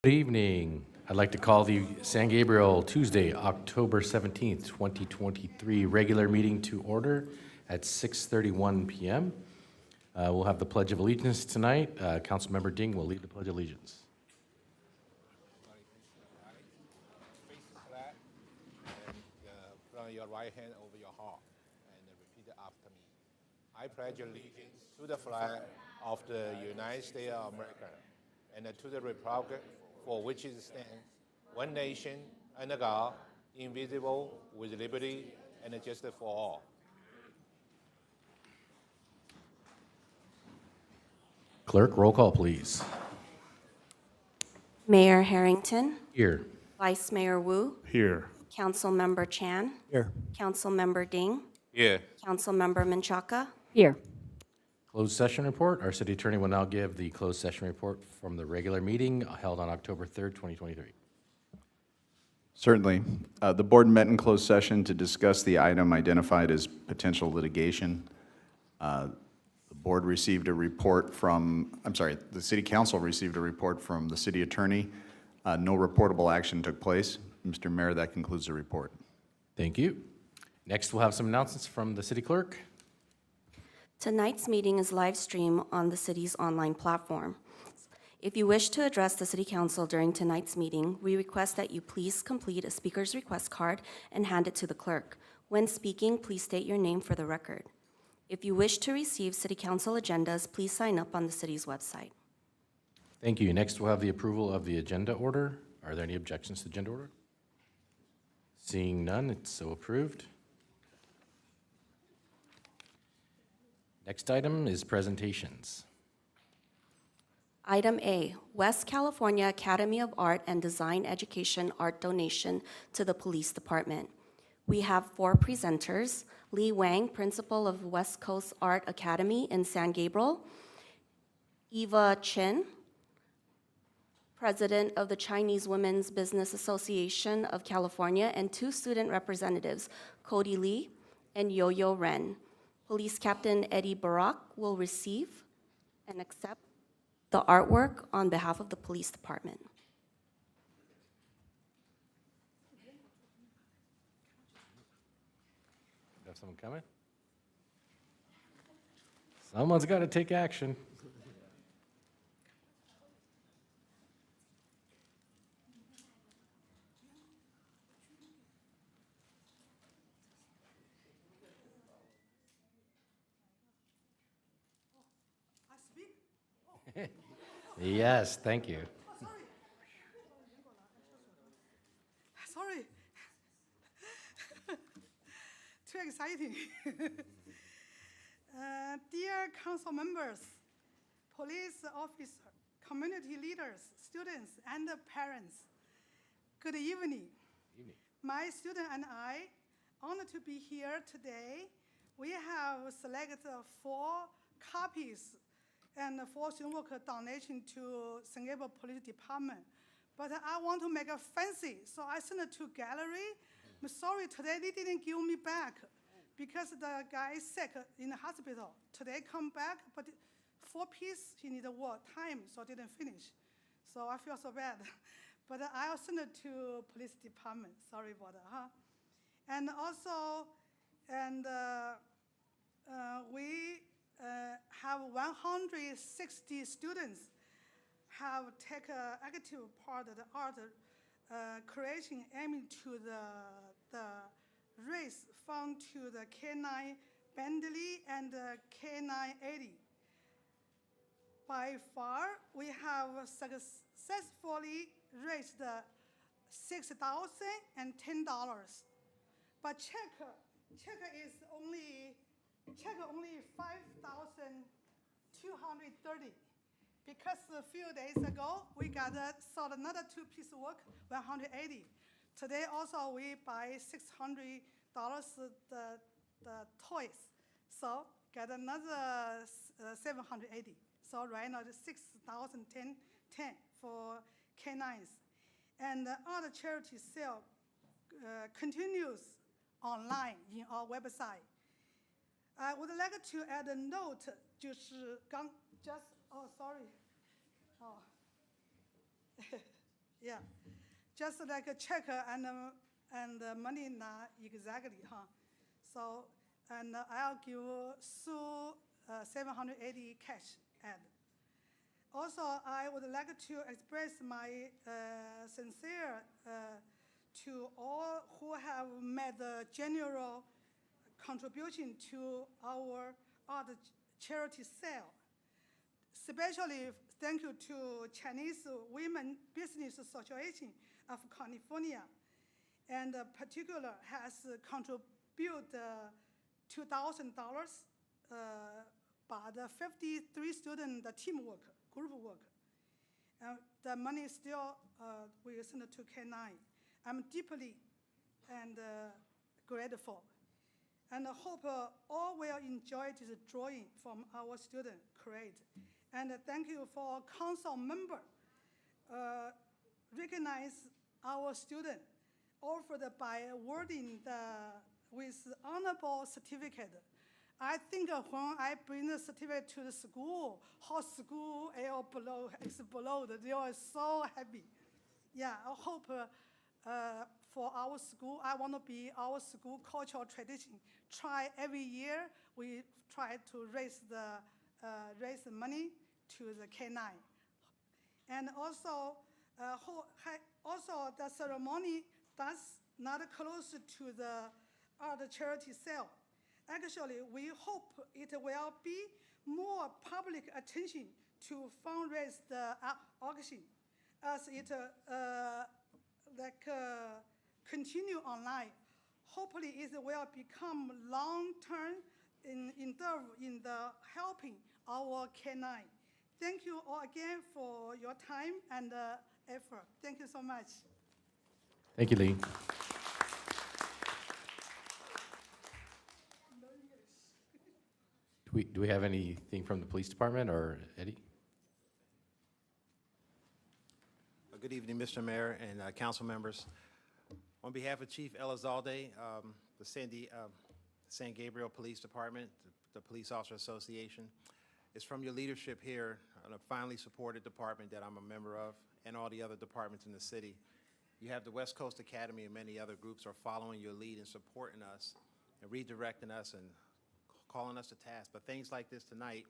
Good evening. I'd like to call the San Gabriel Tuesday, October 17th, 2023 regular meeting to order at 6:31 p.m. We'll have the Pledge of Allegiance tonight. Councilmember Ding will lead the Pledge of Allegiance. Face the flag and put your right hand over your heart and repeat after me. I pledge allegiance to the flag of the United States of America and to the republic for which it stands, one nation, under God, indivisible, with liberty and justice for all. Clerk, roll call, please. Mayor Harrington, Here. Vice Mayor Wu, Here. Councilmember Chan, Here. Councilmember Ding, Yeah. Councilmember Menchaca. Here. Closed session report. Our city attorney will now give the closed session report from the regular meeting held on October 3rd, 2023. Certainly. The board met in closed session to discuss the item identified as potential litigation. The board received a report from, the city council received a report from the city attorney. No reportable action took place. Mr. Mayor, that concludes the report. Thank you. Next, we'll have some announcements from the city clerk. Tonight's meeting is live streamed on the city's online platform. If you wish to address the City Council during tonight's meeting, we request that you please complete a speaker's request card and hand it to the clerk. When speaking, please state your name for the record. If you wish to receive City Council agendas, please sign up on the city's website. Thank you. Next, we'll have the approval of the agenda order. Are there any objections to the agenda order? Seeing none, it's so approved. Next item is presentations. Item A, West California Academy of Art and Design Education Art Donation to the Police Department. We have 4 presenters: Lee Wang, Principal of West Coast Art Academy in San Gabriel; Eva Chen, President of the Chinese Women's Business Association of California; and 2 student representatives, Cody Lee and Yo-Yo Ren. Police Captain Eddie Barak will receive and accept the artwork on behalf of the police department. Have someone coming? Someone's got to take action. Yes, thank you. Sorry. Too exciting. Dear council members, police officers, community leaders, students, and parents, good evening. My student and I, honored to be here today. We have selected 4 copies and 4 student work donation to San Gabriel Police Department. But I want to make it fancy, so I sent it to gallery. I'm sorry, today they didn't give me back because the guy is sick in the hospital. Today come back, but 4 pieces, he needed more time, so I didn't finish. So I feel so bad. But I'll send it to police department, sorry about that, huh? And also, we have 160 students have taken active part of the art creation aiming to the race fund to the K9 Bentley and K980. By far, we have successfully raised $6,000 and $10. But check is only 5,230. Because a few days ago, we sold another 2-piece work, 180. Today also we buy $600 the toys. So get another 780. So right now it's 6,010 for K9s. And the other charity sale continues online in our website. I would like to add a note, sorry. Yeah, just like a check and money not exactly, huh? So, and I'll give Sue 780 cash add. Also, I would like to express my sincere to all who have made the general contribution to our art charity sale. Especially thank you to Chinese Women Business Association of California, and particular has contributed $2,000 by the 53 student teamwork, group work. The money is still we send to K9. I'm deeply and grateful, and I hope all will enjoy this drawing from our student create. And thank you for council member recognize our student offered by awarding with honorable certificate. I think when I bring the certificate to the school, whole school explode. They are so happy. Yeah, I hope for our school, I want to be our school cultural tradition. Try every year, we try to raise the money to the K9. And also, also the ceremony does not close to the art charity sale. Actually, we hope it will be more public attention to fundraise the auction, as it continue online. Hopefully, it will become long-term endeavor in the helping our K9. Thank you all again for your time and effort. Thank you so much. Thank you, Lee. Do we have anything from the police department or Eddie? Good evening, Mr. Mayor and council members. On behalf of Chief Elizalde, the San Gabriel Police Department, the Police Officer Association, it's from your leadership here on a finely supported department that I'm a member of, and all the other departments in the city. You have the West Coast Academy and many other groups are following your lead and supporting us and redirecting us and calling us to task. But things like this tonight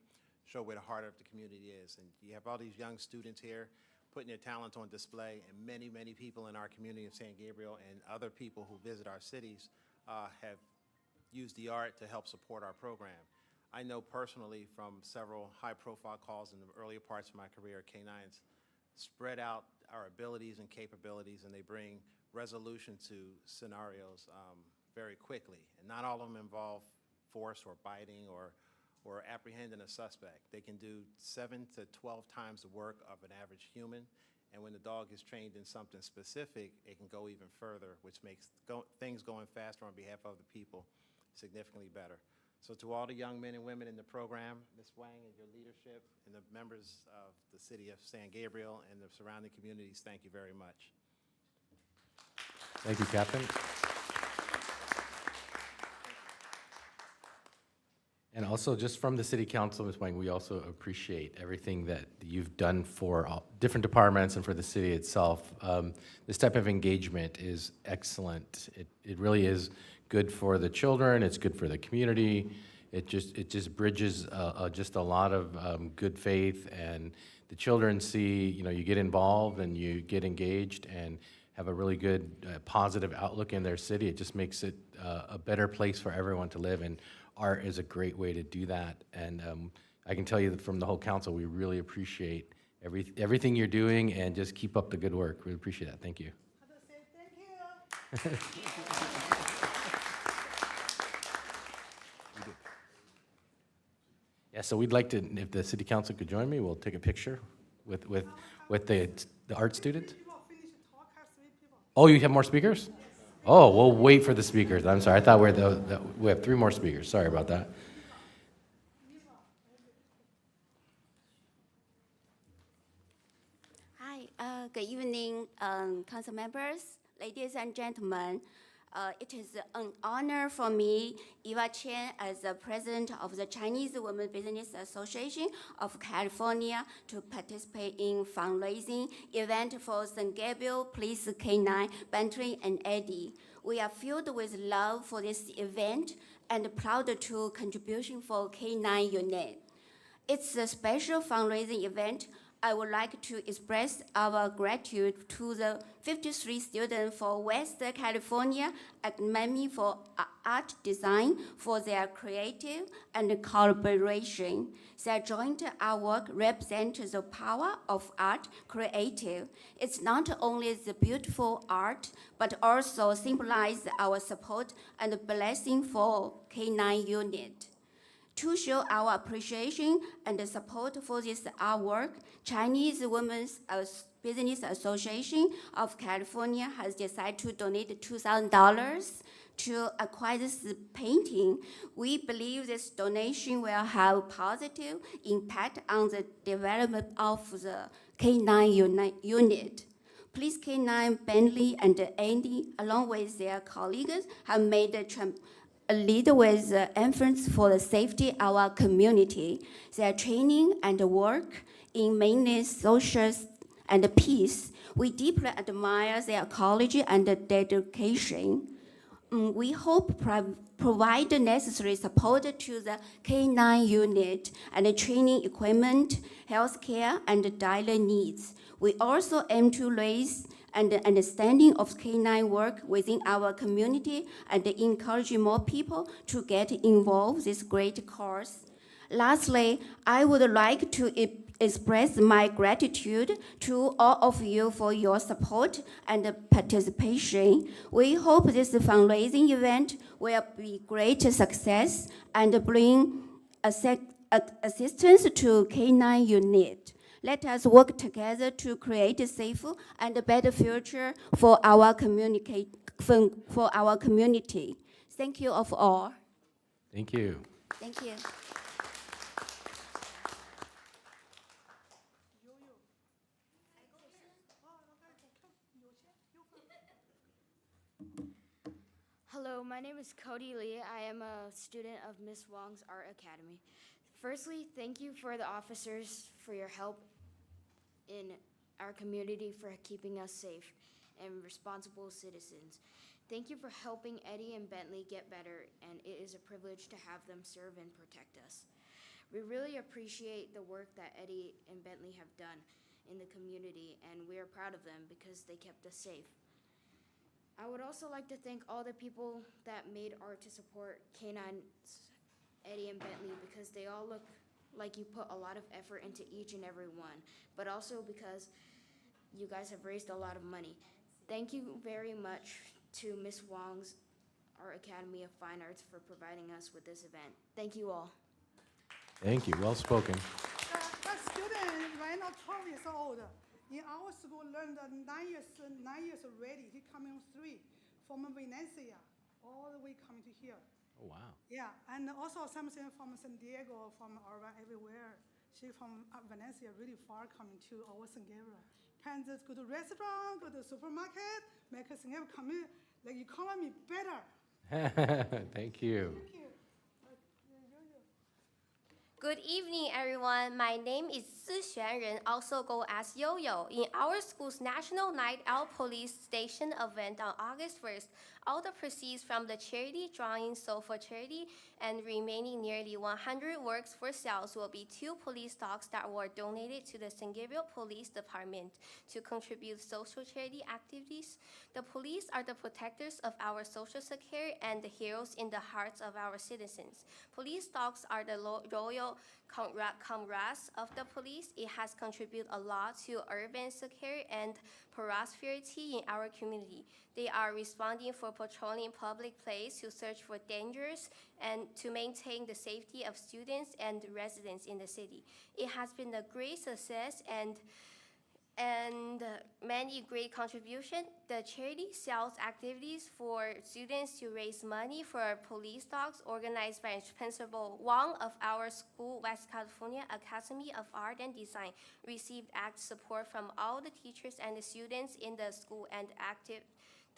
show where the heart of the community is. And you have all these young students here putting their talents on display, and many, many people in our community of San Gabriel and other people who visit our cities have used the art to help support our program. I know personally from several high-profile calls in the earlier parts of my career, K9s spread out our abilities and capabilities, and they bring resolution to scenarios very quickly. And not all of them involve force or biting or apprehending a suspect. They can do 7 to 12 times the work of an average human, and when the dog is trained in something specific, it can go even further, which makes things going faster on behalf of the people significantly better. So to all the young men and women in the program, Ms. Wang and your leadership, and the members of the city of San Gabriel and the surrounding communities, thank you very much. Thank you, Captain. And also, just from the City Council, Ms. Wang, we also appreciate everything that you've done for all different departments and for the city itself. This type of engagement is excellent. It really is good for the children. It's good for the community. It just bridges just a lot of good faith, and the children see, you get involved and you get engaged and have a really good positive outlook in their city. It just makes it a better place for everyone to live, and art is a great way to do that. And I can tell you that from the whole council, we really appreciate everything you're doing, and just keep up the good work. We appreciate that. Thank you. I have to say thank you. Yeah, so we'd like to, if the city council could join me, we'll take a picture with the art student. People finish talk, have 3 people. Oh, you have more speakers? Oh, we'll wait for the speakers. I'm sorry, I thought we have 3 more speakers. Sorry about that. Hi, good evening, council members, ladies and gentlemen. It is an honor for me, Eva Chen, as the president of the Chinese Women Business Association of California, to participate in fundraising event for San Gabriel Police K9, Bentley and Eddie. We are filled with love for this event and proud to contribution for K9 unit. It's a special fundraising event. I would like to express our gratitude to the 53 students for West California Academy for Art Design for their creative and collaboration. Their joint artwork represents the power of art creative. It's not only the beautiful art, but also symbolizes our support and blessing for K9 unit. To show our appreciation and support for this artwork, Chinese Women's Business Association of California has decided to donate $2,000 to acquire this painting. We believe this donation will have a positive impact on the development of the K9 unit. Police K9 Bentley and Andy, along with their colleagues, have made a lead with emphasis for the safety of our community. Their training and work in maintenance, social, and peace. We deeply admire their courage and dedication. We hope provide the necessary support to the K9 unit and the training equipment, healthcare, and daily needs. We also aim to raise and understanding of K9 work within our community and encourage more people to get involved in this great cause. Lastly, I would like to express my gratitude to all of you for your support and participation. We hope this fundraising event will be great success and bring assistance to K9 unit. Let us work together to create a safe and a better future for our community. Thank you of all. Thank you. Thank you. Hello, my name is Cody Lee. I am a student of Miss Wong's Art Academy. Firstly, thank you for the officers for your help in our community, for keeping us safe and responsible citizens. Thank you for helping Eddie and Bentley get better, and it is a privilege to have them serve and protect us. We really appreciate the work that Eddie and Bentley have done in the community, and we are proud of them because they kept us safe. I would also like to thank all the people that made art to support K9's Eddie and Bentley, because they all look like you put a lot of effort into each and every one, but also because you guys have raised a lot of money. Thank you very much to Miss Wong's Art Academy of Fine Arts for providing us with this event. Thank you all. Thank you. Well spoken. That student right now 12 years old. In our school, learned 9 years already. He coming 3 from Venezuela, all the way coming to here. Oh, wow. Yeah, and also something from San Diego, from Aurora, everywhere. She from Valencia, really far coming to our San Gabriel. Can just go to restaurant, go to supermarket, make San Gabriel like economy better. Thank you. Thank you. Good evening, everyone. My name is Zixuan Ren, also go as Yo-Yo. In our school's National Night Out Police Station event on August 1st, all the proceeds from the charity drawing sold for charity and remaining nearly 100 works for sales will be 2 police dogs that were donated to the San Gabriel Police Department to contribute social charity activities. The police are the protectors of our social security and the heroes in the hearts of our citizens. Police dogs are the loyal comrades of the police. It has contributed a lot to urban security and prosperity in our community. They are responding for patrolling public places to search for dangers and to maintain the safety of students and residents in the city. It has been a great success and many great contributions. The charity sells activities for students to raise money for police dogs organized by Principal Wang of our school, West California Academy of Art and Design, received act support from all the teachers and the students in the school and active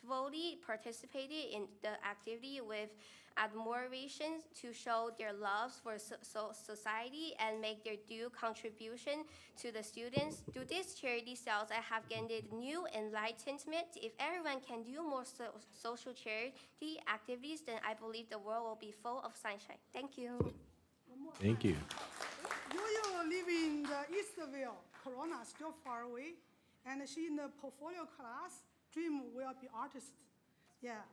actively participated in the activity with admiration to show their love for society and make their due contribution to the students. Through this charity sales, I have gained new enlightenment. If everyone can do more social charity activities, then I believe the world will be full of sunshine. Thank you. Thank you. Yo-Yo live in the Eastville. Corona still far away, and she in the portfolio class. Dream will be artist. Yeah,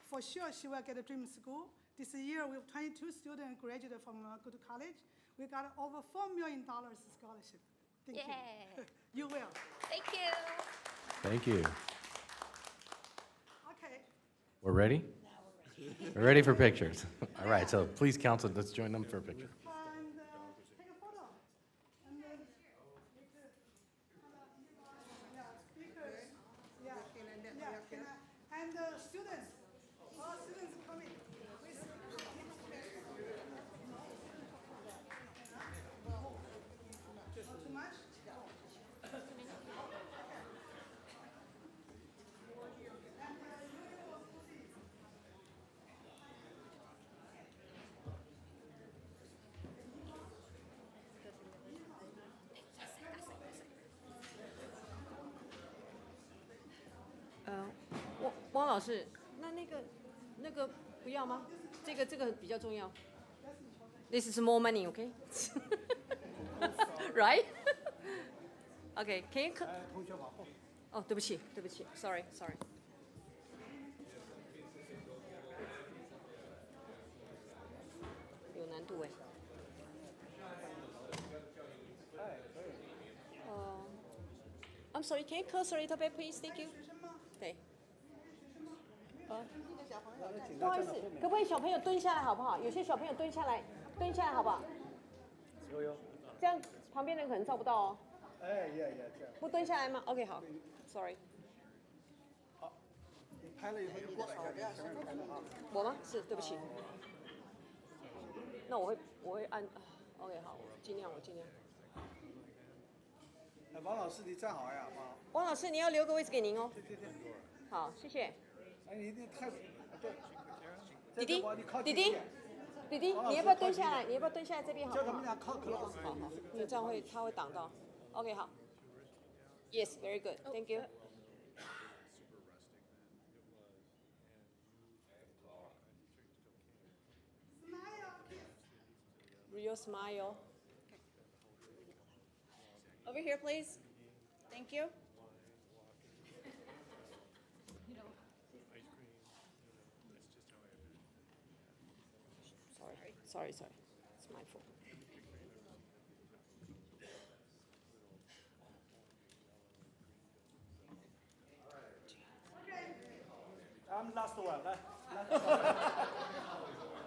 for sure she will get a dream school. This year we have 22 students graduated from good college. We got over $4 million scholarship. Thank you. You will. Thank you. Thank you. Okay. We're ready? We're ready for pictures. All right, so please, council, let's join them for a picture. And take a photo. And then speakers. Yeah. And students. All students coming. Please. Not too much?汪老师，那个不要吗？这个比较重要。This is more money, okay? Right? Okay, can you? 哦，对不起，sorry. 有难度哎。I'm sorry, can you curse a little bit, please? Thank you. 对。不好意思，可不可以小朋友蹲下来好不好？有些小朋友蹲下来好不好？这样旁边人可能照不到哦。这样。不蹲下来吗 ？OK， 好 ，Sorry。好，你拍了以后你过来，我吗？是，对不起。那我会按，OK， 好，我尽量。王老师，你站好呀，王老师，你要留个位置给您哦。对。好，谢谢。哎，你这太对。弟弟，你要不要蹲下来？这边好不好？叫他们俩靠。好，因为这样他会挡到。OK， 好。Yes, very good. Thank you. Real smile. Over here, please. Thank you. Sorry. It's my fault. I'm last one.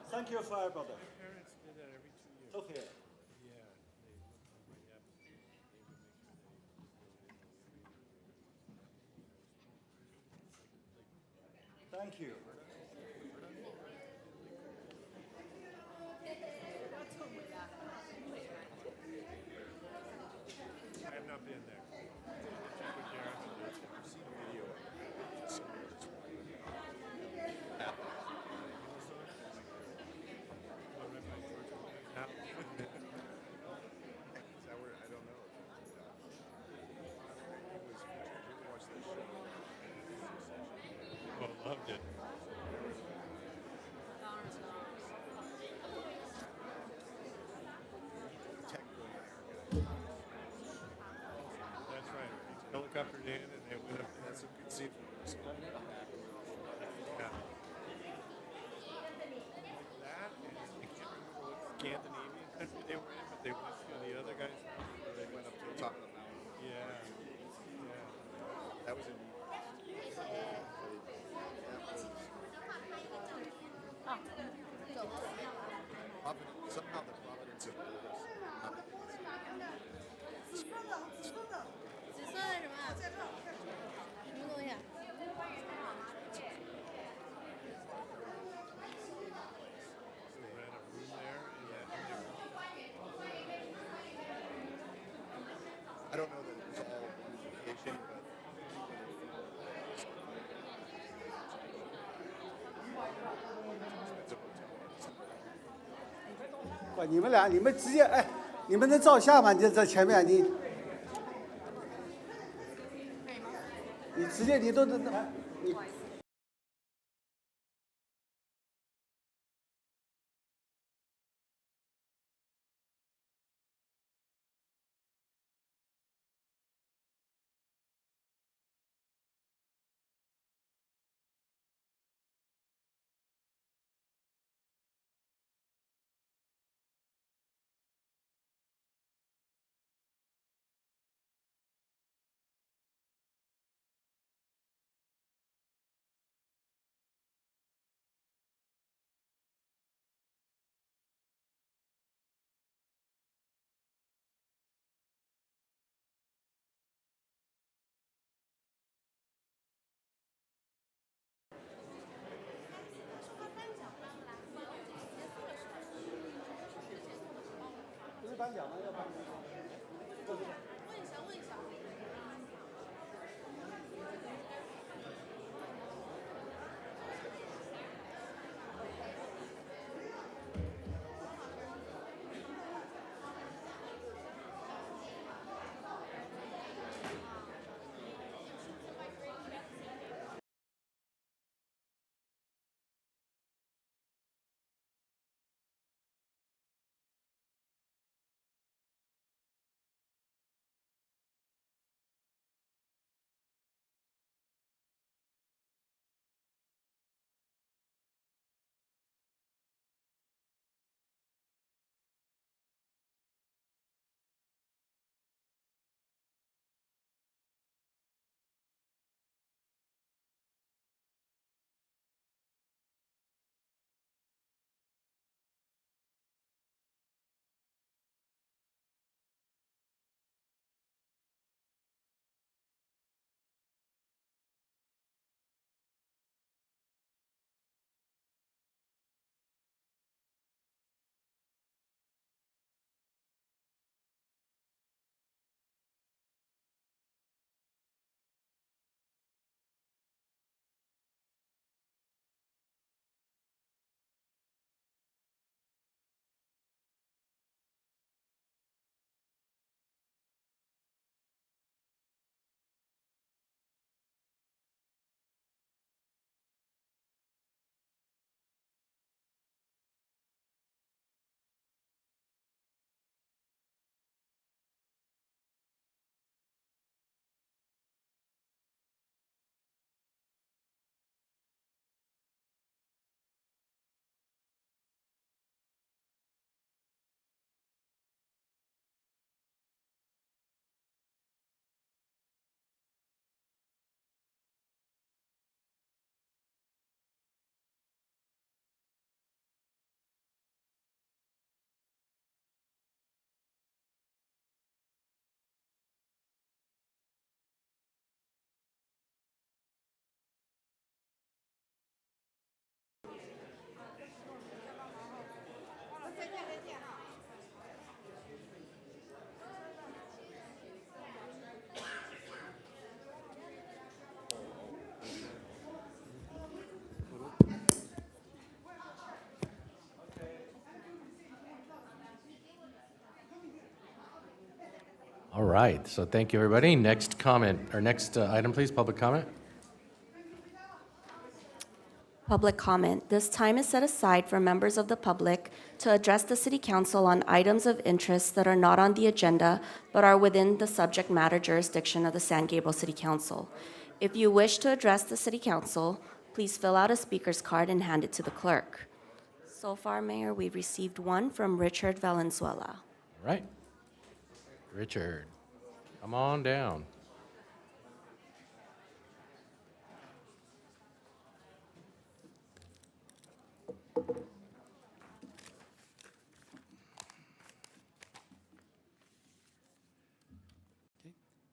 Thank you for everybody. Parents do that every 2 years. Okay. Thank you. I have not been there. Check with Darren. I've seen a video. I don't know. Oh, loved it. That's right. Helicopter in and they went up. That's a good scene. Yeah. That and I can't remember what Scandinavian country they were in, but they went to the other guys. They went up to the top of the mountain. Yeah. That was in. Somehow the providence of I don't know that it was all vacation, but 不，你们俩，你们直接，哎，你们能照相吗？你在前面，你直接你都你。不是颁奖吗？要颁奖。All right, so thank you, everybody. Next comment, or next item, please, public comment. Public comment. This time is set aside for members of the public to address the City Council on items of interest that are not on the agenda but are within the subject matter jurisdiction of the San Gabriel City Council. If you wish to address the City Council, please fill out a speaker's card and hand it to the clerk. So far, Mayor, we've received one from Richard Valenzuela. All right. Richard, come on down.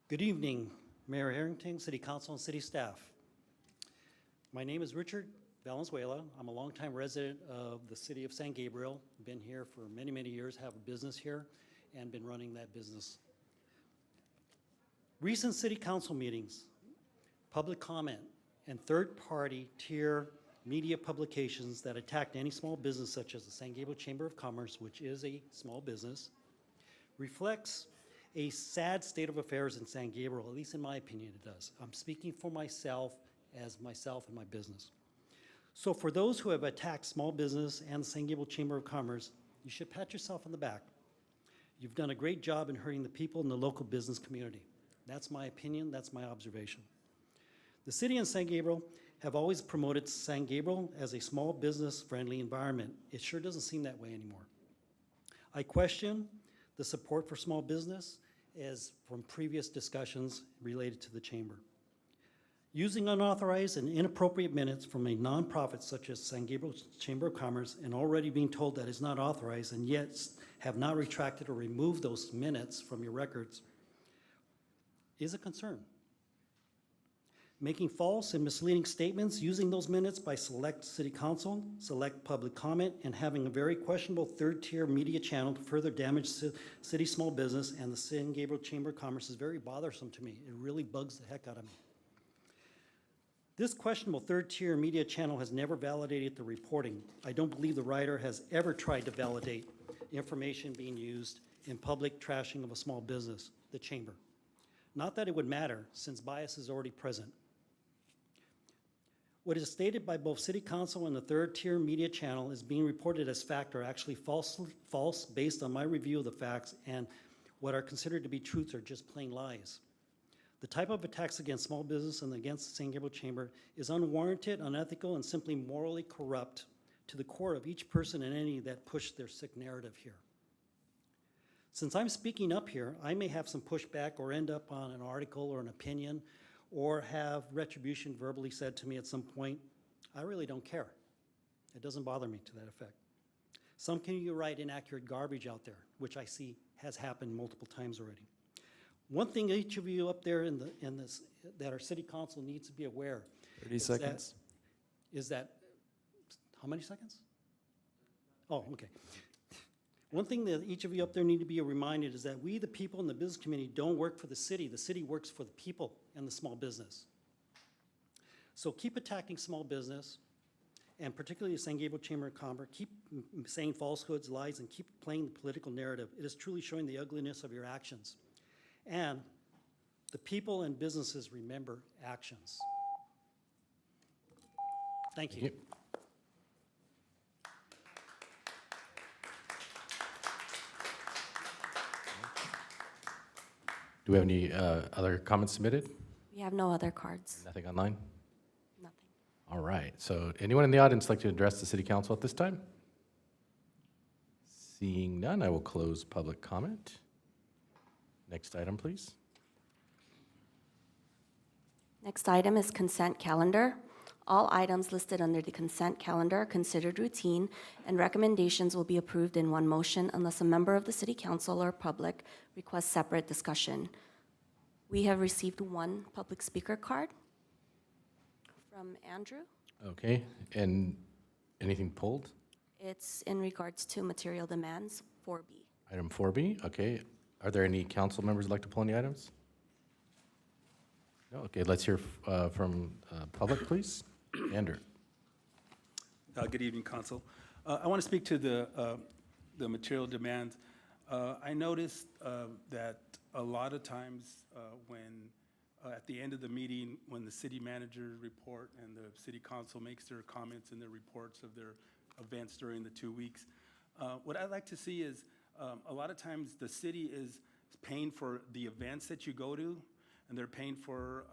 Good evening, Mayor Harrington, City Council, and City staff. My name is Richard Valenzuela. I'm a longtime resident of the City of San Gabriel. Been here for many, many years, have a business here, and been running that business. Recent City Council meetings, public comment, and third-party tier media publications that attacked any small business such as the San Gabriel Chamber of Commerce, which is a small business, reflects a sad state of affairs in San Gabriel, at least in my opinion it does. I'm speaking for myself as myself and my business. So for those who have attacked small business and the San Gabriel Chamber of Commerce, you should pat yourself on the back. You've done a great job in hurting the people in the local business community. That's my opinion, that's my observation. The city and San Gabriel have always promoted San Gabriel as a small business-friendly environment. It sure doesn't seem that way anymore. I question the support for small business as from previous discussions related to the chamber. Using unauthorized and inappropriate minutes from a nonprofit such as San Gabriel Chamber of Commerce and already being told that it's not authorized and yet have not retracted or removed those minutes from your records is a concern. Making false and misleading statements, using those minutes by select city council, select public comment, and having a very questionable third-tier media channel to further damage city small business and the San Gabriel Chamber of Commerce is very bothersome to me. It really bugs the heck out of me. This questionable third-tier media channel has never validated the reporting. I don't believe the writer has ever tried to validate information being used in public trashing of a small business, the chamber. Not that it would matter, since bias is already present. What is stated by both City Council and the third-tier media channel is being reported as fact or actually false based on my review of the facts, and what are considered to be truths are just plain lies. The type of attacks against small business and against the San Gabriel Chamber is unwarranted, unethical, and simply morally corrupt to the core of each person and entity that pushed their sick narrative here. Since I'm speaking up here, I may have some pushback or end up on an article or an opinion or have retribution verbally said to me at some point. I really don't care. It doesn't bother me to that effect. Some can you write inaccurate garbage out there, which I see has happened multiple times already. One thing each of you up there in this that our city council needs to be aware 30 seconds. Is that, how many seconds? Oh, okay. One thing that each of you up there need to be reminded is that we, the people in the business community, don't work for the city. The city works for the people and the small business. So keep attacking small business, and particularly the San Gabriel Chamber of Commerce. Keep saying falsehoods, lies, and keep playing the political narrative. It is truly showing the ugliness of your actions. And the people and businesses remember actions. Thank you. Do we have any other comments submitted? We have no other cards. Nothing online? Nothing. All right, so anyone in the audience like to address the city council at this time? Seeing none, I will close public comment. Next item, please. Next item is consent calendar. All items listed under the consent calendar are considered routine, and recommendations will be approved in one motion unless a member of the city council or public requests separate discussion. We have received one public speaker card from Andrew. Okay, and anything pulled? It's in regards to material demands, 4B. Item 4B, okay. Are there any council members who'd like to pull any items? No, okay, let's hear from public, please. Andrew. Good evening, Council. I want to speak to the material demands. I noticed that a lot of times when, at the end of the meeting, when the city manager report and the city council makes their comments and their reports of their events during the 2 weeks, what I'd like to see is a lot of times the city is paying for the events that you go to, and they're paying for,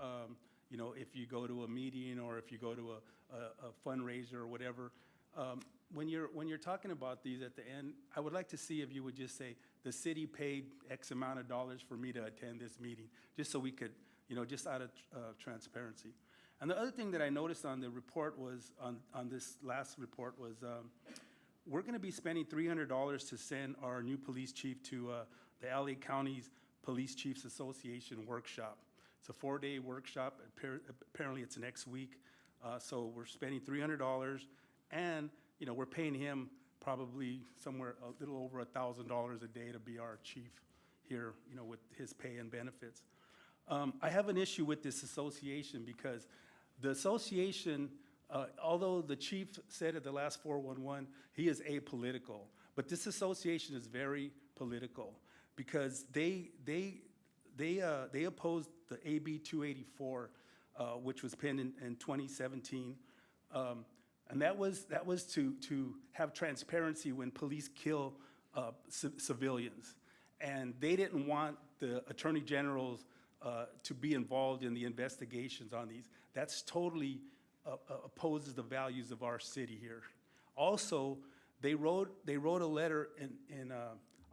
you know, if you go to a meeting or if you go to a fundraiser or whatever. When you're talking about these at the end, I would like to see if you would just say, the city paid X amount of dollars for me to attend this meeting, just so we could, you know, just out of transparency. And the other thing that I noticed on the report was, on this last report was, we're gonna be spending $300 to send our new police chief to the LA County's Police Chiefs Association workshop. It's a 4-day workshop. Apparently it's next week. So we're spending $300, and you know, we're paying him probably somewhere a little over $1,000 a day to be our chief here, you know, with his pay and benefits. I have an issue with this association because the association Although the chief said at the last 411, he is apolitical, but this association is very political because they opposed the AB 284, which was penned in 2017. And that was to have transparency when police kill civilians. And they didn't want the attorney generals to be involved in the investigations on these. That's totally opposes the values of our city here. Also, they wrote a letter in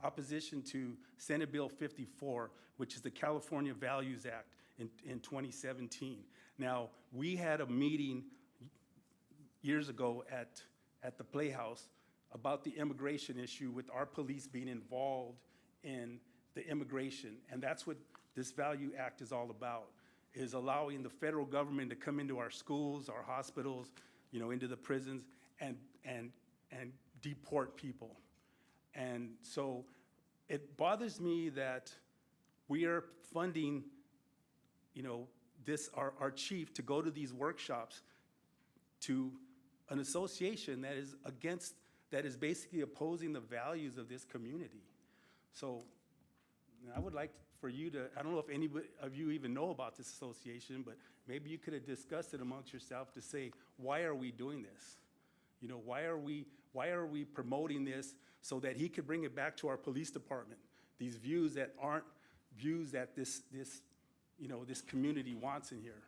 opposition to Senate Bill 54, which is the California Values Act in 2017. Now, we had a meeting years ago at the Playhouse about the immigration issue with our police being involved in the immigration. And that's what this Value Act is all about, is allowing the federal government to come into our schools, our hospitals, into the prisons and deport people. And so it bothers me that we are funding, our chief to go to these workshops to an association that is basically opposing the values of this community. So I would like for you to, I don't know if any of you even know about this association, but maybe you could have discussed it amongst yourself to say, why are we doing this? Why are we promoting this so that he could bring it back to our police department? These views that aren't views that this community wants in here.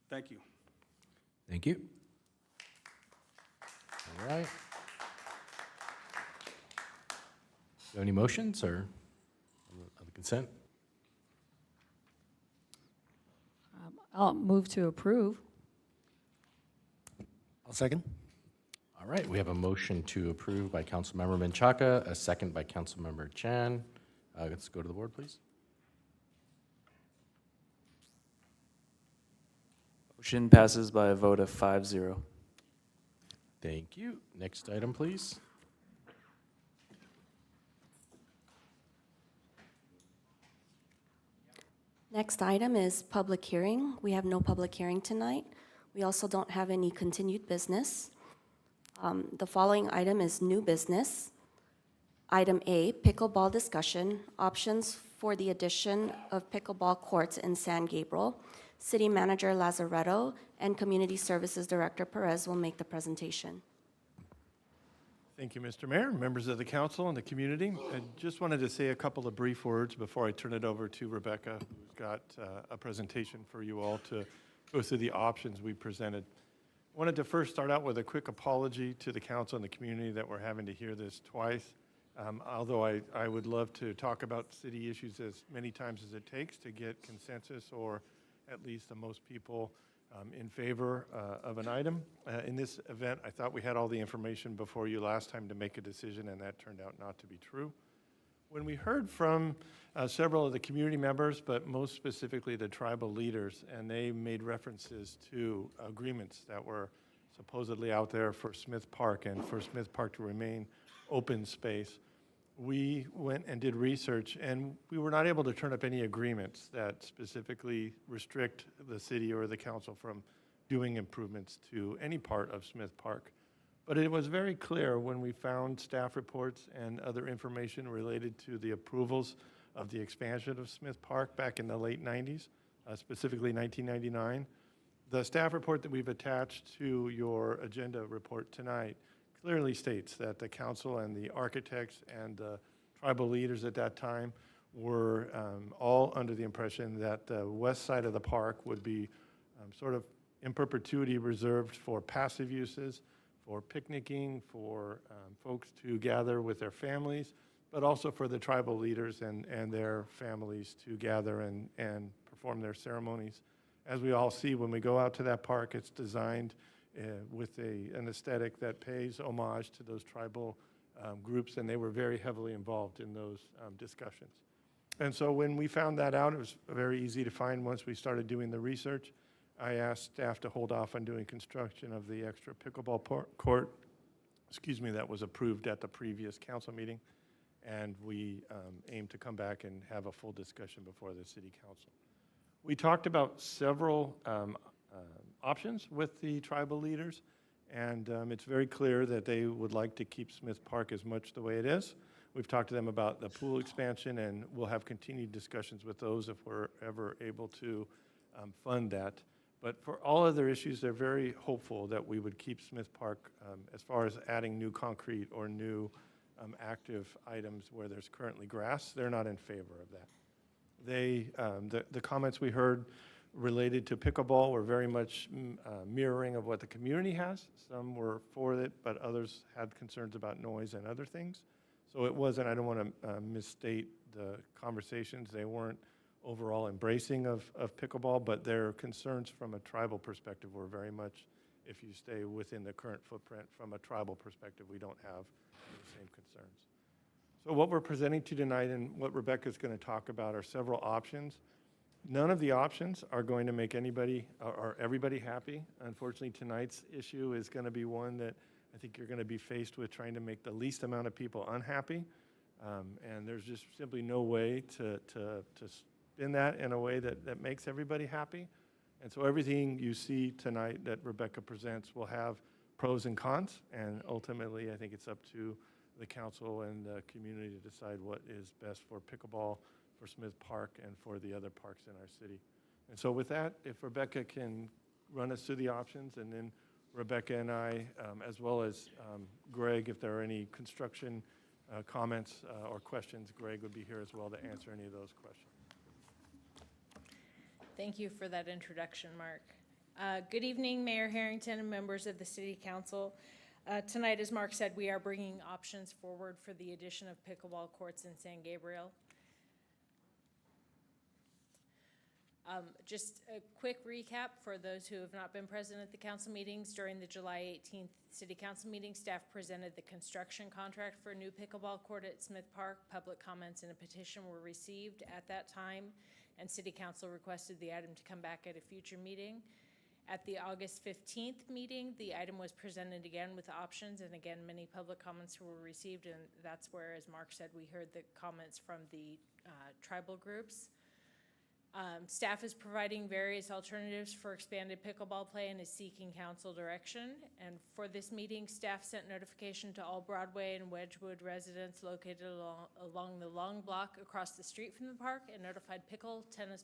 Thank you. Thank you. All right. Do you have any motions or on the consent? I'll move to approve. I'll second. All right, we have a motion to approve by Councilmember Menchaca, a second by Councilmember Chan. Let's go to the board, please. Motion passes by a vote of 5-0. Thank you. Next item, please. Next item is public hearing. We have no public hearing tonight. We also don't have any continued business. The following item is new business. Item A, pickleball discussion, options for the addition of pickleball courts in San Gabriel. City Manager Lazaretto and Community Services Director Perez will make the presentation. Thank you, Mr. Mayor, members of the council and the community. I just wanted to say a couple of brief words before I turn it over to Rebecca, who's got a presentation for you all to go through the options we presented. I wanted to first start out with a quick apology to the council and the community that we're having to hear this twice. Although I would love to talk about city issues as many times as it takes to get consensus or at least the most people in favor of an item. In this event, I thought we had all the information before you last time to make a decision, and that turned out not to be true. When we heard from several of the community members, but most specifically the tribal leaders, and they made references to agreements that were supposedly out there for Smith Park and for Smith Park to remain open space, we went and did research, and we were not able to turn up any agreements that specifically restrict the city or the council from doing improvements to any part of Smith Park. But it was very clear when we found staff reports and other information related to the approvals of the expansion of Smith Park back in the late 90s, specifically 1999. The staff report that we've attached to your agenda report tonight clearly states that the council and the architects and the tribal leaders at that time were all under the impression that the west side of the park would be sort of in perpetuity reserved for passive uses, for picnicking, for folks to gather with their families, but also for the tribal leaders and their families to gather and perform their ceremonies. As we all see when we go out to that park, it's designed with an aesthetic that pays homage to those tribal groups, and they were very heavily involved in those discussions. And so when we found that out, it was very easy to find once we started doing the research. I asked staff to hold off on doing construction of the extra pickleball court, that was approved at the previous council meeting, and we aim to come back and have a full discussion before the city council. We talked about several options with the tribal leaders, and it's very clear that they would like to keep Smith Park as much the way it is. We've talked to them about the pool expansion, and we'll have continued discussions with those if we're ever able to fund that. But for all other issues, they're very hopeful that we would keep Smith Park as far as adding new concrete or new active items where there's currently grass. They're not in favor of that. They, the comments we heard related to pickleball were very much mirroring of what the community has. Some were for it, but others had concerns about noise and other things. So it wasn't, I don't want to misstate the conversations. They weren't overall embracing of pickleball, but their concerns from a tribal perspective were very much, if you stay within the current footprint, from a tribal perspective, we don't have the same concerns. So what we're presenting to tonight and what Rebecca's going to talk about are several options. None of the options are going to make anybody or everybody happy. Unfortunately, tonight's issue is going to be one that I think you're going to be faced with trying to make the least amount of people unhappy. And there's just simply no way to spin that in a way that makes everybody happy. And so everything you see tonight that Rebecca presents will have pros and cons. And ultimately, I think it's up to the council and the community to decide what is best for pickleball, for Smith Park, and for the other parks in our city. And so with that, if Rebecca can run us through the options, and then Rebecca and I, as well as Greg, if there are any construction comments or questions, Greg would be here as well to answer any of those questions. Thank you for that introduction, Mark. Good evening, Mayor Harrington and members of the City Council. Tonight, as Mark said, we are bringing options forward for the addition of pickleball courts in San Gabriel. Just a quick recap for those who have not been present at the council meetings. During the July 18th City Council meeting, staff presented the construction contract for a new pickleball court at Smith Park. Public comments and a petition were received at that time, and City Council requested the item to come back at a future meeting. At the August 15th meeting, the item was presented again with options, and again, many public comments were received, and that's where, as Mark said, we heard the comments from the tribal groups. Staff is providing various alternatives for expanded pickleball play and is seeking council direction. And for this meeting, staff sent notification to all Broadway and Wedgwood residents located along the long block across the street from the park, and notified pickleball, tennis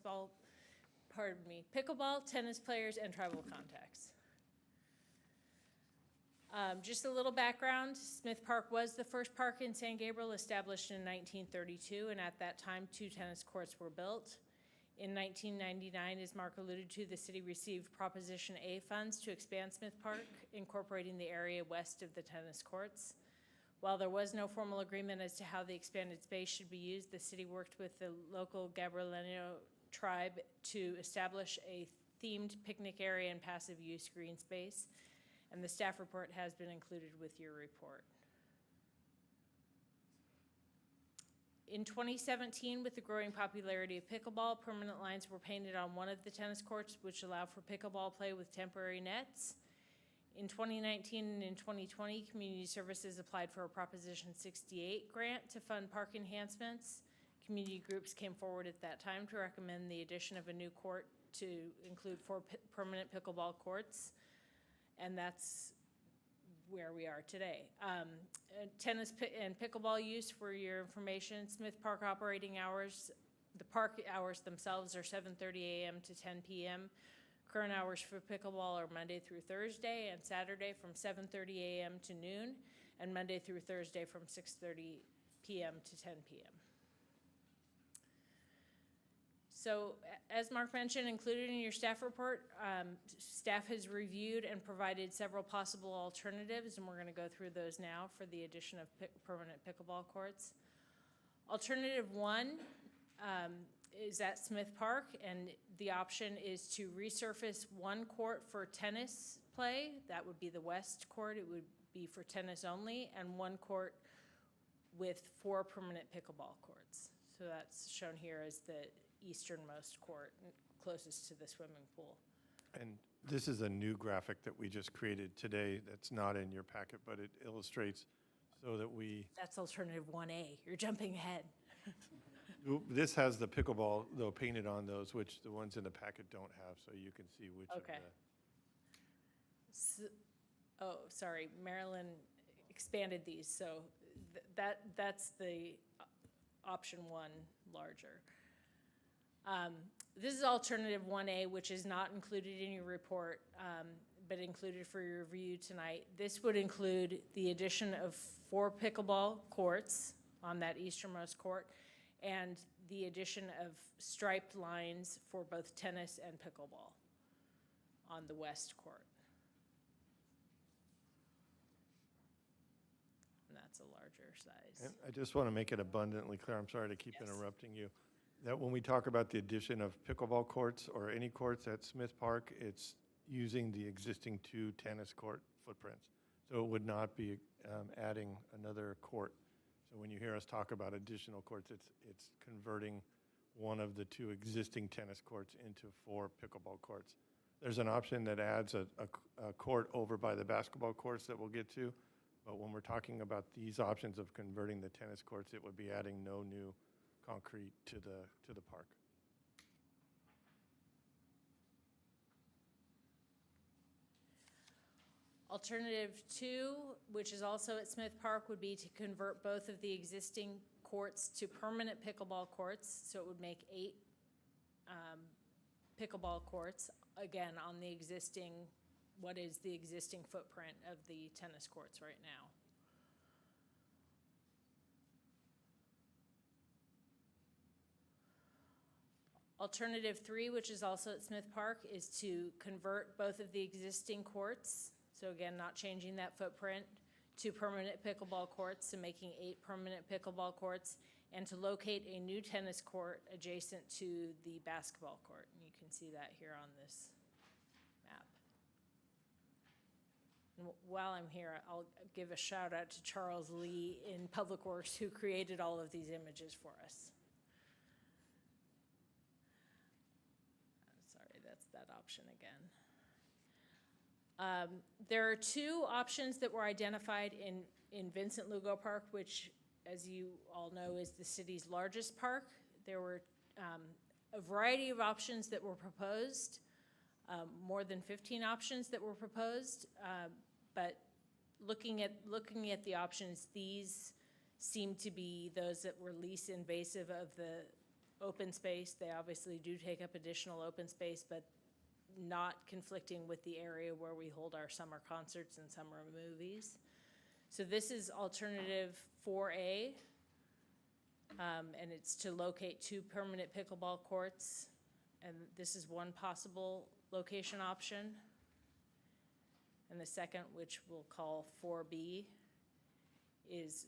players, and tribal contacts. Just a little background, Smith Park was the first park in San Gabriel established in 1932, and at that time, 2 tennis courts were built. In 1999, as Mark alluded to, the city received Proposition A funds to expand Smith Park, incorporating the area west of the tennis courts. While there was no formal agreement as to how the expanded space should be used, the city worked with the local Gabriel tribe to establish a themed picnic area and passive use green space, and the staff report has been included with your report. In 2017, with the growing popularity of pickleball, permanent lines were painted on one of the tennis courts, which allow for pickleball play with temporary nets. In 2019 and in 2020, Community Services applied for a Proposition 68 grant to fund park enhancements. Community groups came forward at that time to recommend the addition of a new court to include 4 permanent pickleball courts, and that's where we are today. Tennis and pickleball use, for your information, Smith Park operating hours, the park hours themselves are 7:30 a.m. to 10 p.m. Current hours for pickleball are Monday through Thursday and Saturday from 7:30 a.m. to noon, and Monday through Thursday from 6:30 p.m. to 10 p.m. So, as Mark mentioned, included in your staff report, staff has reviewed and provided several possible alternatives, and we're going to go through those now for the addition of permanent pickleball courts. Alternative 1 is at Smith Park, and the option is to resurface 1 court for tennis play. That would be the west court. It would be for tennis only, and 1 court with 4 permanent pickleball courts. So that's shown here as the easternmost court, closest to the swimming pool. And this is a new graphic that we just created today that's not in your packet, but it illustrates so that we... That's alternative 1A. You're jumping ahead. This has the pickleball, though, painted on those, which the ones in the packet don't have, so you can see which of Okay. the. Oh, sorry, Maryland expanded these, so that's the option one larger. This is alternative 1A, which is not included in your report, but included for your review tonight. This would include the addition of 4 pickleball courts on that easternmost court, and the addition of striped lines for both tennis and pickleball on the west court. And that's a larger size. And I just want to make it abundantly clear, I'm sorry to keep interrupting you, that when we talk about the addition of pickleball courts or any courts at Smith Park, it's using the existing 2 tennis court footprints. So it would not be adding another court. So when you hear us talk about additional courts, it's converting one of the 2 existing tennis courts into 4 pickleball courts. There's an option that adds a court over by the basketball courts that we'll get to, but when we're talking about these options of converting the tennis courts, it would be adding no new concrete to the park. Alternative 2, which is also at Smith Park, would be to convert both of the existing courts to permanent pickleball courts. So it would make 8 pickleball courts, again, on the existing, what is the existing footprint of the tennis courts right now. Alternative 3, which is also at Smith Park, is to convert both of the existing courts, so again, not changing that footprint, to permanent pickleball courts, so making 8 permanent pickleball courts, and to locate a new tennis court adjacent to the basketball court. And you can see that here on this map. And while I'm here, I'll give a shout out to Charles Lee in Public Works, who created all of these images for us. That's that option again. There are 2 options that were identified in Vincent Lugo Park, which, as you all know, is the city's largest park. There were a variety of options that were proposed, more than 15 options that were proposed, but looking at the options, these seem to be those that were least invasive of the open space. They obviously do take up additional open space, but not conflicting with the area where we hold our summer concerts and summer movies. So this is alternative 4A, and it's to locate 2 permanent pickleball courts, and this is one possible location option. And the second, which we'll call 4B, is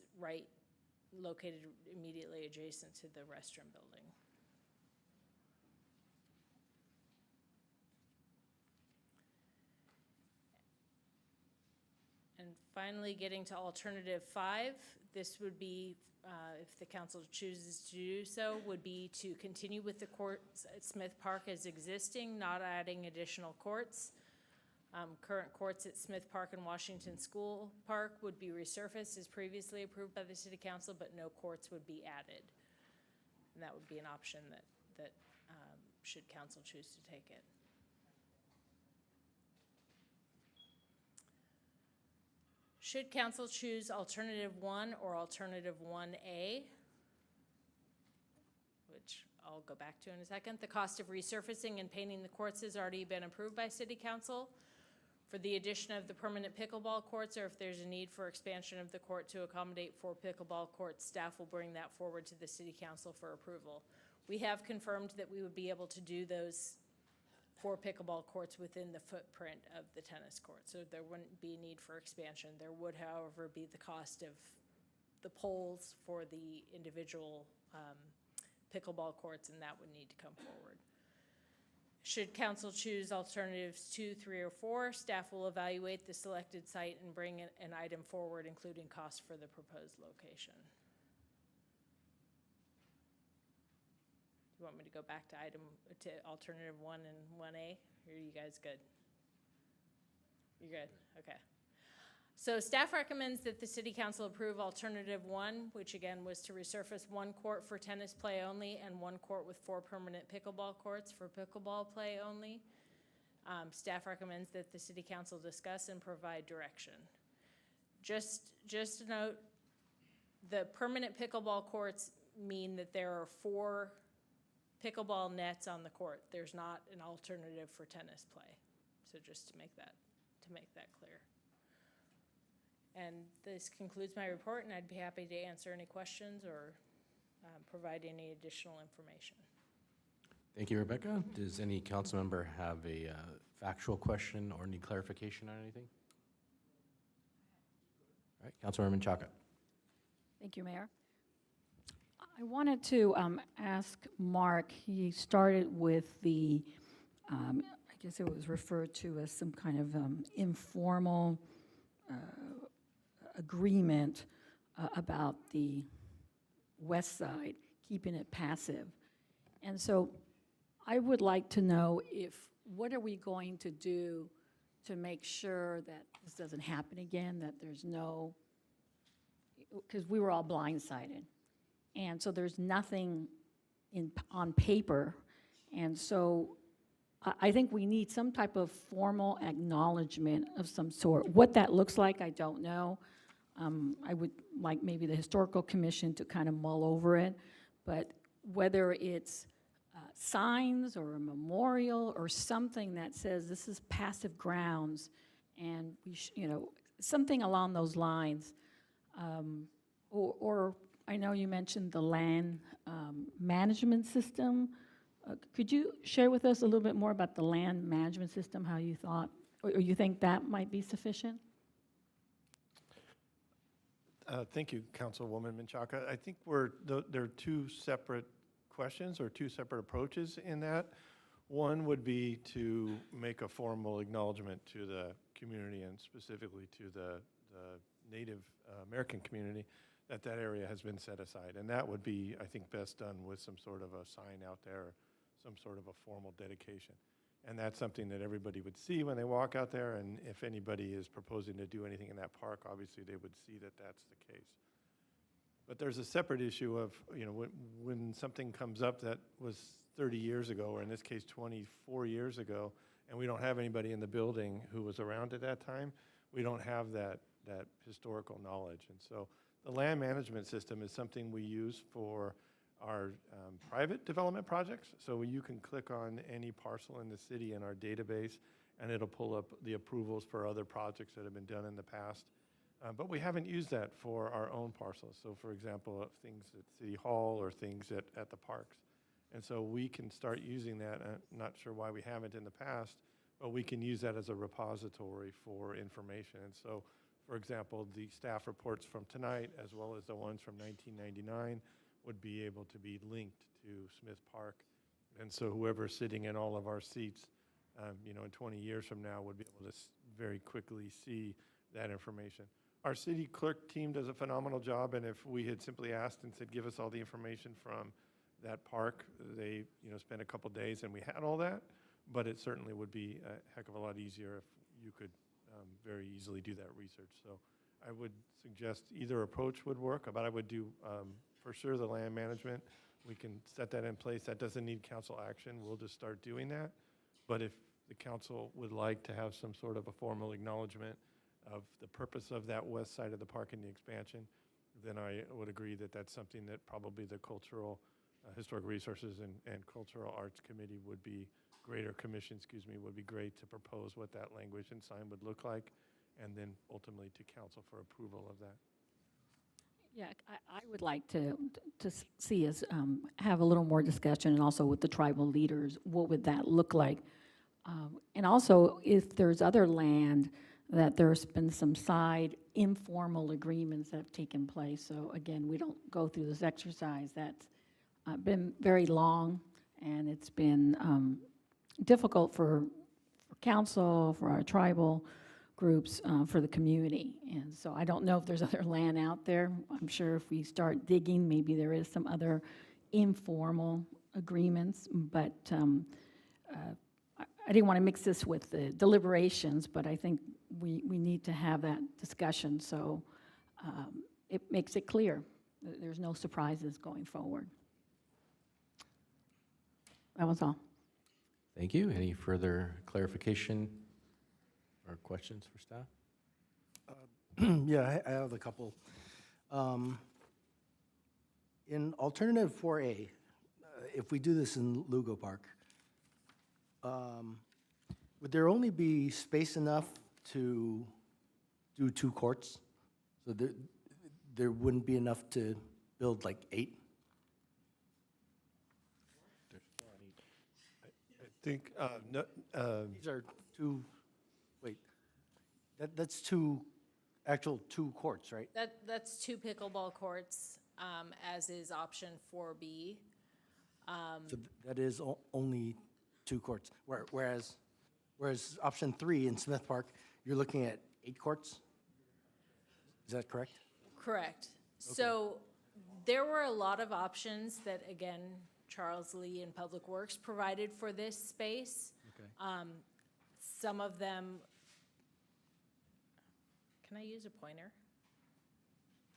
located immediately adjacent to the restroom building. And finally, getting to alternative 5, this would be, if the council chooses to do so, would be to continue with the courts at Smith Park as existing, not adding additional courts. Current courts at Smith Park and Washington School Park would be resurfaced as previously approved by the City Council, but no courts would be added. And that would be an option that should council choose to take it. Should council choose alternative 1 or alternative 1A, which I'll go back to in a second, the cost of resurfacing and painting the courts has already been approved by City Council. For the addition of the permanent pickleball courts, or if there's a need for expansion of the court to accommodate 4 pickleball courts, staff will bring that forward to the City Council for approval. We have confirmed that we would be able to do those 4 pickleball courts within the footprint of the tennis court, so there wouldn't be a need for expansion. There would, however, be the cost of the poles for the individual pickleball courts, and that would need to come forward. Should council choose alternatives 2, 3, or 4, staff will evaluate the selected site and bring an item forward, including cost for the proposed location. You want me to go back to alternative 1 and 1A? Or are you guys good? You're good, okay. So staff recommends that the city council approve alternative 1, which again was to resurface 1 court for tennis play only and 1 court with 4 permanent pickleball courts for pickleball play only. Staff recommends that the city council discuss and provide direction. Just to note, the permanent pickleball courts mean that there are 4 pickleball nets on the court. There's not an alternative for tennis play. So just to make that clear. And this concludes my report, and I'd be happy to answer any questions or provide any additional information. Thank you, Rebecca. Does any council member have a factual question or need clarification on anything? All right, Councilmember Menchaca. Thank you, Mayor. I wanted to ask Mark, he started with the, I guess it was referred to as some kind of informal agreement about the west side, keeping it passive. And so I would like to know what are we going to do to make sure that this doesn't happen again, that there's no, because we were all blindsided. And so there's nothing on paper. And so I think we need some type of formal acknowledgement of some sort. What that looks like, I don't know. I would like maybe the Historical Commission to kind of mull over it. But whether it's signs or a memorial or something that says this is passive grounds, and we something along those lines. Or I know you mentioned the land management system. Could you share with us a little bit more about the land management system, how you thought, or you think that might be sufficient? Thank you, Councilwoman Menchaca. I think there are 2 separate questions or 2 separate approaches in that. One would be to make a formal acknowledgement to the community and specifically to the Native American community that area has been set aside. And that would be, I think, best done with some sort of a sign out there, some sort of a formal dedication. And that's something that everybody would see when they walk out there, and if anybody is proposing to do anything in that park, obviously they would see that that's the case. But there's a separate issue of, when something comes up that was 30 years ago, or in this case 24 years ago, and we don't have anybody in the building who was around at that time, we don't have that historical knowledge. And so the land management system is something we use for our private development projects. So you can click on any parcel in the city in our database, and it'll pull up the approvals for other projects that have been done in the past. But we haven't used that for our own parcels. So for example, things at City Hall or things at the parks. And so we can start using that. I'm not sure why we haven't in the past, but we can use that as a repository for information. And so, for example, the staff reports from tonight, as well as the ones from 1999, would be able to be linked to Smith Park. And so whoever's sitting in all of our seats, in 20 years from now would be able to very quickly see that information. Our city clerk team does a phenomenal job, and if we had simply asked and said, give us all the information from that park, they spent a couple days and we had all that, but it certainly would be a heck of a lot easier if you could very easily do that research. So I would suggest either approach would work, but I would do for sure the land management. We can set that in place. That doesn't need council action. We'll just start doing that. But if the council would like to have some sort of a formal acknowledgement of the purpose of that west side of the park and the expansion, then I would agree that that's something that probably the Cultural, Historic Resources and Cultural Arts Committee would be, Greater Commission, would be great to propose what that language and sign would look like, and then ultimately to council for approval of that. Yeah, I would like to see us have a little more discussion, and also with the tribal leaders, what would that look like? And also, if there's other land that there's been some side informal agreements that have taken place. So again, we don't go through this exercise. That's been very long, and it's been difficult for council, for our tribal groups, for the community. And so I don't know if there's other land out there. I'm sure if we start digging, maybe there is some other informal agreements, but I didn't want to mix this with the deliberations, but I think we need to have that discussion, so it makes it clear. There's no surprises going forward. That was all. Thank you. Any further clarification or questions for staff? Yeah, I have a couple. In alternative 4A, if we do this in Lugo Park, would there only be space enough to do 2 courts? So there wouldn't be enough to build like 8? I think, no, These are 2, wait, that's 2, actual 2 courts, right? That's 2 pickleball courts, as is option 4B. So that is only 2 courts, whereas option 3 in Smith Park, you're looking at 8 courts? Is that correct? Correct. So there were a lot of options that, again, Charles Lee and Public Works provided for this space. Okay. Some of them, can I use a pointer?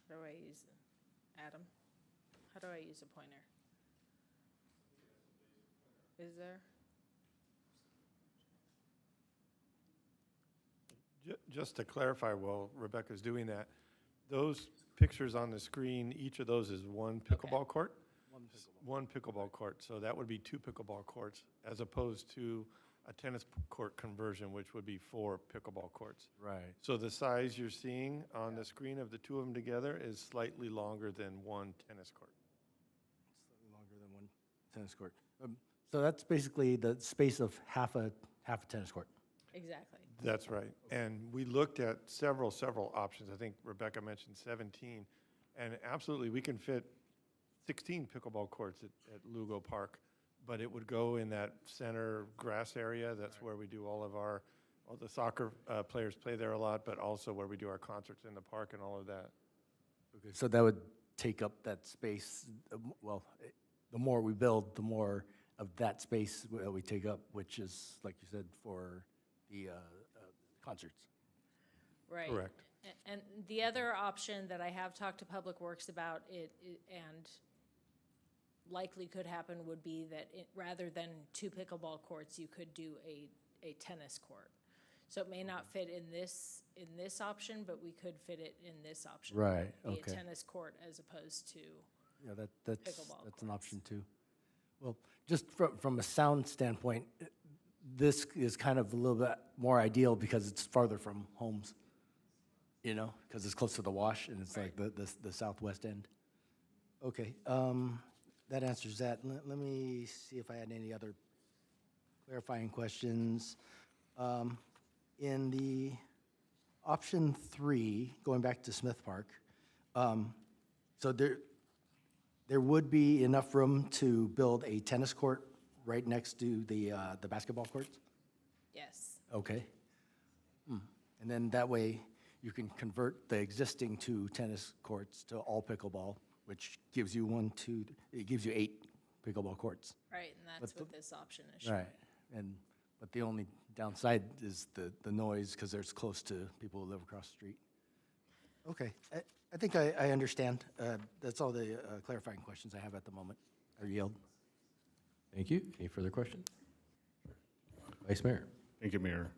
How do I use, Adam? How do I use a pointer? Is there? Just to clarify while Rebecca's doing that, those pictures on the screen, each of those is 1 pickleball court? 1 pickleball court, so that would be 2 pickleball courts, as opposed to a tennis court conversion, which would be 4 pickleball courts. Right. So the size you're seeing on the screen of the 2 of them together is slightly longer than 1 tennis court. Slightly longer than 1 tennis court. So that's basically the space of half a tennis court. Exactly. That's right. And we looked at several options. I think Rebecca mentioned 17. And absolutely, we can fit 16 pickleball courts at Lugo Park, but it would go in that center grass area. That's where we do all the soccer players play there a lot, but also where we do our concerts in the park and all of that. Okay, so that would take up that space, well, the more we build, the more of that space we take up, which is, like you said, for the concerts. Right. Correct. And the other option that I have talked to Public Works about and likely could happen would be that rather than 2 pickleball courts, you could do a tennis court. So it may not fit in this option, but we could fit it in this option. Right, Be okay. a tennis court as opposed to Yeah, pickleball that's an courts. option too. Well, just from a sound standpoint, this is kind of a little bit more ideal because it's farther from homes, because it's close to the wash and it's like the southwest end. Okay, that answers that. Let me see if I had any other clarifying questions. In the option 3, going back to Smith Park, so there would be enough room to build a tennis court right next to the basketball courts? Yes. Okay. And then that way, you can convert the existing 2 tennis courts to all pickleball, which gives you 8 pickleball courts. Right, and that's what this option is. Right, but the only downside is the noise, because there's close to people who live across the street. Okay, I think I understand. That's all the clarifying questions I have at the moment. I yield. Thank you. Any further questions? Vice Mayor. Thank you, Mayor.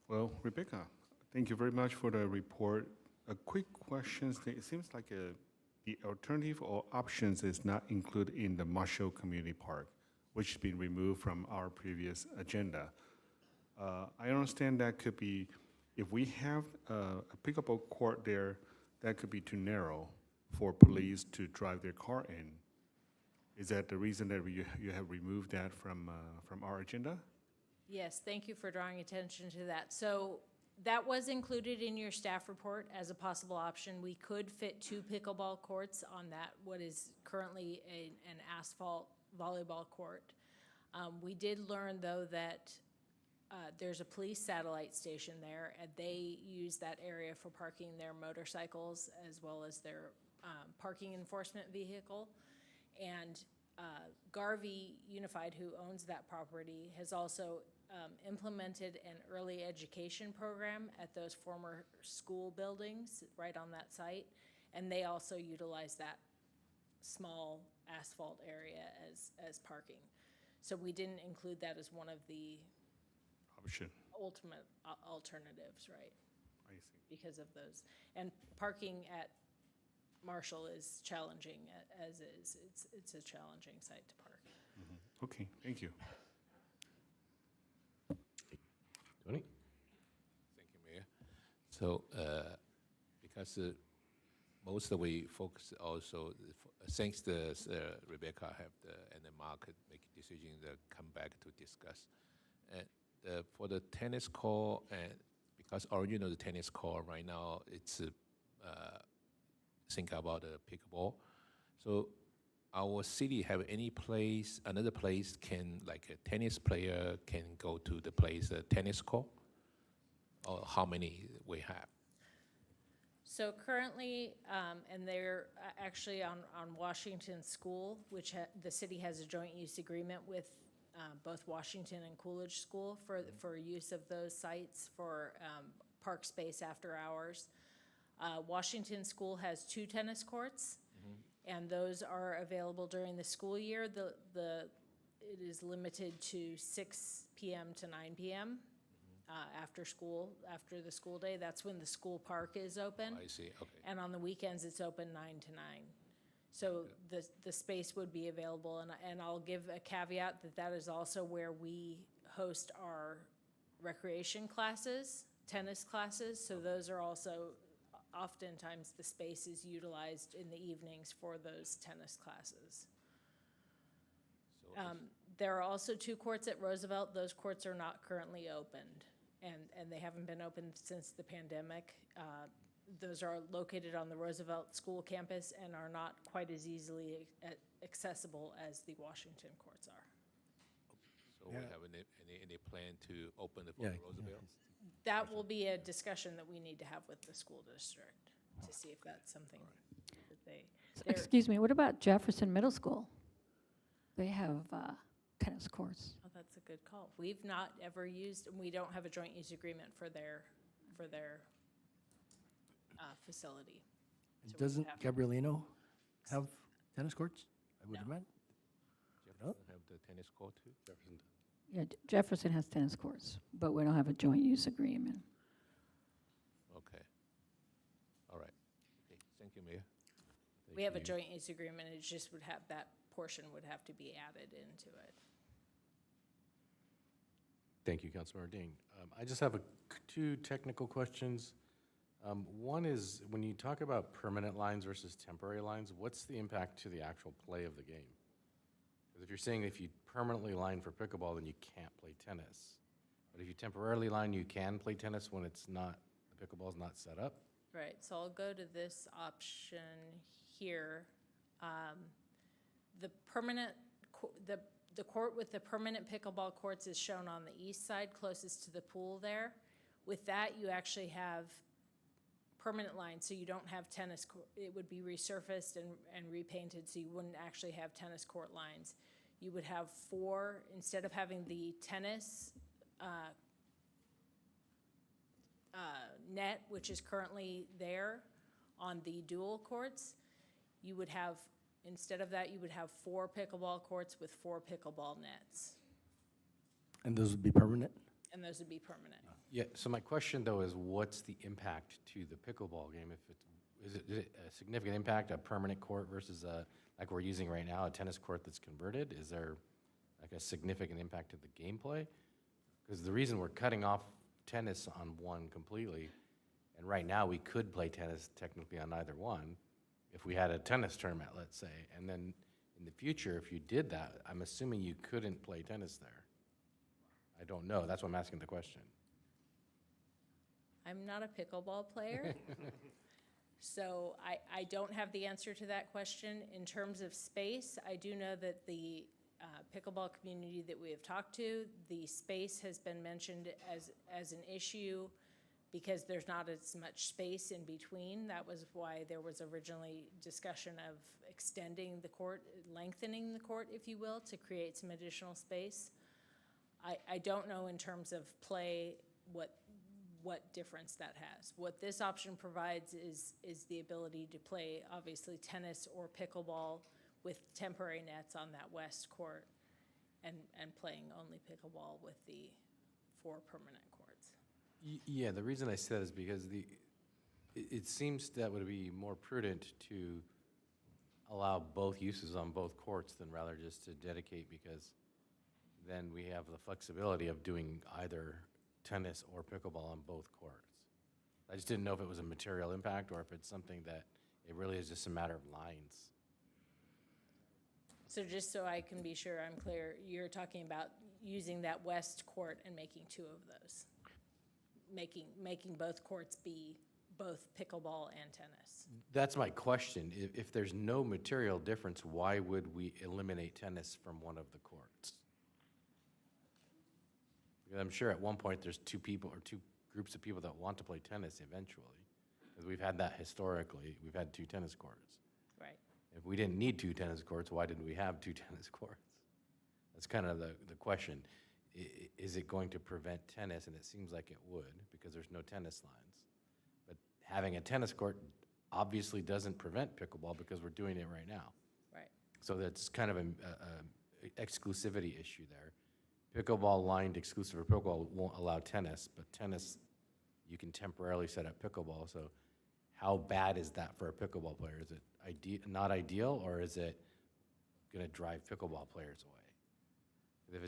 Well, Rebecca, thank you very much for the report. A quick question. It seems like the alternative or options is not included in the Marshall Community Park, which has been removed from our previous agenda. I understand that could be, if we have a pickleball court there, that could be too narrow for police to drive their car in. Is that the reason that you have removed that from our agenda? Yes, thank you for drawing attention to that. So that was included in your staff report as a possible option. We could fit 2 pickleball courts on that, what is currently an asphalt volleyball court. We did learn, though, that there's a police satellite station there, and they use that area for parking their motorcycles as well as their parking enforcement vehicle. And Garvey Unified, who owns that property, has also implemented an early education program at those former school buildings right on that site, and they also utilize that small asphalt area as parking. So we didn't include that as one of the Option. ultimate alternatives, right? I see. Because of those. And parking at Marshall is challenging as is. It's a challenging site to park. Okay, thank you. Tony? Thank you, Mayor. So, because most of we focus also, thanks to Rebecca and then Mark make decision to come back to discuss. And for the tennis court, and because original the tennis court right now, it's think about the pickleball. So our city have any place, another place can, like a tennis player can go to the place, tennis court? Or how many we have? So currently, and they're actually on Washington School, which the city has a joint use agreement with both Washington and Coolidge School for use of those sites for park space after hours. Washington School has 2 tennis courts, and those are available during the school year. It is limited to 6 p.m. to 9 p.m. After school, after the school day. That's when the school park is open. I see, okay. And on the weekends, it's open 9 to 9. So the space would be available, and I'll give a caveat that is also where we host our recreation classes, tennis classes. So those are also, oftentimes the space is utilized in the evenings for those tennis classes. There are also 2 courts at Roosevelt. Those courts are not currently opened, and they haven't been opened since the pandemic. Those are located on the Roosevelt School campus and are not quite as easily accessible as the Washington courts are. So we have any plan to open the Roosevelt? That will be a discussion that we need to have with the school district to see if that's something that they're. Excuse me, what about Jefferson Middle School? They have tennis courts. Oh, that's a good call. We've not ever used, and we don't have a joint use agreement for their facility. So we Doesn't have to- Gabrielino have tennis courts? I would imagine. Jefferson have the tennis court too? Jefferson. Yeah, Jefferson has tennis courts, but we don't have a joint use agreement. Okay. All right. Okay, thank you, Mayor. We have a joint use agreement, it just would have, that portion would have to be added into it. Thank you, Councilmember Ding. I just have 2 technical questions. One is, when you talk about permanent lines versus temporary lines, what's the impact to the actual play of the game? Because if you're saying if you permanently line for pickleball, then you can't play tennis. But if you temporarily line, you can play tennis when it's not, the pickleball's not set up? Right, so I'll go to this option here. The permanent, the court with the permanent pickleball courts is shown on the east side, closest to the pool there. With that, you actually have permanent lines, so you don't have tennis court. It would be resurfaced and repainted, so you wouldn't actually have tennis court lines. You would have 4, instead of having the tennis net, which is currently there on the dual courts, you would have, instead of that, you would have 4 pickleball courts with 4 pickleball nets. And those would be permanent? And those would be permanent. Yeah, so my question though is, what's the impact to the pickleball game? If is it a significant impact, a permanent court versus like we're using right now, a tennis court that's converted? Is there like a significant impact to the gameplay? Because the reason we're cutting off tennis on one completely, and right now we could play tennis technically on either one, if we had a tennis tournament, let's say, and then in the future, if you did that, I'm assuming you couldn't play tennis there. I don't know, that's why I'm asking the question. I'm not a pickleball player, so I don't have the answer to that question. In terms of space, I do know that the pickleball community that we have talked to, the space has been mentioned as an issue because there's not as much space in between. That was why there was originally discussion of extending the court, lengthening the court, if you will, to create some additional space. I don't know in terms of play what difference that has. What this option provides is the ability to play, obviously, tennis or pickleball with temporary nets on that west court, and playing only pickleball with the 4 permanent courts. Yeah, the reason I say that is because it seems that would be more prudent to allow both uses on both courts than rather just to dedicate, because then we have the flexibility of doing either tennis or pickleball on both courts. I just didn't know if it was a material impact or if it's something that it really is just a matter of lines. So just so I can be sure I'm clear, you're talking about using that west court and making 2 of those, making both courts be both pickleball and tennis. That's my question. If there's no material difference, why would we eliminate tennis from one of the courts? Because I'm sure at one point there's 2 people or 2 groups of people that want to play tennis eventually, because we've had that historically. We've had 2 tennis courts. Right. If we didn't need 2 tennis courts, why didn't we have 2 tennis courts? That's kind of the question. Is it going to prevent tennis? And it seems like it would, because there's no tennis lines. But having a tennis court obviously doesn't prevent pickleball, because we're doing it right now. Right. So that's kind of an exclusivity issue there. Pickleball lined exclusive for pickleball won't allow tennis, but tennis, you can temporarily set up pickleball. So how bad is that for a pickleball player? Is it not ideal, or is it going to drive pickleball players away? If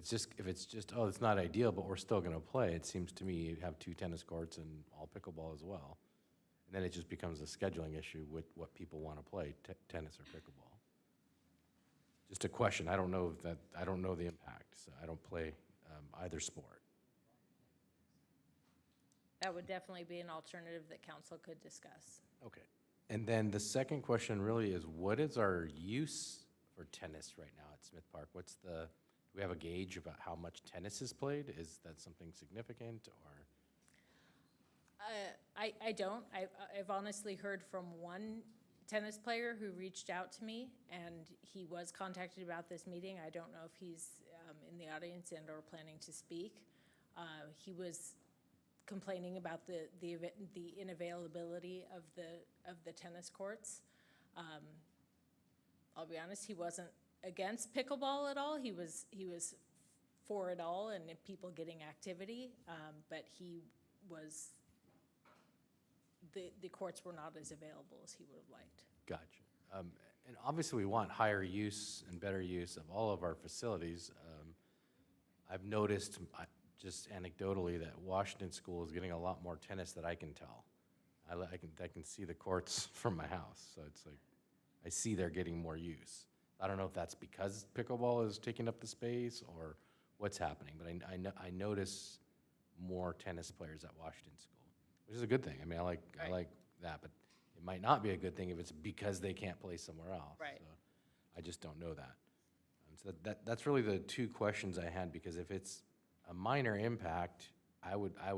it's just, oh, it's not ideal, but we're still going to play, it seems to me you have 2 tennis courts and all pickleball as well. And then it just becomes a scheduling issue with what people want to play, tennis or pickleball. Just a question. I don't know the impact, so I don't play either sport. That would definitely be an alternative that council could discuss. Okay. And then the second question really is, what is our use for tennis right now at Smith Park? Do we have a gauge about how much tennis is played? Is that something significant, or? I don't. I've honestly heard from one tennis player who reached out to me, and he was contacted about this meeting. I don't know if he's in the audience and or planning to speak. He was complaining about the inavailability of the tennis courts. I'll be honest, he wasn't against pickleball at all. He was for it all and people getting activity, but he was. The courts were not as available as he would have liked. Gotcha. And obviously we want higher use and better use of all of our facilities. I've noticed, just anecdotally, that Washington School is getting a lot more tennis than I can tell. I can see the courts from my house, so it's like, I see they're getting more use. I don't know if that's because pickleball is taking up the space or what's happening, but I notice more tennis players at Washington School, which is a good thing. I mean, I like that, but it might not be a good thing if it's because they can't play somewhere else. Right. So I just don't know that. So that's really the 2 questions I had, because if it's a minor impact, I would try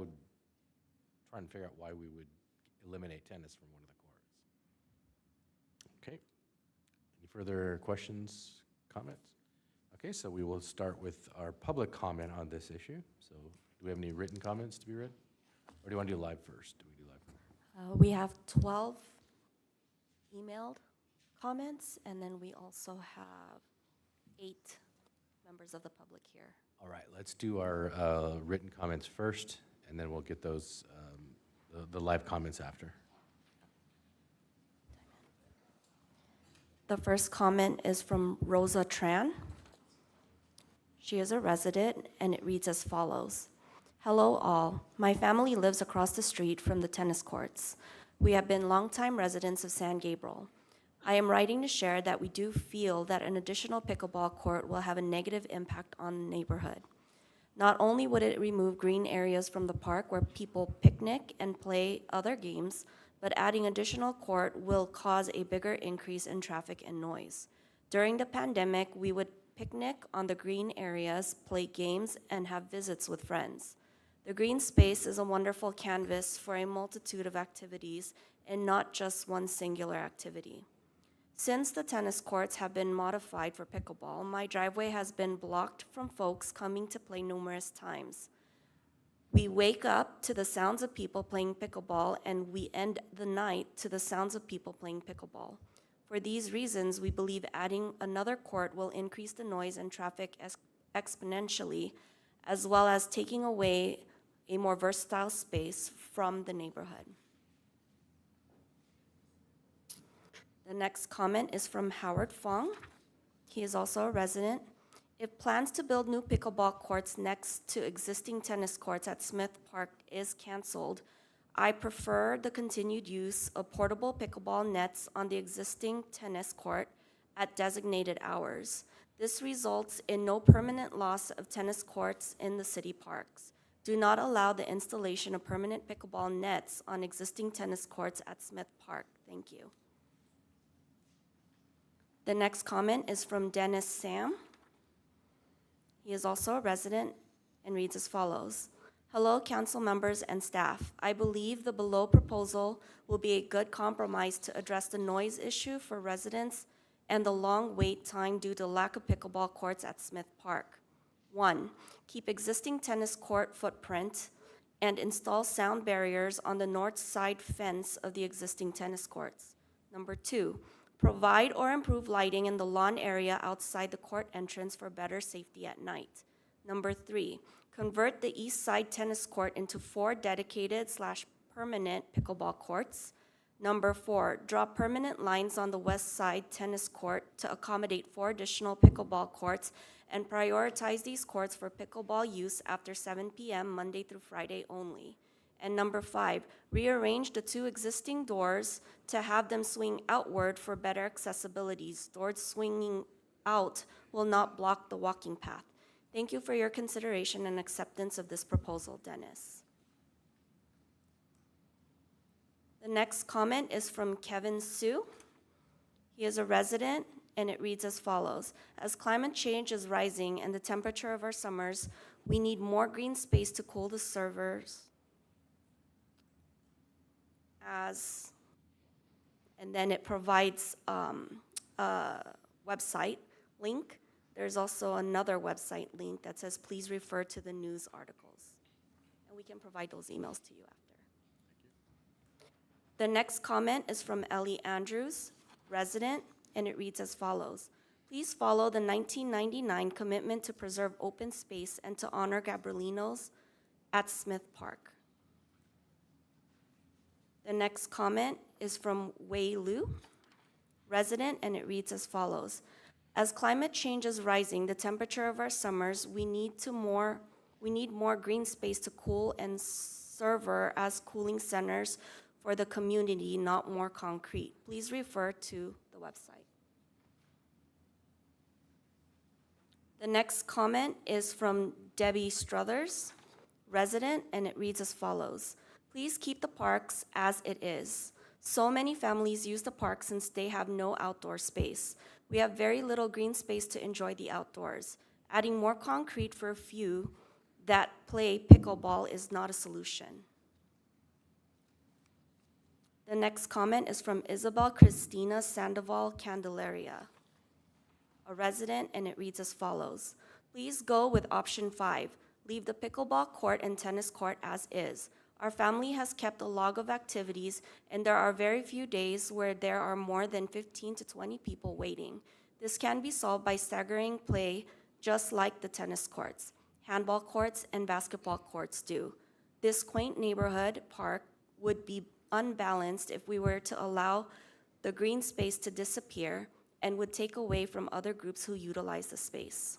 and figure out why we would eliminate tennis from one of the courts. Okay. Any further questions, comments? Okay, so we will start with our public comment on this issue. So do we have any written comments to be read? Or do you want to do live first? Do we do live first? We have 12 emailed comments, and then we also have 8 members of the public here. All right, let's do our written comments first, and then we'll get those, the live comments after. The first comment is from Rosa Tran. She is a resident, and it reads as follows. Hello all. My family lives across the street from the tennis courts. We have been longtime residents of San Gabriel. I am writing to share that we do feel that an additional pickleball court will have a negative impact on the neighborhood. Not only would it remove green areas from the park where people picnic and play other games, but adding additional court will cause a bigger increase in traffic and noise. During the pandemic, we would picnic on the green areas, play games, and have visits with friends. The green space is a wonderful canvas for a multitude of activities and not just one singular activity. Since the tennis courts have been modified for pickleball, my driveway has been blocked from folks coming to play numerous times. We wake up to the sounds of people playing pickleball, and we end the night to the sounds of people playing pickleball. For these reasons, we believe adding another court will increase the noise and traffic exponentially, as well as taking away a more versatile space from the neighborhood. The next comment is from Howard Fong. He is also a resident. If plans to build new pickleball courts next to existing tennis courts at Smith Park is canceled, I prefer the continued use of portable pickleball nets on the existing tennis court at designated hours. This results in no permanent loss of tennis courts in the city parks. Do not allow the installation of permanent pickleball nets on existing tennis courts at Smith Park. Thank you. The next comment is from Dennis Sam. He is also a resident and reads as follows. Hello, council members and staff. I believe the below proposal will be a good compromise to address the noise issue for residents and the long wait time due to lack of pickleball courts at Smith Park. 1, keep existing tennis court footprint and install sound barriers on the north side fence of the existing tennis courts. Number 2, provide or improve lighting in the lawn area outside the court entrance for better safety at night. Number 3, convert the east side tennis court into 4 dedicated/permanent pickleball courts. Number 4, draw permanent lines on the west side tennis court to accommodate 4 additional pickleball courts and prioritize these courts for pickleball use after 7 p.m. Monday through Friday only. And number 5, rearrange the 2 existing doors to have them swing outward for better accessibility. Doors swinging out will not block the walking path. Thank you for your consideration and acceptance of this proposal, Dennis. The next comment is from Kevin Sue. He is a resident, and it reads as follows. As climate change is rising and the temperature of our summers, we need more green space to cool the servers. And then it provides a website link. There's also another website link that says, please refer to the news articles. And we can provide those emails to you after. The next comment is from Ellie Andrews, resident, and it reads as follows. Please follow the 1999 commitment to preserve open space and to honor Gabrielinos at Smith Park. The next comment is from Wei Lu, resident, and it reads as follows. As climate change is rising, the temperature of our summers, we need more green space to cool and serve as cooling centers for the community, not more concrete. Please refer to the website. The next comment is from Debbie Struthers, resident, and it reads as follows. Please keep the parks as it is. So many families use the park since they have no outdoor space. We have very little green space to enjoy the outdoors. Adding more concrete for a few that play pickleball is not a solution. The next comment is from Isabel Christina Sandoval Candelaria, a resident, and it reads as follows. Please go with option 5. Leave the pickleball court and tennis court as is. Our family has kept a log of activities, and there are very few days where there are more than 15 to 20 people waiting. This can be solved by staggering play, just like the tennis courts, handball courts, and basketball courts do. This quaint neighborhood park would be unbalanced if we were to allow the green space to disappear and would take away from other groups who utilize the space.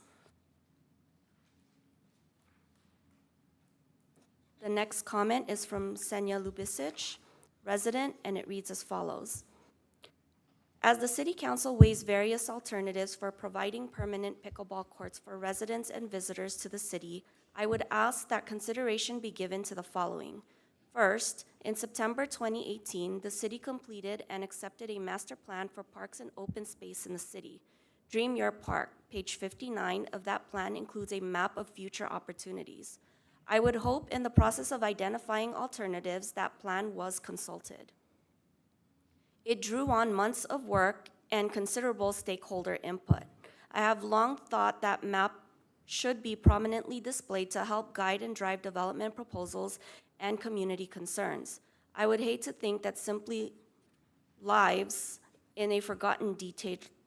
The next comment is from Senya Lubisic, resident, and it reads as follows. As the City Council weighs various alternatives for providing permanent pickleball courts for residents and visitors to the city, I would ask that consideration be given to the following. First, in September 2018, the city completed and accepted a master plan for parks and open space in the city. Dream Your Park, page 59 of that plan includes a map of future opportunities. I would hope in the process of identifying alternatives, that plan was consulted. It drew on months of work and considerable stakeholder input. I have long thought that map should be prominently displayed to help guide and drive development proposals and community concerns. I would hate to think that simply lives in a forgotten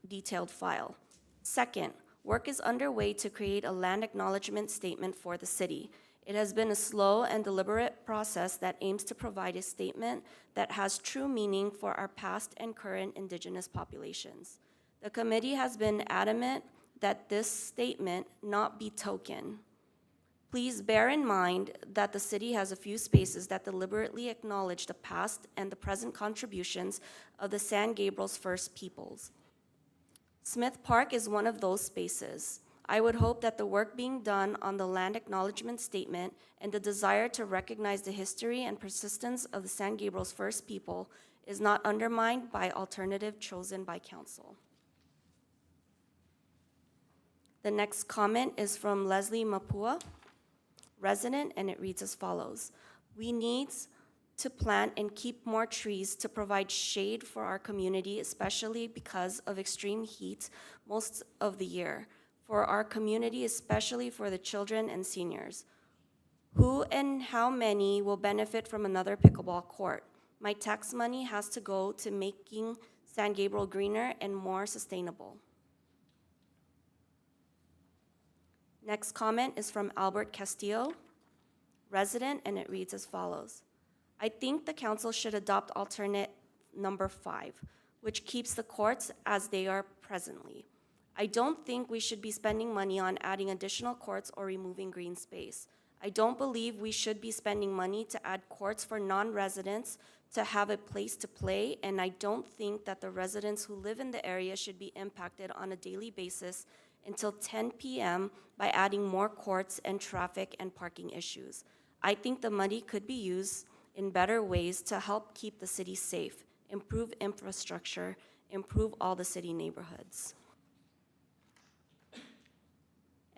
detailed file. Second, work is underway to create a land acknowledgement statement for the city. It has been a slow and deliberate process that aims to provide a statement that has true meaning for our past and current Indigenous populations. The committee has been adamant that this statement not be token. Please bear in mind that the city has a few spaces that deliberately acknowledge the past and the present contributions of the San Gabriel's First Peoples. Smith Park is one of those spaces. I would hope that the work being done on the land acknowledgement statement and the desire to recognize the history and persistence of the San Gabriel's First People is not undermined by alternative chosen by council. The next comment is from Leslie Mapua, resident, and it reads as follows. We need to plant and keep more trees to provide shade for our community, especially because of extreme heat most of the year. For our community, especially for the children and seniors. Who and how many will benefit from another pickleball court? My tax money has to go to making San Gabriel greener and more sustainable. Next comment is from Albert Castillo, resident, and it reads as follows. I think the council should adopt alternate number 5, which keeps the courts as they are presently. I don't think we should be spending money on adding additional courts or removing green space. I don't believe we should be spending money to add courts for non-residents to have a place to play, and I don't think that the residents who live in the area should be impacted on a daily basis until 10 p.m. by adding more courts and traffic and parking issues. I think the money could be used in better ways to help keep the city safe, improve infrastructure, improve all the city neighborhoods.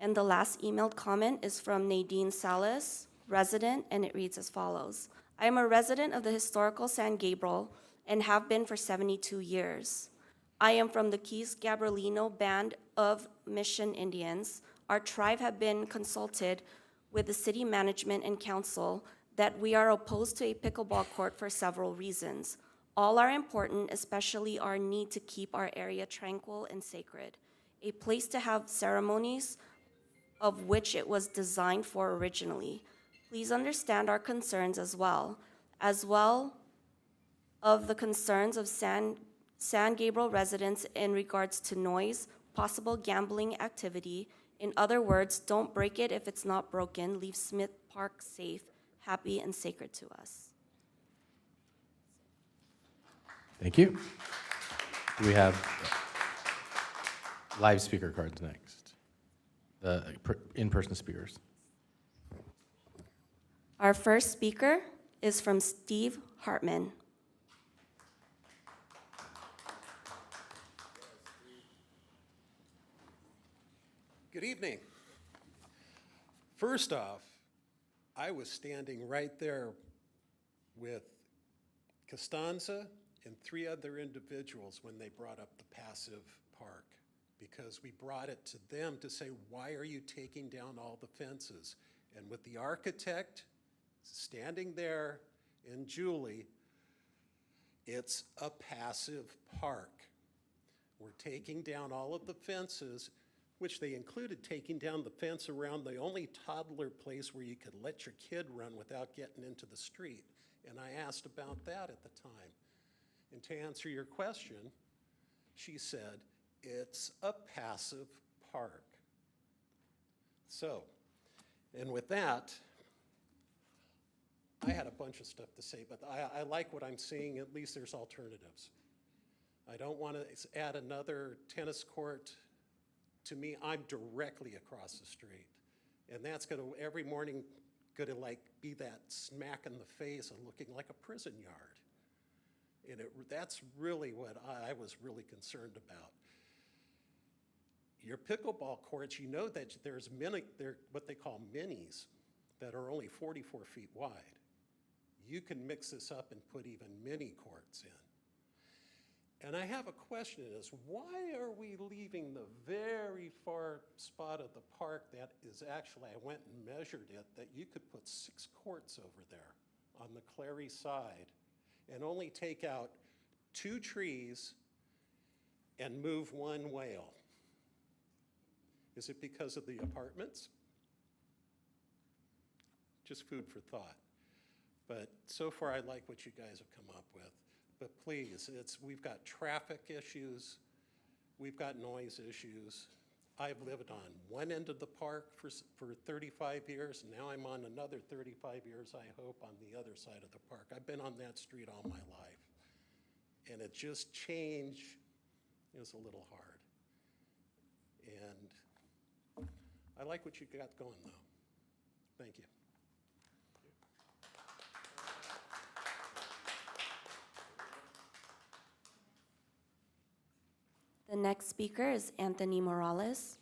And the last emailed comment is from Nadine Salas, resident, and it reads as follows. I am a resident of the historical San Gabriel and have been for 72 years. I am from the Keys Gabrielino Band of Mission Indians. Our tribe have been consulted with the city management and council that we are opposed to a pickleball court for several reasons. All are important, especially our need to keep our area tranquil and sacred. A place to have ceremonies of which it was designed for originally. Please understand our concerns as well of the concerns of San Gabriel residents in regards to noise, possible gambling activity. In other words, don't break it if it's not broken. Leave Smith Park safe, happy, and sacred to us. Thank you. Do we have live speaker cards next? The in-person speakers. Our first speaker is from Steve Hartman. Good evening. First off, I was standing right there with Costanza and 3 other individuals when they brought up the passive park, because we brought it to them to say, why are you taking down all the fences? And with the architect standing there and Julie, it's a passive park. We're taking down all of the fences, which they included taking down the fence around the only toddler place where you could let your kid run without getting into the street. And I asked about that at the time. And to answer your question, she said, it's a passive park. So, and with that, I had a bunch of stuff to say, but I like what I'm seeing. At least there's alternatives. I don't want to add another tennis court. To me, I'm directly across the street. And that's going to, every morning, going to like be that smack in the face and looking like a prison yard. And that's really what I was really concerned about. Your pickleball courts, you know that there's many, they're what they call minis that are only 44 feet wide. You can mix this up and put even mini courts And I have a question is, why are we leaving the very far spot of the park that is actually, I went and measured it, that you could put 6 courts over there on the Clary side and only take out 2 trees and move 1 whale? Is it because of the apartments? Just food for thought. But so far, I like what you guys have come up with. But please, we've got traffic issues, we've got noise issues. I've lived on one end of the park for 35 years, and now I'm on another 35 years, I hope, on the other side of the park. I've been on that street all my life. And it just change is a little hard. And I like what you got going, though. Thank you. The next speaker is Anthony Morales.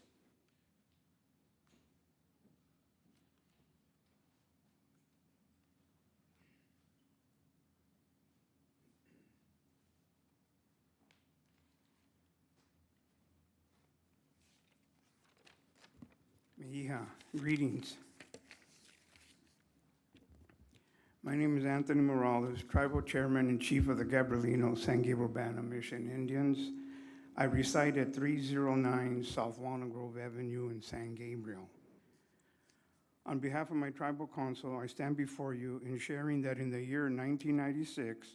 Yeah, greetings. My name is Anthony Morales, Tribal Chairman and Chief of the Gabrielino San Gabriel Band of Mission Indians. I reside at 309 South Walnut Grove Avenue in San Gabriel. On behalf of my tribal council, I stand before you in sharing that in the year 1996,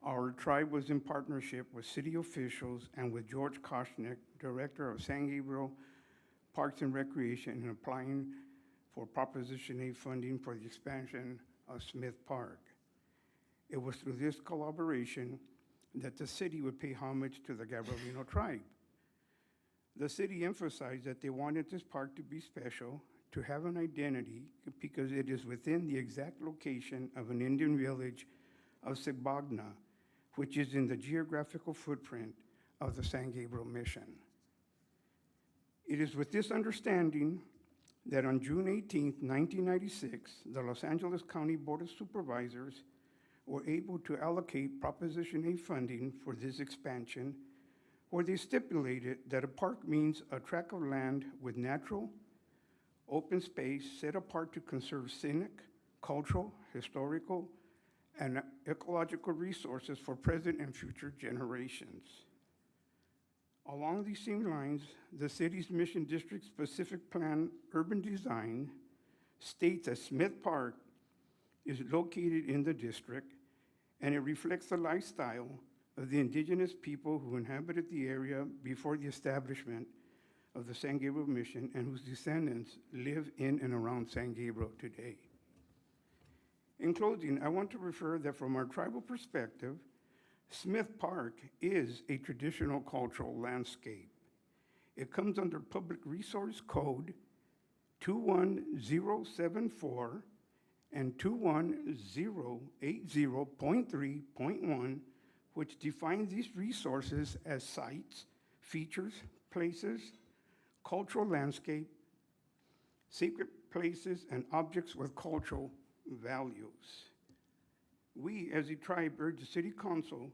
our tribe was in partnership with city officials and with George Koshnick, Director of San Gabriel Parks and Recreation, in applying for Proposition 8 funding for the expansion of Smith Park. It was through this collaboration that the city would pay homage to the Gabrielino tribe. The city emphasized that they wanted this park to be special, to have an identity, because it is within the exact location of an Indian village of Sigbagna, which is in the geographical footprint of the San Gabriel Mission. It is with this understanding that on June 18, 1996, the Los Angeles County Board of Supervisors were able to allocate Proposition 8 funding for this expansion, where they stipulated that a park means a tract of land with natural, open space set apart to conserve scenic, cultural, historical, and ecological resources for present and future generations. Along these same lines, the city's Mission District Specific Plan Urban Design states that Smith Park is located in the district, and it reflects the lifestyle of the indigenous people who inhabited the area before the establishment of the San Gabriel Mission and whose descendants live in and around San Gabriel today. In closing, I want to refer that from our tribal perspective, Smith Park is a traditional cultural landscape. It comes under Public Resource Code 21074 and 21080.3.1, which defines these resources as sites, features, places, cultural landscape, sacred places, and objects with cultural values. We, as a tribe, urge the City Council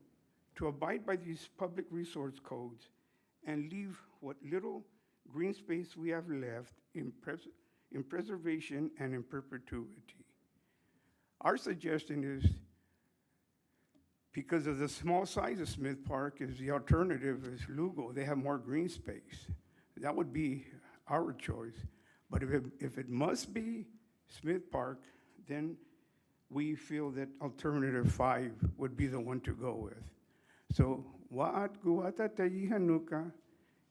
to abide by these public resource codes and leave what little green space we have left in preservation and in perpetuity. Our suggestion is, because of the small size of Smith Park, is the alternative is Lugo. They have more green space. That would be our choice. But if it must be Smith Park, then we feel that alternative 5 would be the one to go with. So, wa'at guwata tayi Hanukkah,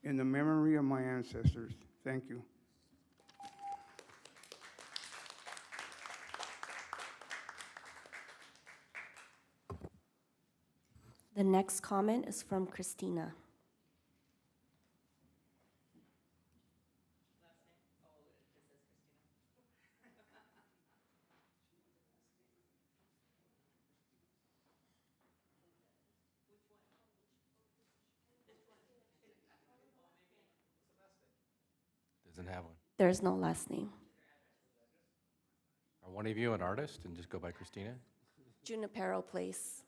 in the memory of my ancestors. Thank you. The next comment is from Christina. Doesn't have one. There's no last name. Are one of you an artist and just go by Christina? Junipero Place.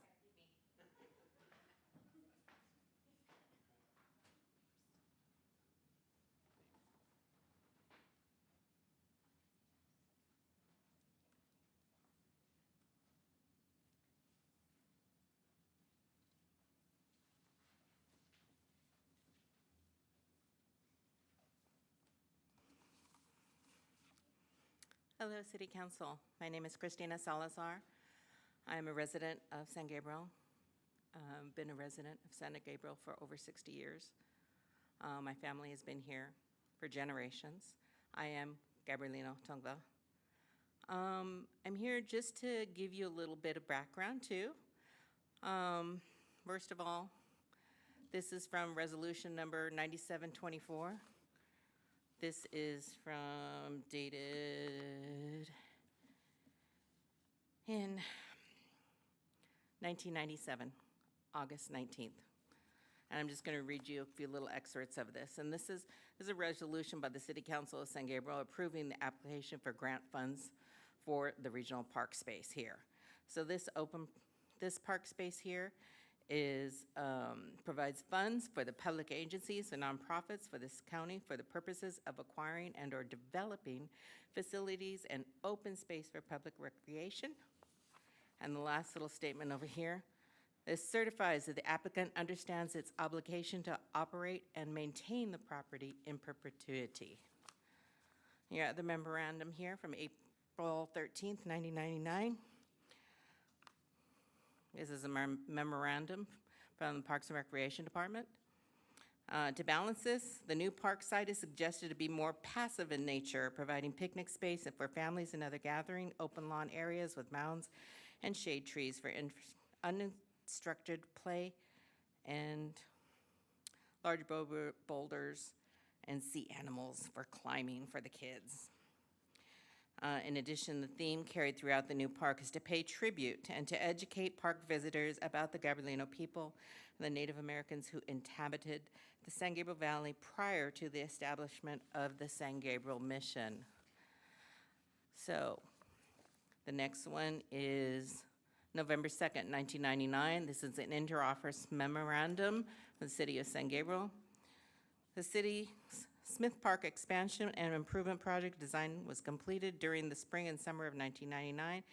Hello, City Council. My name is Christina Salazar. I am a resident of San Gabriel. Been a resident of San Gabriel for over 60 years. My family has been here for generations. I am Gabrielino Tongva. I'm here just to give you a little bit of background, too. First of all, this is from resolution number 9724. This is from dated in 1997, August 19th. And I'm just going to read you a few little excerpts of this. And this is a resolution by the City Council of San Gabriel approving the application for grant funds for the regional park space here. So this park space here provides funds for the public agencies and nonprofits for this county for the purposes of acquiring and/or developing facilities and open space for public recreation. And the last little statement over here, this certifies that the applicant understands its obligation to operate and maintain the property in perpetuity. You got the memorandum here from April 13th, 1999. This is a memorandum from the Parks and Recreation Department. To balance this, the new park site is suggested to be more passive in nature, providing picnic space for families and other gathering, open lawn areas with mounds and shade trees for unobstructed play, and large boulders and sea animals for climbing for the kids. In addition, the theme carried throughout the new park is to pay tribute and to educate park visitors about the Gabrielino people and the Native Americans who inhabited the San Gabriel Valley prior to the establishment of the San Gabriel Mission. So, the next one is November 2nd, 1999. This is an inter-office memorandum from the City of San Gabriel. The city's Smith Park expansion and improvement project design was completed during the spring and summer of 1999.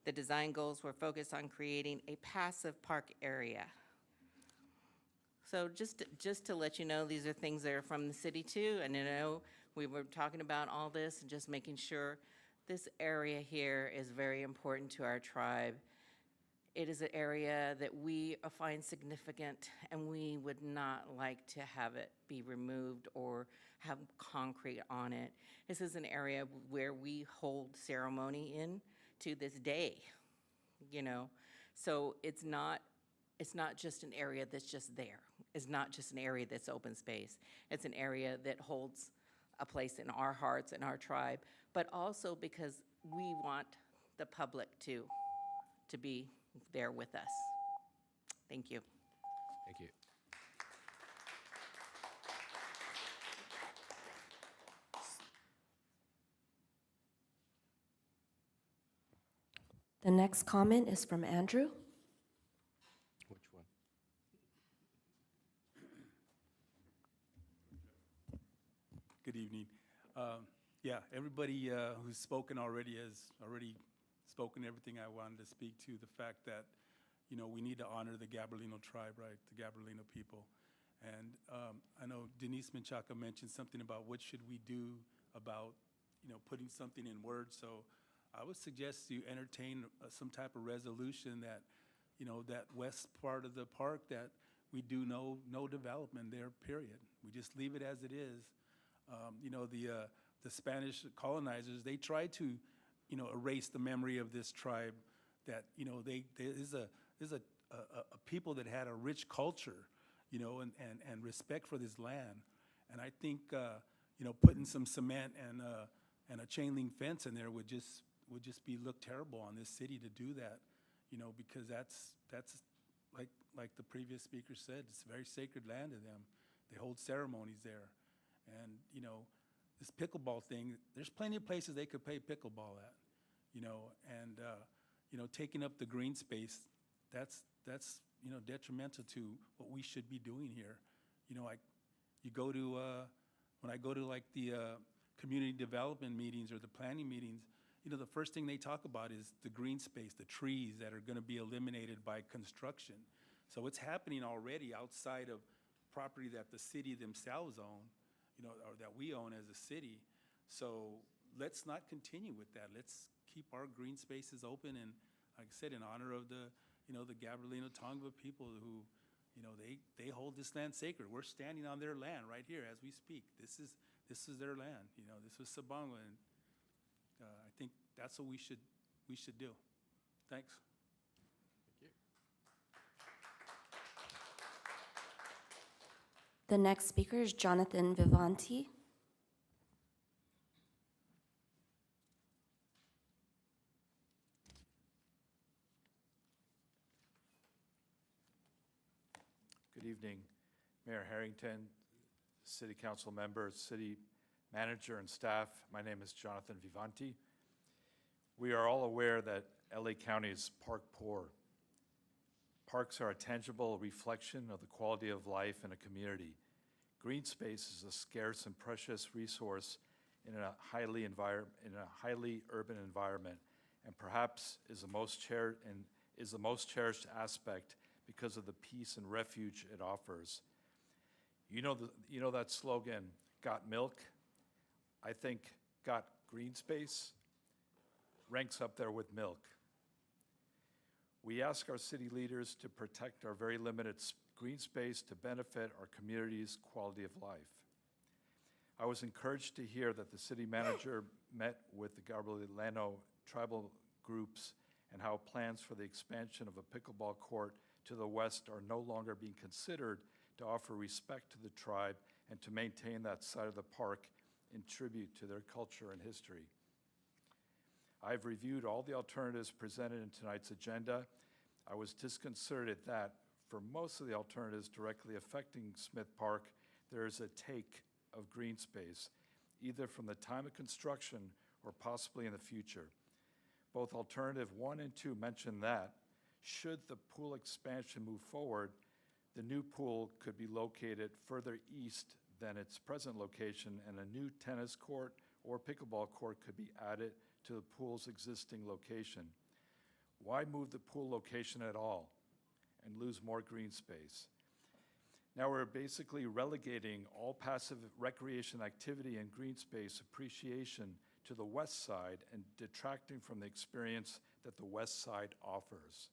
The design goals were focused on creating a passive park area. So just to let you know, these are things that are from the city too, and you know, we were talking about all this and just making sure this area here is very important to our tribe. It is an area that we find significant, and we would not like to have it be removed or have concrete on it. This is an area where we hold ceremony in to this day, you know. So it's not just an area that's just there. It's not just an area that's open space. It's an area that holds a place in our hearts and our tribe, but also because we want the public to be there with us. Thank you. Thank you. The next comment is from Andrew. Which one? Good evening. Yeah, everybody who's spoken already has already spoken everything I wanted to speak to, the fact that, you know, we need to honor the Gabrielino tribe, right, the Gabrielino people. And I know Denise Menchaca mentioned something about what should we do about, you know, putting something in words. So I would suggest you entertain some type of resolution that, you know, that west part of the park, that we do no development there, period. We just leave it as it is. You know, the Spanish colonizers, they tried to, you know, erase the memory of this tribe, that, you know, there's a people that had a rich culture, you know, and respect for this land. And I think, you know, putting some cement and a chain link fence in there would just be look terrible on this city to do that, you know, because that's like the previous speaker said, it's very sacred land to them. They hold ceremonies there. And, you know, this pickleball thing, there's plenty of places they could play pickleball at, you know, and, you know, taking up the green space, that's, you know, detrimental to what we should be doing here. You know, when I go to like the community development meetings or the planning meetings, you know, the first thing they talk about is the green space, the trees that are going to be eliminated by construction. So it's happening already outside of property that the city themselves own, you know, or that we own as a city. So let's not continue with that. Let's keep our green spaces open, and like I said, in honor of the, the Gabrielino Tongva people who, they hold this land sacred. We're standing on their land right here as we speak. This is their land. This was Sabonga, and I think that's what we should do. Thanks. The next speaker is Jonathan Vivanti. Good evening, Mayor Harrington, City Council members, City Manager, and staff. My name is Jonathan Vivanti. We are all aware that LA County is park poor. Parks are a tangible reflection of the quality of life in a community. Green space is a scarce and precious resource in a highly urban environment, and perhaps is the most cherished aspect because of the peace and refuge it offers. You know that slogan, "Got milk"? I think "Got green space" ranks up there with milk. We ask our city leaders to protect our very limited green space to benefit our community's quality of life. I was encouraged to hear that the city manager met with the Gabrielino tribal groups and how plans for the expansion of a pickleball court to the west are no longer being considered to offer respect to the tribe and to maintain that side of the park in tribute to their culture and history. I've reviewed all the alternatives presented in tonight's agenda. I was disconcerted that for most of the alternatives directly affecting Smith Park, there is a take of green space, either from the time of construction or possibly in the future. Both alternative 1 and 2 mention that, should the pool expansion move forward, the new pool could be located further east than its present location, and a new tennis court or pickleball court could be added to the pool's existing location. Why move the pool location at all and lose more green space? Now we're basically relegating all passive recreation activity and green space appreciation to the west side and detracting from the experience that the west side offers.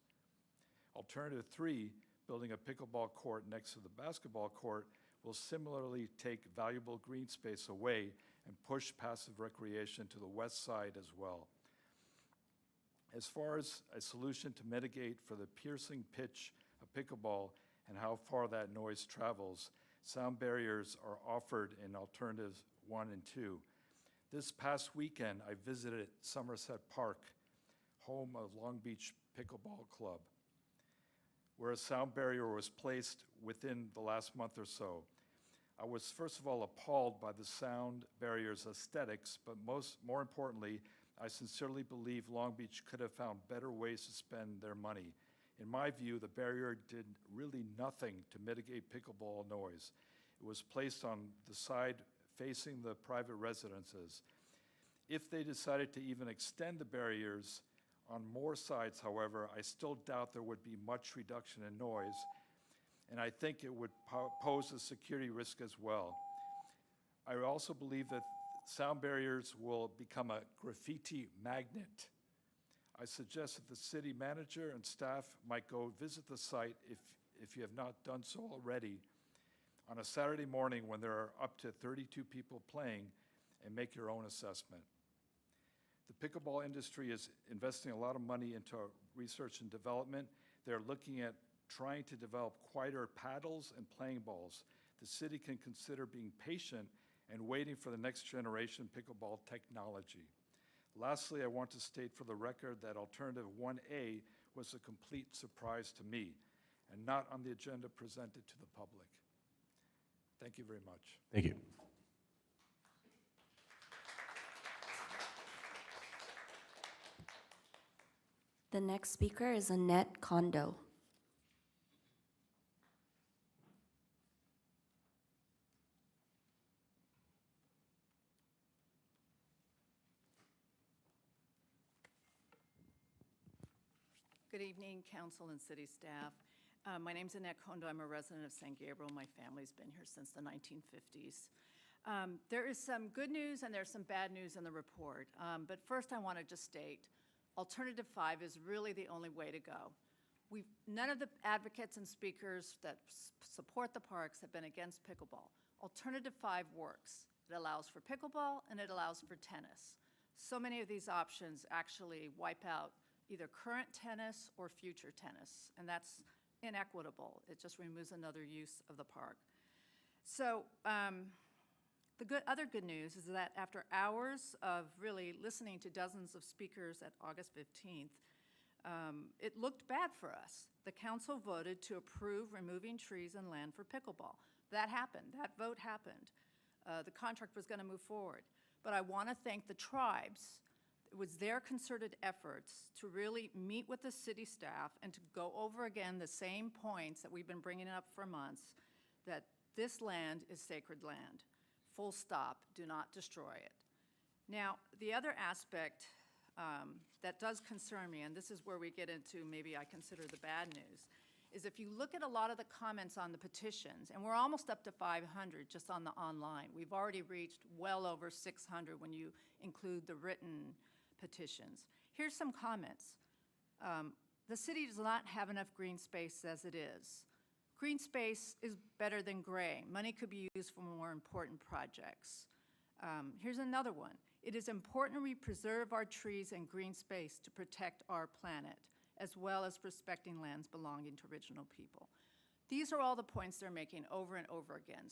Alternative 3, building a pickleball court next to the basketball court, will similarly take valuable green space away and push passive recreation to the west side as well. As far as a solution to mitigate for the piercing pitch of pickleball and how far that noise travels, sound barriers are offered in alternatives 1 and 2. This past weekend, I visited Somerset Park, home of Long Beach Pickleball Club, where a sound barrier was placed within the last month or so. I was first of all appalled by the sound barrier's aesthetics, but more importantly, I sincerely believe Long Beach could have found better ways to spend their money. In my view, the barrier did really nothing to mitigate pickleball noise. It was placed on the side facing the private residences. If they decided to even extend the barriers on more sides, however, I still doubt there would be much reduction in noise, and I think it would pose a security risk as well. I also believe that sound barriers will become a graffiti magnet. I suggest that the city manager and staff might go visit the site if you have not done so already on a Saturday morning when there are up to 32 people playing and make your own assessment. The pickleball industry is investing a lot of money into research and development. They're looking at trying to develop quieter paddles and playing balls. The city can consider being patient and waiting for the next generation pickleball technology. Lastly, I want to state for the record that alternative 1A was a complete surprise to me and not on the agenda presented to the public. Thank you very much. Thank you. The next speaker is Annette Kondo. Good evening, council and city staff. My name's Annette Kondo. I'm a resident of San Gabriel. My family's been here since the 1950s. There is some good news and there's some bad news in the report. But first I want to just state, Alternative 5 is really the only way to go. None of the advocates and speakers that support the parks have been against pickleball. Alternative 5 works. It allows for pickleball and it allows for tennis. So many of these options actually wipe out either current tennis or future tennis, and that's inequitable. It just removes another use of the park. So the other good news is that after hours of really listening to dozens of speakers at August 15th, it looked bad for us. The council voted to approve removing trees and land for pickleball. That happened. That vote happened. The contract was going to move forward. But I want to thank the tribes. It was their concerted efforts to really meet with the city staff and to go over again the same points that we've been bringing up for months, that this land is sacred land. Full stop. Do not destroy it. Now, the other aspect that does concern me, and this is where we get into maybe I consider the bad news, is if you look at a lot of the comments on the petitions, and we're almost up to 500 just on the online. We've already reached well over 600 when you include the written petitions. Here's some comments. The city does not have enough green space as it is. Green space is better than gray. Money could be used for more important projects. Here's another one. It is important we preserve our trees and green space to protect our planet, as well as respecting lands belonging to original people. These are all the points they're making over and over again.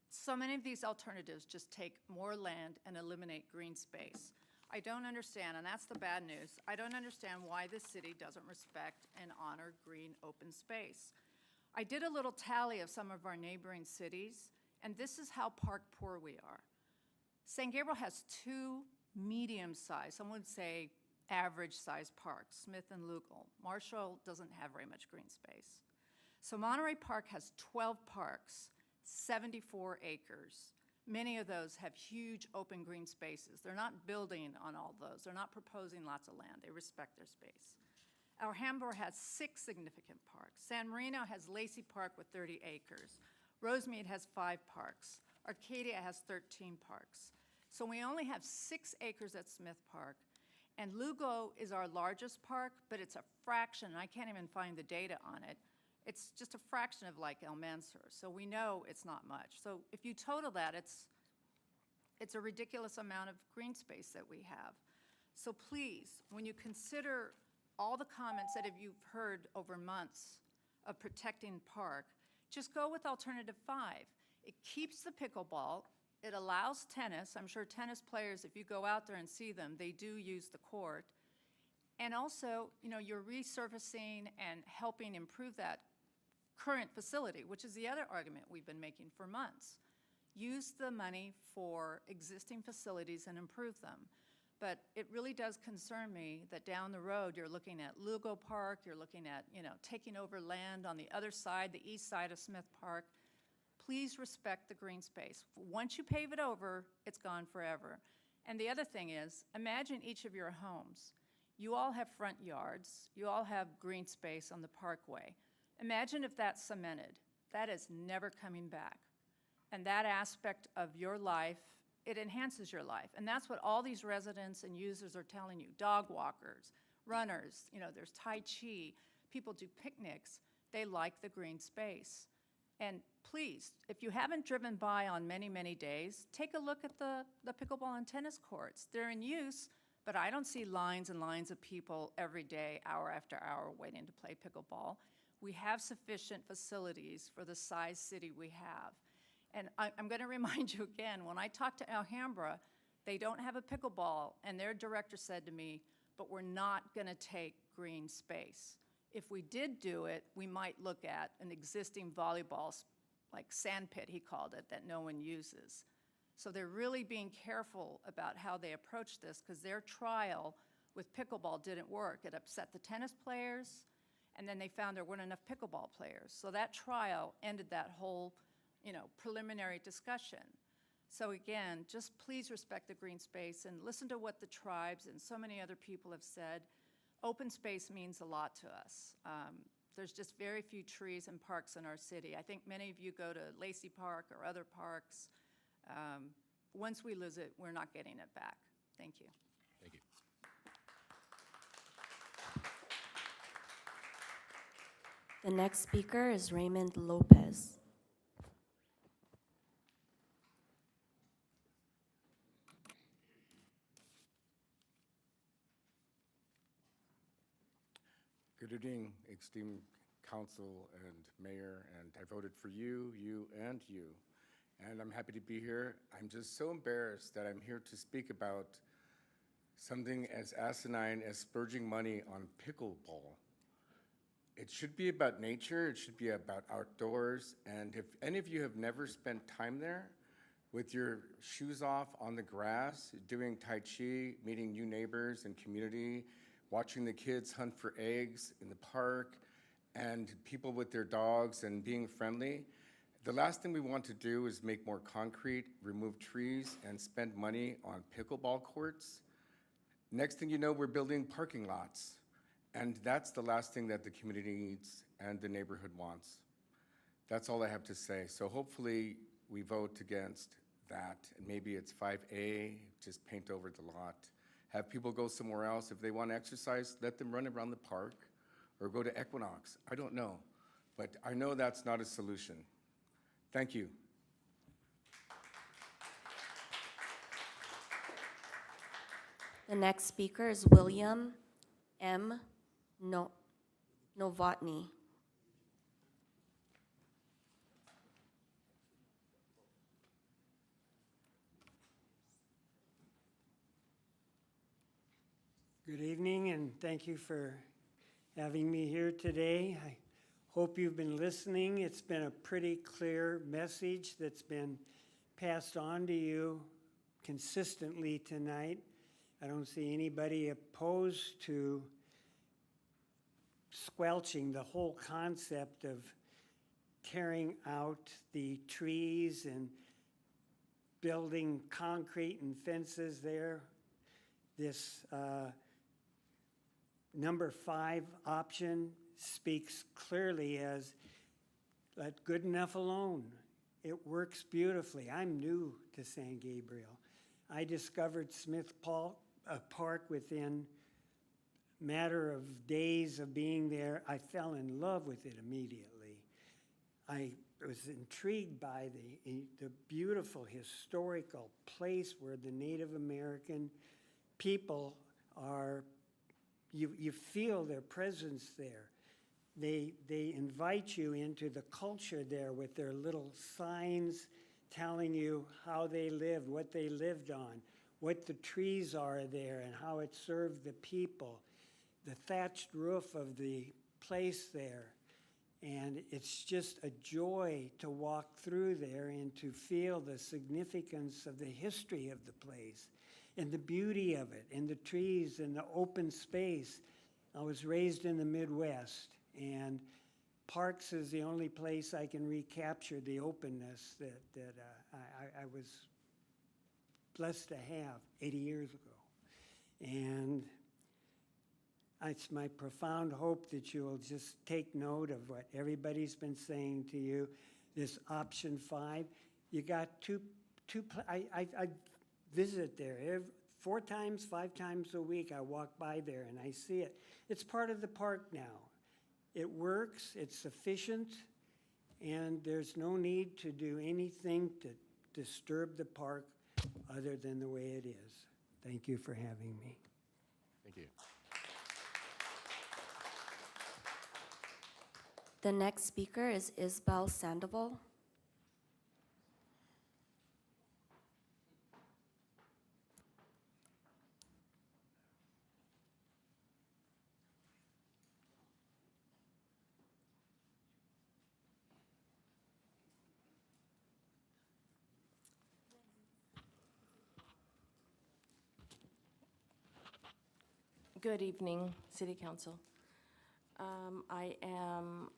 So many of these alternatives just take more land and eliminate green space. I don't understand, and that's the bad news, I don't understand why the city doesn't respect and honor green open space. I did a little tally of some of our neighboring cities, and this is how park poor we are. San Gabriel has two medium-sized, some would say average-sized parks, Smith and Lugal. Marshall doesn't have very much green space. So Monterey Park has 12 parks, 74 acres. Many of those have huge open green spaces. They're not building on all those. They're not proposing lots of land. They respect their space. Alhambra has 6 significant parks. San Marino has Lacey Park with 30 acres. Rosemead has 5 parks. Arcadia has 13 parks. So we only have 6 acres at Smith Park. And Lugo is our largest park, but it's a fraction, and I can't even find the data on it. It's just a fraction of like El Mansur, so we know it's not much. So if you total that, it's a ridiculous amount of green space that we have. So please, when you consider all the comments that you've heard over months of protecting park, just go with Alternative 5. It keeps the pickleball. It allows tennis. I'm sure tennis players, if you go out there and see them, they do use the court. And also, you know, you're resurfacing and helping improve that current facility, which is the other argument we've been making for months. Use the money for existing facilities and improve them. But it really does concern me that down the road, you're looking at Lugo Park, you're looking at, you know, taking over land on the other side, the east side of Smith Park. Please respect the green space. Once you pave it over, it's gone forever. And the other thing is, imagine each of your homes. You all have front yards. You all have green space on the parkway. Imagine if that's cemented. That is never coming back. And that aspect of your life, it enhances your life. And that's what all these residents and users are telling you. Dog walkers, runners, you know, there's Tai Chi, people do picnics. They like the green space. And please, if you haven't driven by on many, many days, take a look at the pickleball and tennis courts. They're in use, but I don't see lines and lines of people every day, hour after hour, waiting to play pickleball. We have sufficient facilities for the size city we have. And I'm going to remind you again, when I talked to Alhambra, they don't have a pickleball, and their director said to me, but we're not going to take green space. If we did do it, we might look at an existing volleyball, like sand pit, he called it, that no one uses. So they're really being careful about how they approach this, because their trial with pickleball didn't work. It upset the tennis players, and then they found there weren't enough pickleball players. So that trial ended that whole, you know, preliminary discussion. So again, just please respect the green space and listen to what the tribes and so many other people have said. Open space means a lot to us. There's just very few trees and parks in our city. I think many of you go to Lacey Park or other parks. Once we lose it, we're not getting it back. Thank you. Thank you. The next speaker is Raymond Lopez. Good evening, esteemed council and mayor, and I voted for you, and you. And I'm happy to be here. I'm just so embarrassed that I'm here to speak about something as asinine as spurging money on pickleball. It should be about nature, it should be about outdoors, and if any of you have never spent time there with your shoes off on the grass, doing Tai Chi, meeting new neighbors and community, watching the kids hunt for eggs in the park, and people with their dogs and being friendly, the last thing we want to do is make more concrete, remove trees, and spend money on pickleball courts. Next thing you know, we're building parking lots. And that's the last thing that the community needs and the neighborhood wants. That's all I have to say. So hopefully we vote against that. And maybe it's 5A, just paint over the lot. Have people go somewhere else. If they want to exercise, let them run around the park or go to Equinox. I don't know. But I know that's not a solution. Thank you. The next speaker is William M. Novotny. Good evening, and thank you for having me here today. I hope you've been listening. It's been a pretty clear message that's been passed on to you consistently tonight. I don't see anybody opposed to squelching the whole concept of tearing out the trees and building concrete and fences there. This number 5 option speaks clearly as let good enough alone. It works beautifully. I'm new to San Gabriel. I discovered Smith Park within a matter of days of being there. I fell in love with it immediately. I was intrigued by the beautiful historical place where the Native American people are, you feel their presence there. They invite you into the culture there with their little signs telling you how they lived, what they lived on, what the trees are there and how it served the people, the thatched roof of the place there. And it's just a joy to walk through there and to feel the significance of the history of the place and the beauty of it and the trees and the open space. I was raised in the Midwest, and parks is the only place I can recapture the openness that I was blessed to have 80 years ago. And it's my profound hope that you will just take note of what everybody's been saying to you. This option 5, you got I visit there 4 times, 5 times a week. I walk by there and I see it. It's part of the park now. It works, it's sufficient, and there's no need to do anything to disturb the park other than the way it is. Thank you for having me. Thank you. The next speaker is Isabel Sandoval. Good evening, City Council. I am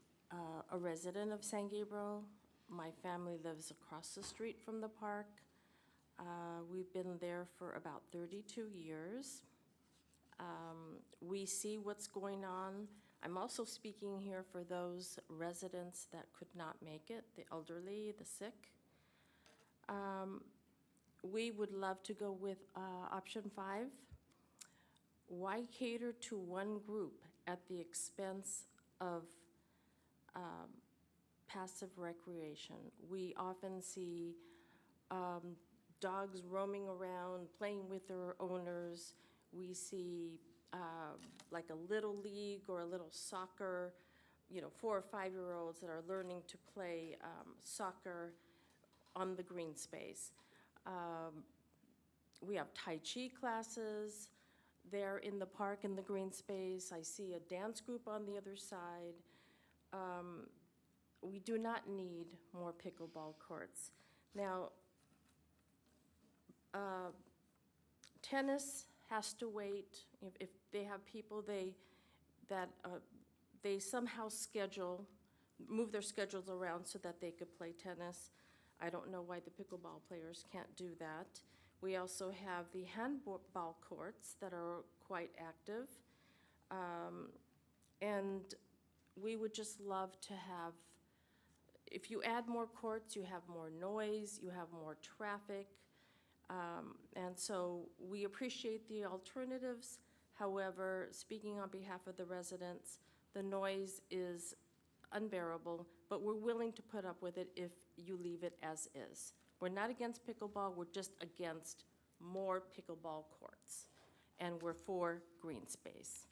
a resident of San Gabriel. My family lives across the street from the park. We've been there for about 32 years. We see what's going on. I'm also speaking here for those residents that could not make it, the elderly, the sick. We would love to go with option 5. Why cater to one group at the expense of passive recreation? We often see dogs roaming around, playing with their owners. We see like a little league or a little soccer, 4 or 5-year-olds that are learning to play soccer on the green space. We have Tai Chi classes there in the park in the green space. I see a dance group on the other side. We do not need more pickleball courts. Now, tennis has to wait. If they have people that they somehow move their schedules around so that they could play tennis. I don't know why the pickleball players can't do that. We also have the handball courts that are quite active. And we would just love to have, if you add more courts, you have more noise, you have more traffic. And so we appreciate the alternatives. However, speaking on behalf of the residents, the noise is unbearable, but we're willing to put up with it if you leave it as is. We're not against pickleball, we're just against more pickleball courts. And we're for green space.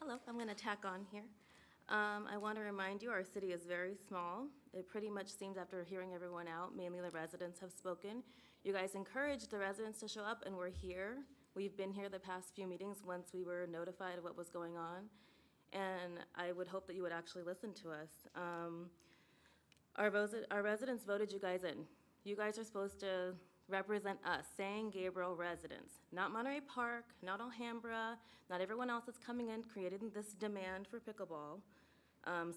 Hello, I'm going to tack on here. I want to remind you, our city is very small. It pretty much seems after hearing everyone out, mainly the residents have spoken. You guys encouraged the residents to show up, and we're here. We've been here the past few meetings once we were notified of what was going on. And I would hope that you would actually listen to us. Our residents voted you guys in. You guys are supposed to represent us, San Gabriel residents, not Monterey Park, not Alhambra, not everyone else that's coming in creating this demand for pickleball.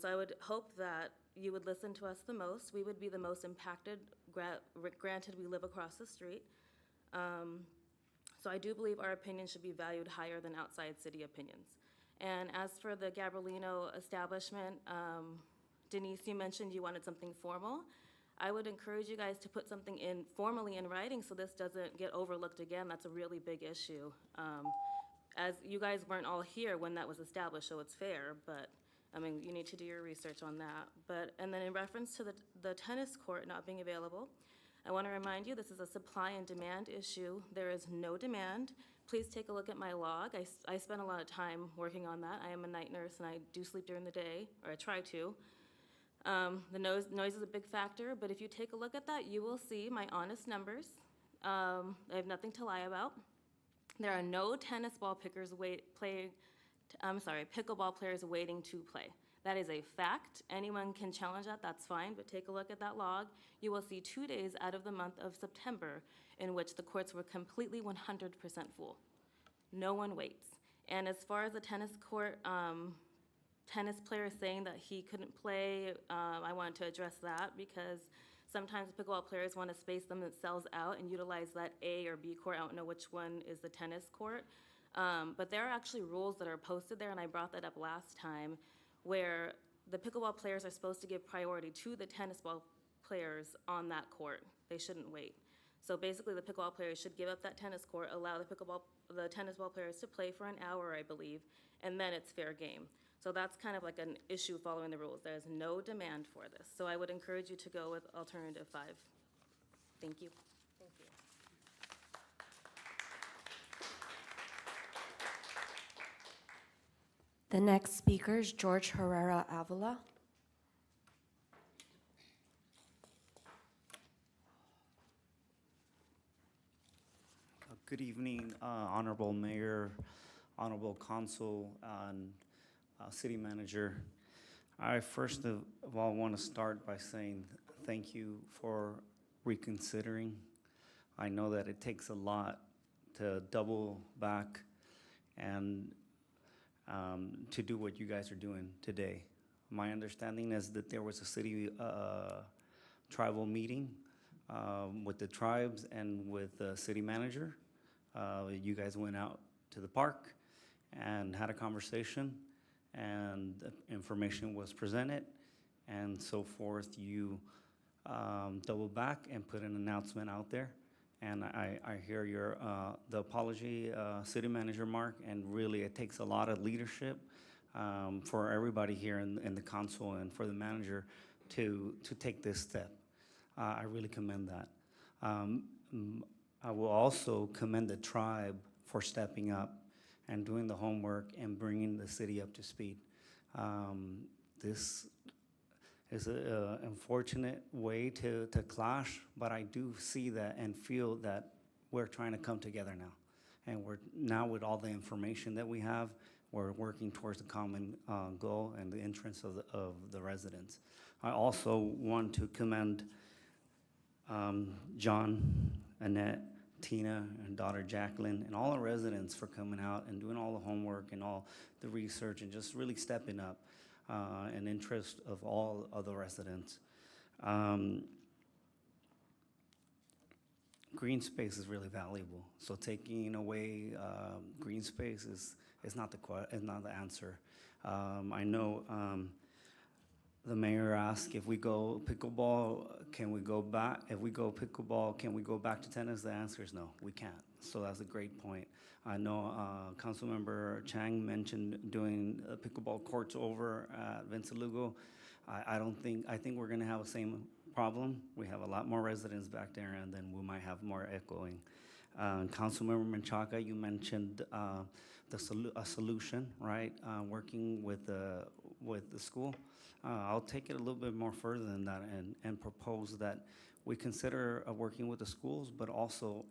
So I would hope that you would listen to us the most. We would be the most impacted, granted we live across the street. So I do believe our opinion should be valued higher than outside city opinions. And as for the Gabrielino establishment, Denise, you mentioned you wanted something formal. I would encourage you guys to put something in formally in writing so this doesn't get overlooked again. That's a really big issue. As you guys weren't all here when that was established, so it's fair, but I mean, you need to do your research on that. And then in reference to the tennis court not being available, I want to remind you this is a supply and demand issue. There is no demand. Please take a look at my log. I spent a lot of time working on that. I am a night nurse and I do sleep during the day, or I try to. The noise is a big factor, but if you take a look at that, you will see my honest numbers. I have nothing to lie about. There are no pickleball players waiting to play. That is a fact. Anyone can challenge that, that's fine, but take a look at that log. You will see 2 days out of the month of September in which the courts were completely 100% full. No one waits. And as far as the tennis court, tennis player saying that he couldn't play, I wanted to address that because sometimes pickleball players want to space themselves out and utilize that A or B court. I don't know which one is the tennis court. But there are actually rules that are posted there, and I brought that up last time, where the pickleball players are supposed to give priority to the tennis ball players on that court. They shouldn't wait. So basically, the pickleball players should give up that tennis court, allow the tennis ball players to play for an hour, I believe, and then it's fair game. So that's kind of like an issue following the rules. There's no demand for this. So I would encourage you to go with alternative 5. Thank you. Thank you. The next speaker is George Herrera Avila. Good evening, Honorable Mayor, Honorable Council, and City Manager. I first of all want to start by saying thank you for reconsidering. I know that it takes a lot to double back and to do what you guys are doing today. My understanding is that there was a city tribal meeting with the tribes and with the city manager. You guys went out to the park and had a conversation, and the information was presented and so forth. You double back and put an announcement out there. And I hear your, the apology, City Manager Mark, and really it takes a lot of leadership for everybody here in the council and for the manager to take this step. I really commend that. I will also commend the tribe for stepping up and doing the homework and bringing the city up to speed. This is an unfortunate way to clash, but I do see that and feel that we're trying to come together now. And we're now, with all the information that we have, we're working towards the common goal and the interests of the residents. I also want to commend John, Annette, Tina, and daughter Jacqueline, and all the residents for coming out and doing all the homework and all the research and just really stepping up in interest of all of the residents. Green space is really valuable, so taking away green space is not the answer. I know the mayor asked if we go pickleball, can we go back? If we go pickleball, can we go back to tennis? The answer is no, we can't. So that's a great point. I know Councilmember Chang mentioned doing pickleball courts over at Vincent Lugo. I think we're gonna have the same problem. We have a lot more residents back there, and then we might have more echoing. Councilmember Menchaca, you mentioned a solution, right? Working with the school. I'll take it a little bit more further than that and propose that we consider working with the schools, but also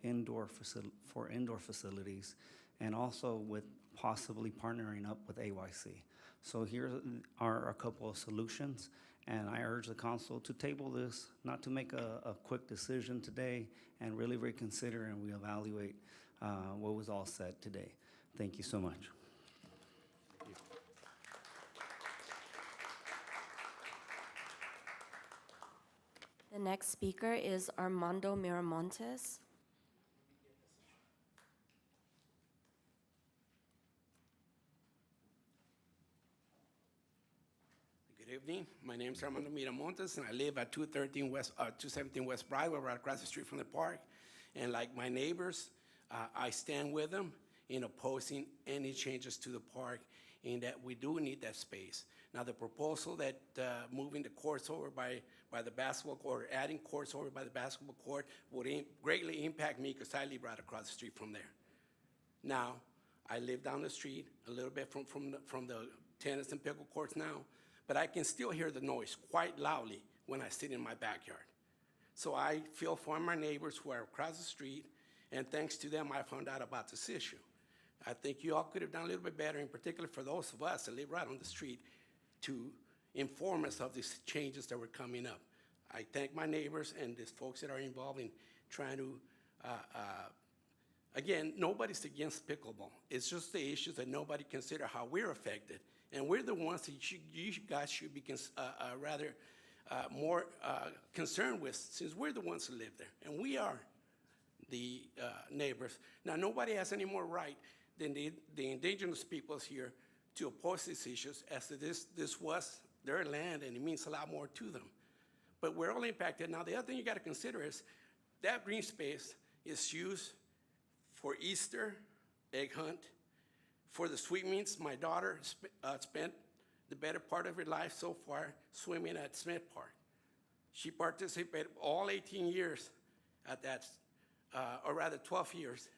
for indoor facilities, and also with possibly partnering up with AYC. So here are a couple of solutions, and I urge the council to table this, not to make a quick decision today, and really reconsider and reevaluate what was all said today. Thank you so much. The next speaker is Armando Miramontes. Good evening. My name is Armando Miramontes, and I live at 217 West Broadway, right across the street from the park. And like my neighbors, I stand with them in opposing any changes to the park, in that we do need that space. Now, the proposal that moving the courts over by the basketball court, or adding courts over by the basketball court, would greatly impact me, because I live right across the street from there. Now, I live down the street a little bit from the tennis and pickle courts now, but I can still hear the noise quite loudly when I sit in my backyard. So I feel for my neighbors who are across the street, and thanks to them, I found out about this issue. I think you all could have done a little bit better, in particular for those of us that live right on the street, to inform us of these changes that were coming up. I thank my neighbors and these folks that are involved in trying to, again, nobody's against pickleball. It's just the issues that nobody consider how we're affected. And we're the ones that you guys should be rather more concerned with, since we're the ones who live there. And we are the neighbors. Now, nobody has any more right than the indigenous peoples here to oppose these issues, as this was their land, and it means a lot more to them. But we're all impacted. Now, the other thing you got to consider is that green space is used for Easter egg hunt, for the swimmings. My daughter spent the better part of her life so far swimming at Smith Park. She participated all 18 years at that, or rather 12 years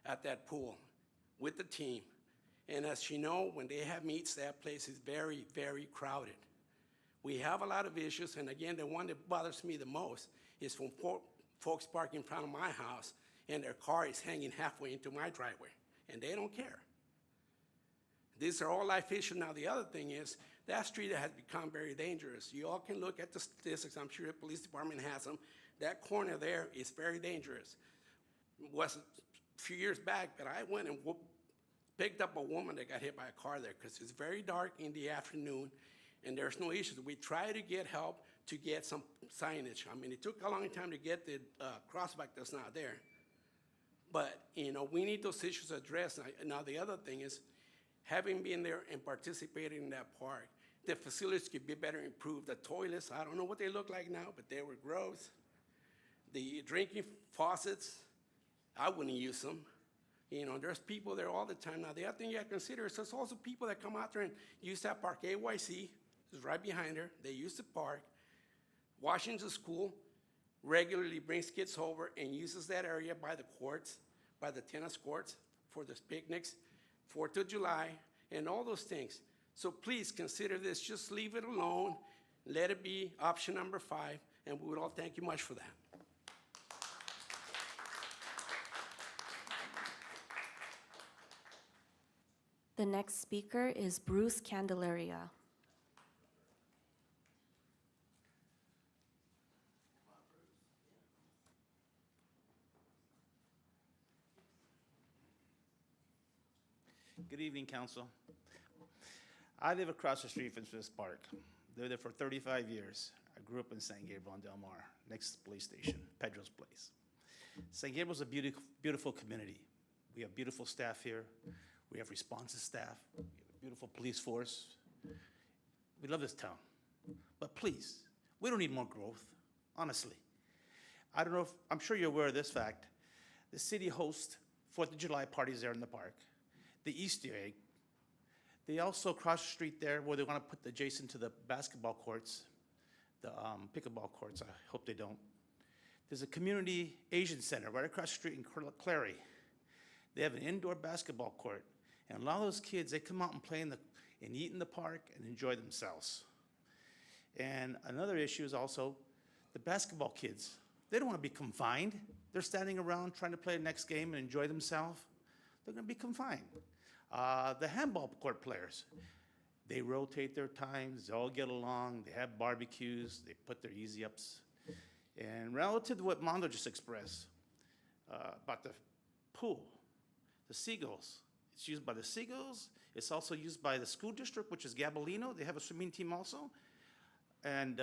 at that pool with the team. And as you know, when they have meets, that place is very, very crowded. We have a lot of issues, and again, the one that bothers me the most is when folks park in front of my house and their car is hanging halfway into my driveway, and they don't care. These are all life issues. Now, the other thing is, that street has become very dangerous. You all can look at the statistics. I'm sure the police department has them. That corner there is very dangerous. It was a few years back, but I went and picked up a woman that got hit by a car there, because it's very dark in the afternoon and there's no issues. We try to get help to get some signage. I mean, it took a long time to get the crossback that's not there. But, you know, we need those issues addressed. Now, the other thing is, having been there and participating in that park, The facilities could be better improved. The toilets, I don't know what they look like now, but they were gross. The drinking faucets, I wouldn't use them. You know, there's people there all the time. Now, the other thing you have to consider is there's also people that come out there and use that park. AYC is right behind her. They use the park. Washington School regularly brings kids over and uses that area by the courts, by the tennis courts, for the picnics, 4th of July, and all those things. So please consider this. Just leave it alone. Let it be option number 5, and we would all thank you much for that. The next speaker is Bruce Candelaria. Good evening, Council. I live across the street from Swiss Park. Lived there for 35 years. I grew up in San Gabriel and Del Mar, next to the police station, Pedro's Place. San Gabriel's a beautiful community. We have beautiful staff here. We have responsive staff. We have a beautiful police force. We love this town. But please, we don't need more growth, honestly. I don't know if, I'm sure you're aware of this fact. The city hosts 4th of July parties there in the park. The Easter egg. They also cross the street there where they want to put adjacent to the basketball courts, the pickleball courts. I hope they don't. There's a community Asian center right across the street in Clary. They have an indoor basketball court. And a lot of those kids, they come out and play and eat in the park and enjoy themselves. And another issue is also the basketball kids. They don't want to be confined. They're standing around trying to play the next game and enjoy themselves. They're going to be confined. The handball court players, they rotate their times, they all get along, they have barbecues, they put their easy-ups. And relative to what Mondo just expressed about the pool, the Seagulls, it's used by the Seagulls, it's also used by the school district, which is Gabrielino. They have a swimming team also. And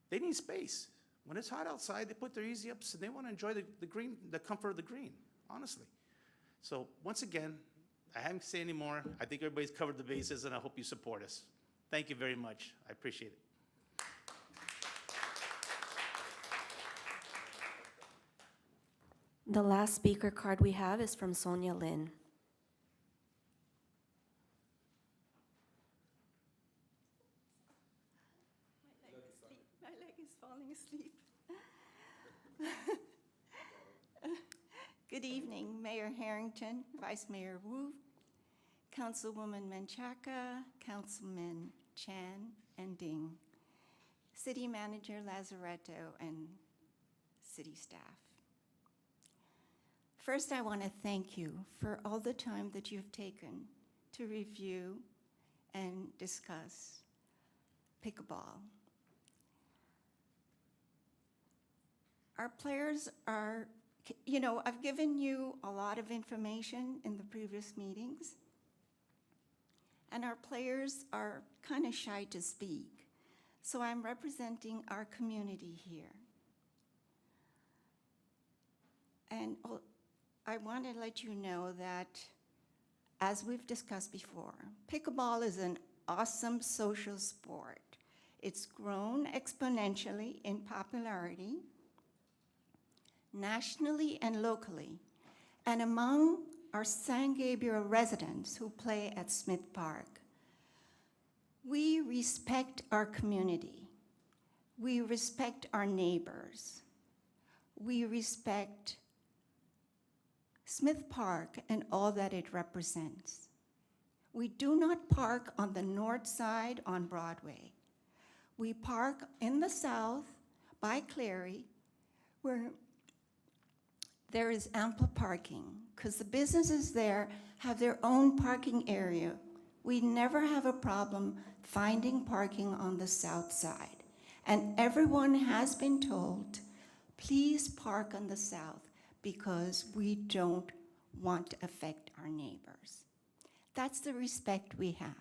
they need space. When it's hot outside, they put their easy-ups and they want to enjoy the green, the comfort of the green, honestly. So once again, I haven't said any more. I think everybody's covered the bases, and I hope you support us. Thank you very much. I appreciate it. The last speaker card we have is from Sonia Lin. My leg is falling asleep. Good evening, Mayor Harrington, Vice Mayor Wu, Councilwoman Menchaca, Councilman Chan and Ding, City Manager Lazaretto, and city staff. First, I want to thank you for all the time that you've taken to review and discuss pickleball. Our players are, you know, I've given you a lot of information in the previous meetings, and our players are kind of shy to speak. So I'm representing our community here. And I want to let you know that, as we've discussed before, pickleball is an awesome social sport. It's grown exponentially in popularity, nationally and locally, and among our San Gabriel residents who play at Smith Park. We respect our community. We respect our neighbors. We respect Smith Park and all that it represents. We do not park on the north side on Broadway. We park in the south by Clary, where there is ample parking, because the businesses there have their own parking area. We never have a problem finding parking on the south side. And everyone has been told, please park on the south, because we don't want to affect our neighbors. That's the respect we have.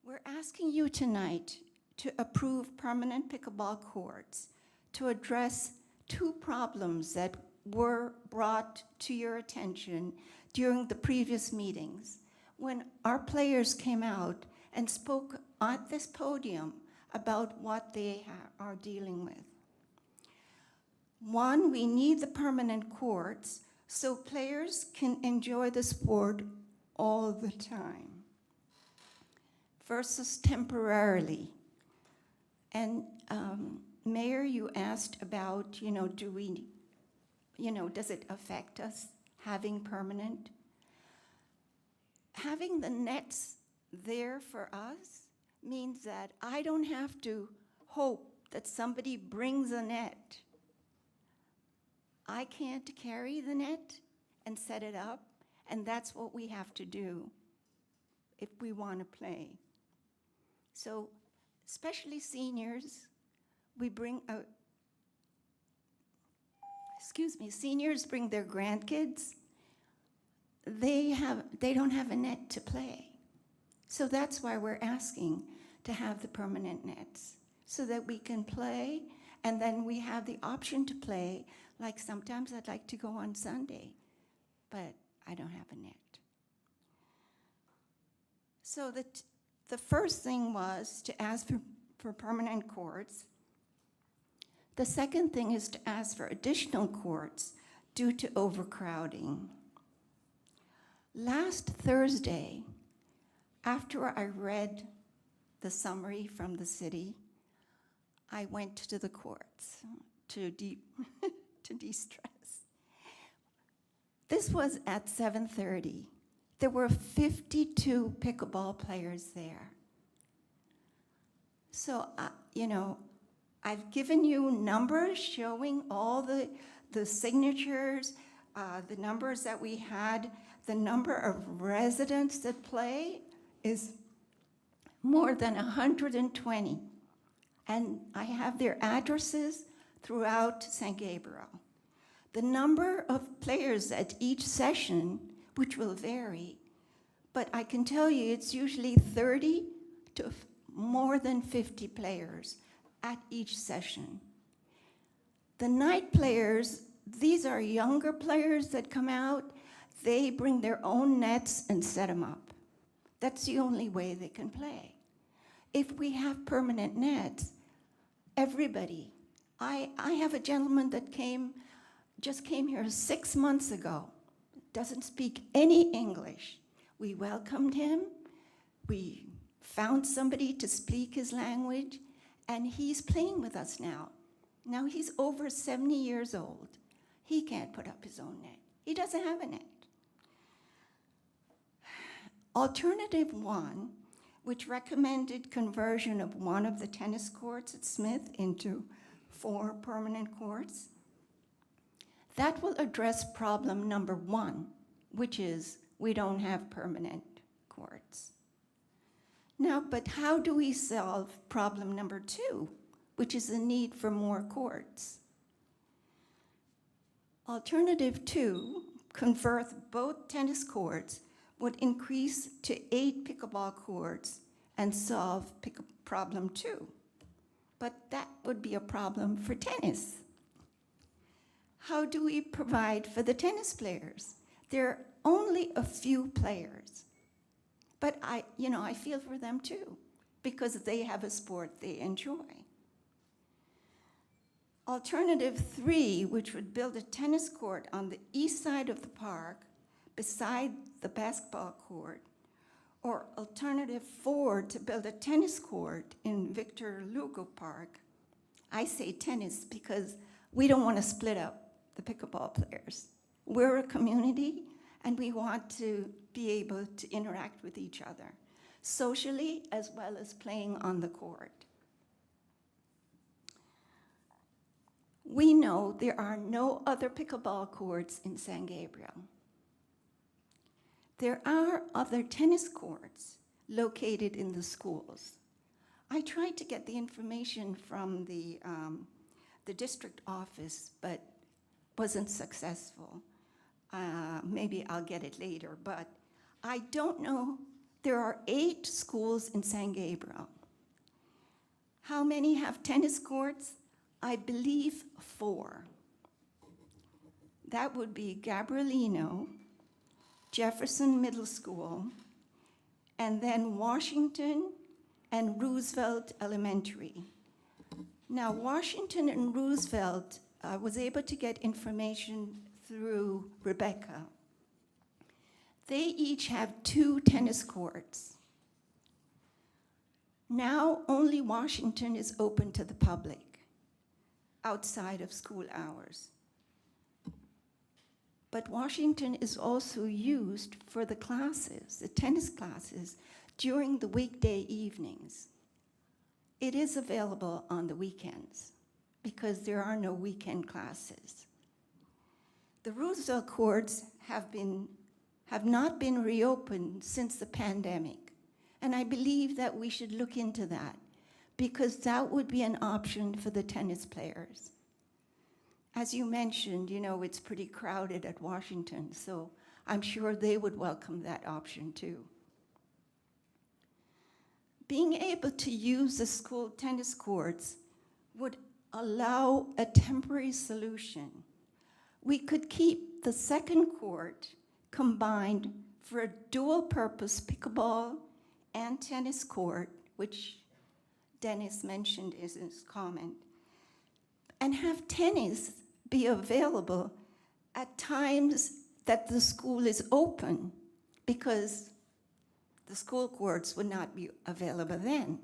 We're asking you tonight to approve permanent pickleball courts to address two problems that were brought to your attention during the previous meetings. when our players came out and spoke at this podium about what they are dealing with. One, we need the permanent courts so players can enjoy the sport all the time versus temporarily. And Mayor, you asked about, do we, does it affect us having permanent? Having the nets there for us means that I don't have to hope that somebody brings a net. I can't carry the net and set it up, and that's what we have to do if we want to play. So, especially seniors, seniors bring their grandkids. They don't have a net to play. So that's why we're asking to have the permanent nets, so that we can play, and then we have the option to play. Like sometimes I'd like to go on Sunday, but I don't have a net. So the first thing was to ask for permanent courts. The second thing is to ask for additional courts due to overcrowding. Last Thursday, after I read the summary from the city, I went to the courts to de-stress. This was at 7:30. There were 52 pickleball players there. So, I've given you numbers showing all the signatures, the numbers that we had. The number of residents that play is more than 120. And I have their addresses throughout San Gabriel. The number of players at each session, which will vary, but I can tell you it's usually 30 to more than 50 players at each session. The night players, these are younger players that come out. They bring their own nets and set them up. That's the only way they can play. If we have permanent nets, everybody. I have a gentleman that just came here 6 months ago, doesn't speak any English. We welcomed him. We found somebody to speak his language, and he's playing with us now. Now he's over 70 years old. He can't put up his own net. He doesn't have a net. Alternative 1, which recommended conversion of one of the tennis courts at Smith into 4 permanent courts. That will address problem number 1, which is we don't have permanent courts. Now, but how do we solve problem number 2, which is the need for more courts? Alternative 2, convert both tennis courts, would increase to 8 pickleball courts and solve problem 2. But that would be a problem for tennis. How do we provide for the tennis players? There are only a few players. But I feel for them too, because they have a sport they enjoy. Alternative 3, which would build a tennis court on the east side of the park beside the basketball court, or alternative 4, to build a tennis court in Victor Lugo Park. I say tennis because we don't want to split up the pickleball players. We're a community, and we want to be able to interact with each other, socially as well as playing on the court. We know there are no other pickleball courts in San Gabriel. There are other tennis courts located in the schools. I tried to get the information from the district office, but wasn't successful. Maybe I'll get it later, but I don't know. There are 8 schools in San Gabriel. How many have tennis courts? I believe 4. That would be Gabrielino, Jefferson Middle School, and then Washington and Roosevelt Elementary. Now, Washington and Roosevelt, I was able to get information through Rebecca. They each have 2 tennis courts. Now, only Washington is open to the public outside of school hours. But Washington is also used for the classes, the tennis classes, during the weekday evenings. It is available on the weekends because there are no weekend classes. The Roosevelt courts have not been reopened since the pandemic. And I believe that we should look into that because that would be an option for the tennis players. As you mentioned, you know, it's pretty crowded at Washington, so I'm sure they would welcome that option too. Being able to use the school tennis courts would allow a temporary solution. We could keep the second court combined for a dual-purpose pickleball and tennis court, which Dennis mentioned in his comment, and have tennis be available at times that the school is open because the school courts would not be available then.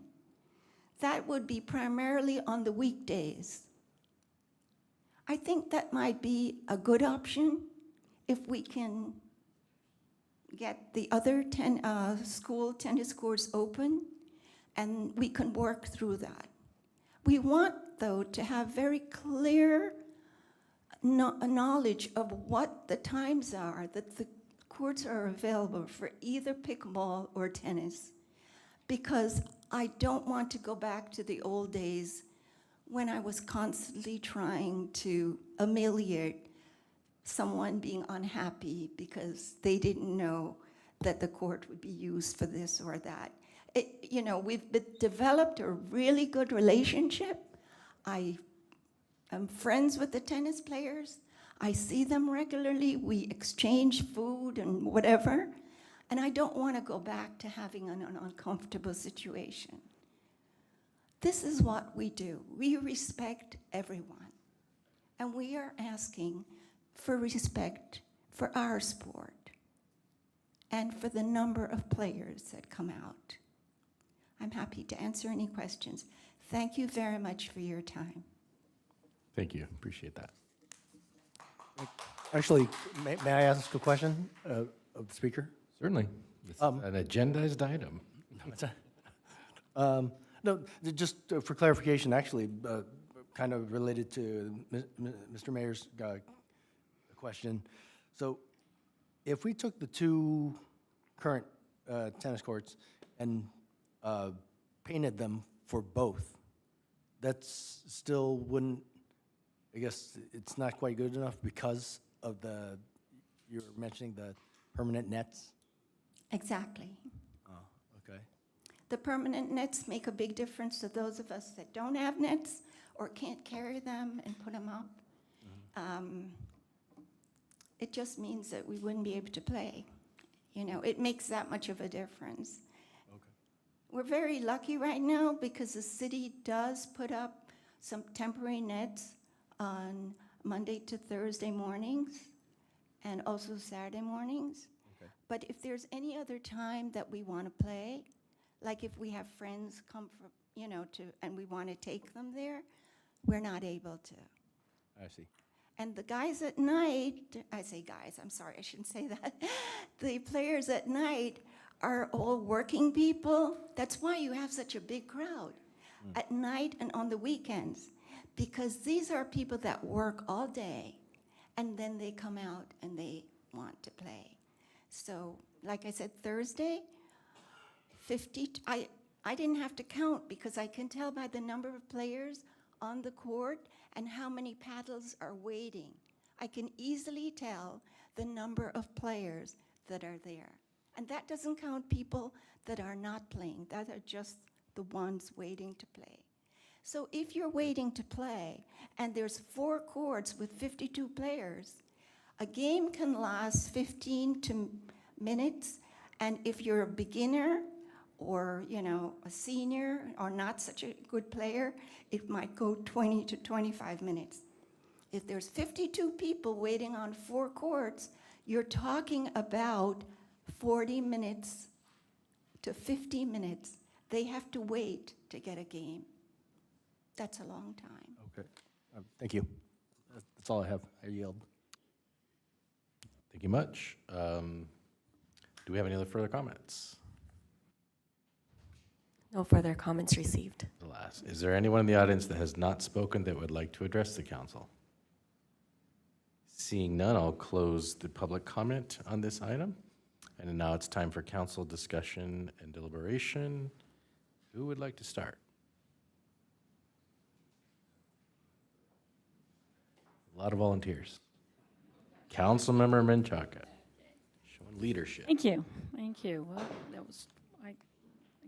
That would be primarily on the weekdays. I think that might be a good option if we can get the other school tennis courts open, and we can work through that. We want, though, to have very clear knowledge of what the times are, that the courts are available for either pickleball or tennis, because I don't want to go back to the old days when I was constantly trying to ameliorate someone being unhappy because they didn't know that the court would be used for this or that. You know, we've developed a really good relationship. I am friends with the tennis players. I see them regularly. We exchange food and whatever. And I don't want to go back to having an uncomfortable situation. This is what we do. We respect everyone. And we are asking for respect for our sport and for the number of players that come out. I'm happy to answer any questions. Thank you very much for your time. Thank you. Appreciate that. Actually, may I ask a question of the speaker? Certainly. This is an agendized item. No, just for clarification, actually, kind of related to Mr. Mayor's question. So if we took the 2 current tennis courts and painted them for both, that's still wouldn't, I guess it's not quite good enough because of you were mentioning the permanent nets? Exactly. Oh, okay. The permanent nets make a big difference to those of us that don't have nets or can't carry them and put them up. It just means that we wouldn't be able to play. You know, it makes that much of a difference. Okay. We're very lucky right now because the city does put up some temporary nets on Monday to Thursday mornings and also Saturday mornings. Okay. But if there's any other time that we want to play, like if we have friends come from, you know, and we want to take them there, we're not able to. I see. And the guys at night, I say guys, I'm sorry, I shouldn't say that. The players at night are all working people. That's why you have such a big crowd at night and on the weekends, because these are people that work all day and then they come out and they want to play. So, like I said, Thursday, 50, I didn't have to count because I can tell by the number of players on the court and how many paddles are waiting. I can easily tell the number of players that are there. And that doesn't count people that are not playing. That are just the ones waiting to play. So if you're waiting to play and there's 4 courts with 52 players, a game can last 15 minutes And if you're a beginner or, you know, a senior or not such a good player, it might go 20 to 25 minutes. If there's 52 people waiting on 4 courts, you're talking about 40 minutes to 50 minutes. They have to wait to get a game. That's a long time. Okay. Thank you. That's all I have. I yield. Thank you much. Do we have any other further comments? No further comments received. Is there anyone in the audience that has not spoken that would like to address the council? Seeing none, I'll close the public comment on this item. And now it's time for council discussion and deliberation. Who would like to start? A lot of volunteers. Councilmember Menchaca, showing leadership. Thank you. Thank you. Well, that was, I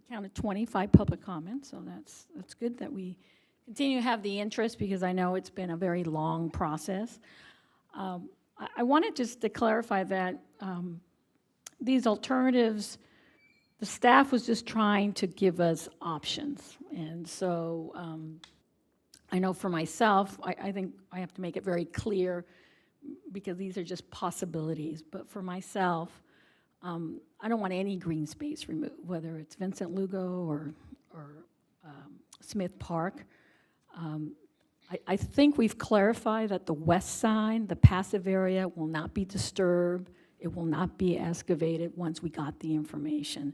counted 25 public comments, so that's good that we continue to have the interest because I know it's been a very long process. I wanted just to clarify that these alternatives, the staff was just trying to give us options. And so I know for myself, I think I have to make it very clear because these are just possibilities. But for myself, I don't want any green space removed, whether it's Vincent Lugo or Smith Park. I think we've clarified that the west side, the passive area, will not be disturbed. It will not be excavated once we got the information.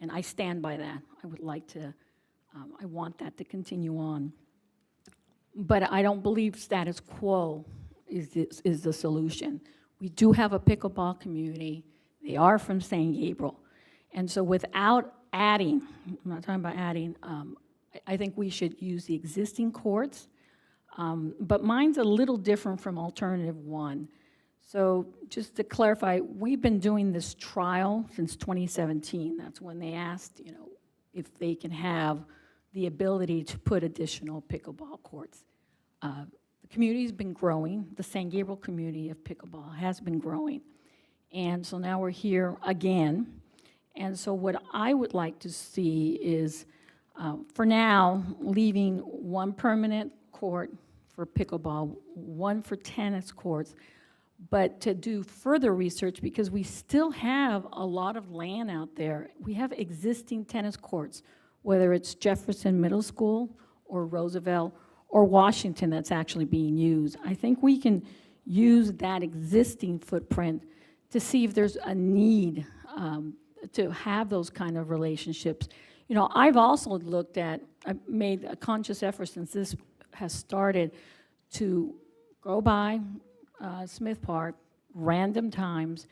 And I stand by that. I would like to, I want that to continue on. But I don't believe status quo is the solution. We do have a pickleball community. They are from San Gabriel. And so without adding, I'm not talking about adding, I think we should use the existing courts. But mine's a little different from alternative one. So just to clarify, we've been doing this trial since 2017. That's when they asked, you know, if they can have the ability to put additional pickleball courts. The community's been growing. The San Gabriel community of pickleball has been growing. And so now we're here again. And so what I would like to see is, for now, leaving one permanent court for pickleball, one for tennis courts, but to do further research because we still have a lot of land out there. We have existing tennis courts, whether it's Jefferson Middle School or Roosevelt or Washington that's actually being used. I think we can use that existing footprint to see if there's a need to have those kind of relationships. You know, I've also looked at, I've made a conscious effort since this has started to go by Smith Park, random times,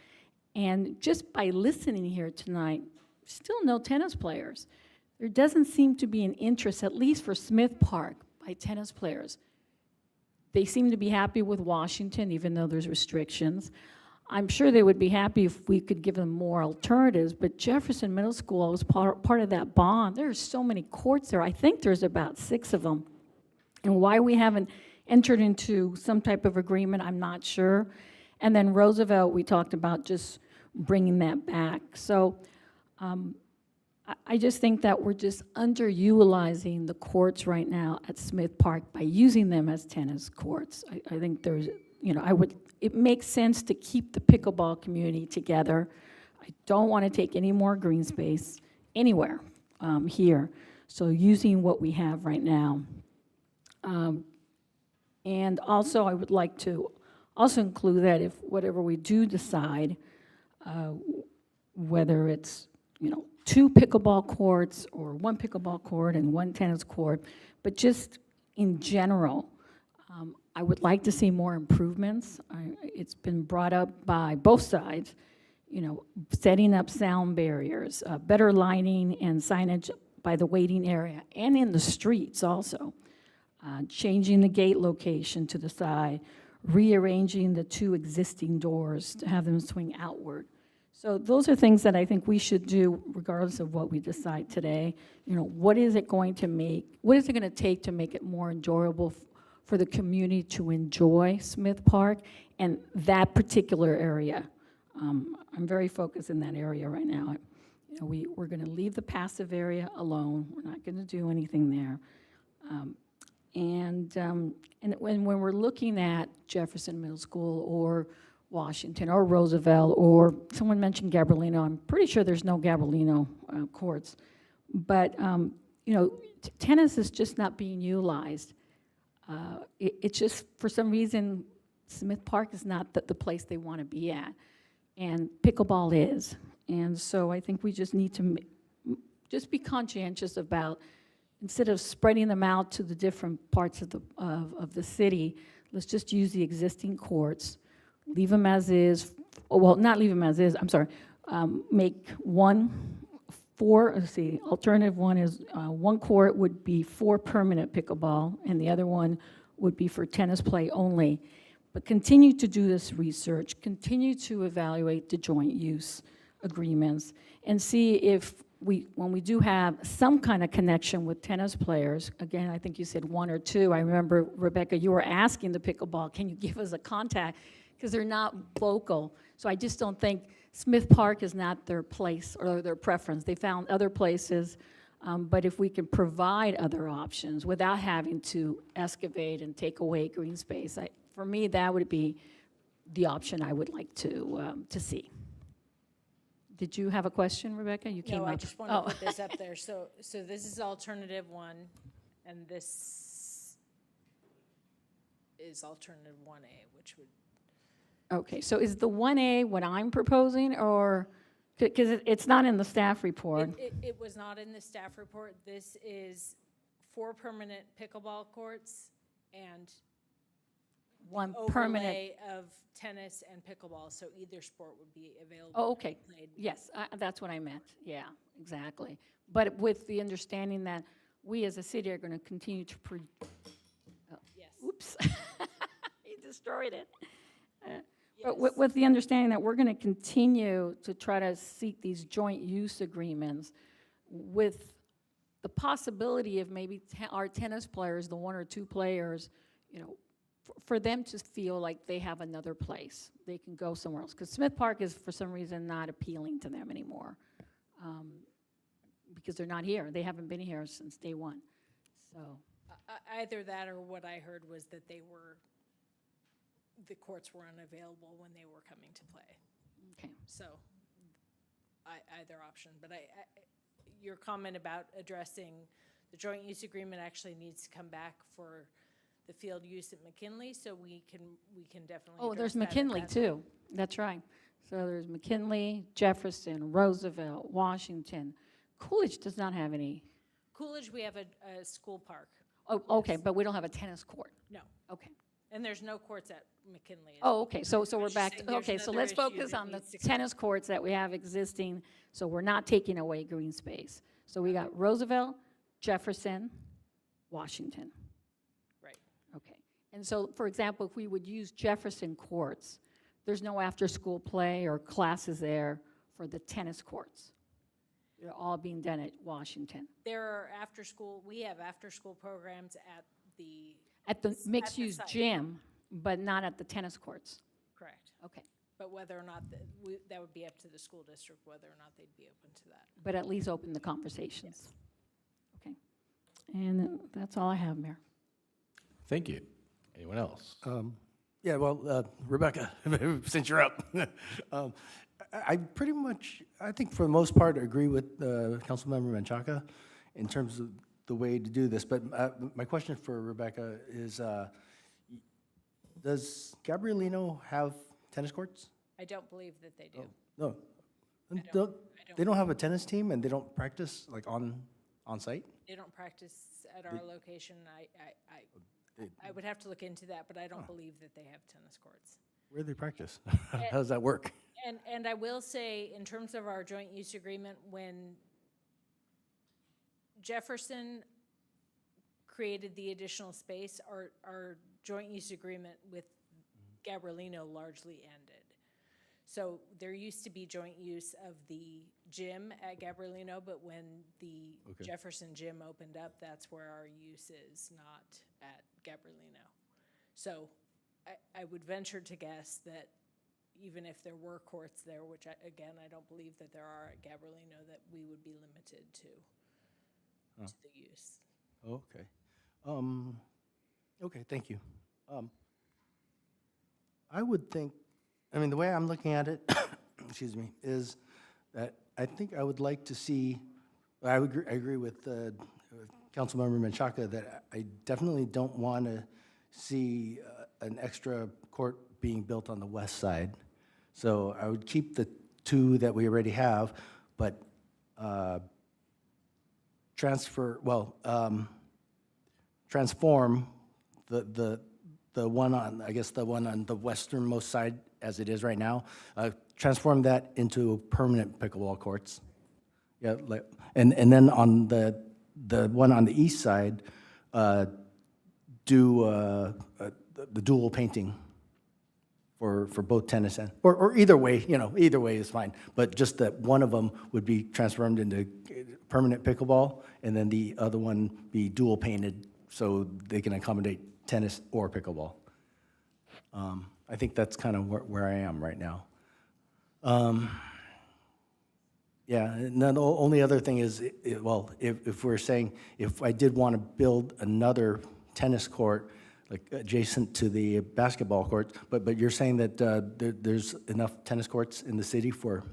and just by listening here tonight, still no tennis players. There doesn't seem to be an interest, at least for Smith Park, by tennis players. They seem to be happy with Washington, even though there's restrictions. I'm sure they would be happy if we could give them more alternatives, but Jefferson Middle School was part of that bond. There's so many courts there. I think there's about 6 of them. And why we haven't entered into some type of agreement, I'm not sure. And then Roosevelt, we talked about just bringing that back. So I just think that we're just underutilizing the courts right now at Smith Park by using them as tennis courts. I think there's, you know, it makes sense to keep the pickleball community together. I don't want to take any more green space anywhere here. So using what we have right now. And also I would like to also include that if whatever we do decide, whether it's, you know, 2 pickleball courts or 1 pickleball court and 1 tennis court, but just in general, I would like to see more improvements. It's been brought up by both sides, you know, setting up sound barriers, better lighting and signage by the waiting area and in the streets also, changing the gate location to the side, rearranging the 2 existing doors to have them swing outward. So those are things that I think we should do regardless of what we decide today. You know, what is it going to take to make it more enjoyable for the community to enjoy Smith Park and that particular area? I'm very focused in that area right now. You know, we're going to leave the passive area alone. We're not going to do anything there. And when we're looking at Jefferson Middle School or Washington or Roosevelt, or someone mentioned Gabrielino, I'm pretty sure there's no Gabrielino courts. But, you know, tennis is just not being utilized. It's just, for some reason, Smith Park is not the place they want to be at. And pickleball is. And so I think we just need to just be conscientious about, instead of spreading them out to the different parts of the city, let's just use the existing courts, leave them as is, well, not leave them as is, I'm sorry, make alternative one is one court would be for permanent pickleball, and the other one would be for tennis play only. But continue to do this research, continue to evaluate the joint use agreements, and see if when we do have some kind of connection with tennis players, again, I think you said one or two. I remember, Rebecca, you were asking the pickleball, can you give us a contact? Because they're not local. So I just don't think Smith Park is not their place or their preference. They found other places, but if we can provide other options without having to excavate and take away green space, for me, that would be the option I would like to see. Did you have a question, Rebecca? You came No, up. I just want to put this up there. So this is alternative one, and this is alternative 1A, which would. Okay, so is the 1A what I'm proposing, or, because it's not in the staff report? It was not in the staff report. This is 4 permanent pickleball courts and One overlay permanent. of tennis and pickleball, so either sport would be available. Oh, okay. and played. Yes, that's what I meant. Yeah, exactly. But with the understanding that we as a city are going to continue to Yes. oops, he destroyed it. But with the understanding that we're going to continue to try to seek these joint use agreements with the possibility of maybe our tennis players, the 1 or 2 players, you know, for them to feel like they have another place. They can go somewhere else. Because Smith Park is, for some reason, not appealing to them anymore. Because they're not here. They haven't been here since day one. So, Either that or what I heard was that the courts were unavailable when they were coming to play. okay. So, either option. But your comment about addressing the joint use agreement actually needs to come back for the field use at McKinley, so we can definitely Oh, there's address that at McKinley that too. That's right. So there's McKinley, Jefferson, Roosevelt, Washington. Coolidge does not have any. Coolidge, we have a school park. Oh, okay, but we don't have a tennis court. No. Okay. And there's no courts at McKinley. Oh, okay, so I we're was just back, saying there's okay, so another let's issue focus that on the needs to come. tennis courts that we have existing, so we're not taking away green space. So we got Roosevelt, Jefferson, Washington. Right. Okay, and so, for example, if we would use Jefferson courts, there's no after-school play or classes there for the tennis courts. They're all being done at Washington. There are we have after-school programs at the. At the mixed-use site. gym, but not at the tennis courts. Correct. Okay, But whether or not, that would be up to the school district, whether or not they'd be open to that. but at least open the conversations. Okay, and that's all I have, Mayor. Thank you. Anyone else? Yeah, well, Rebecca, since you're up, I pretty much, I think for the most part, agree with Councilmember Menchaca in terms of the way to do this. But my question for Rebecca is, does Gabrielino have tennis courts? I don't believe that they do. No. don't- They don't have a tennis team and they don't practice like on site? They don't practice at our location. I would have to look into that, but I don't believe that they have tennis courts. Where do they practice? How does that work? And I will say, in terms of our joint use agreement, when Jefferson created the additional space, our joint use agreement with Gabrielino largely ended. So there used to be joint use of the gym at Gabrielino, but when the Jefferson gym opened up, that's where our use is, not at Gabrielino. So I would venture to guess that even if there were courts there, which again, I don't believe that there are at Gabrielino, that we would be limited to the use. Okay. Okay, thank you. I would think, I mean, the way I'm looking at it, excuse me, is that I think I would like to see, I agree with Councilmember Menchaca that I definitely don't want to see an extra court being built on the west side. So I would keep the two that we already have, but transform the one on, I guess the one on the westernmost side as it is right now, transform that into permanent pickleball courts. Yeah, like, and then on the one on the east side, do the dual painting for both tennis and, or either way, you know, either way is fine. But just that one of them would be transformed into permanent pickleball, and then the other one be dual painted so they can accommodate tennis or pickleball. I think that's kind of where I am right now. Yeah, and then the only other thing is, well, if we're saying, if I did want to build another tennis court, like adjacent to the basketball court, but you're saying that there's enough tennis courts in the city for?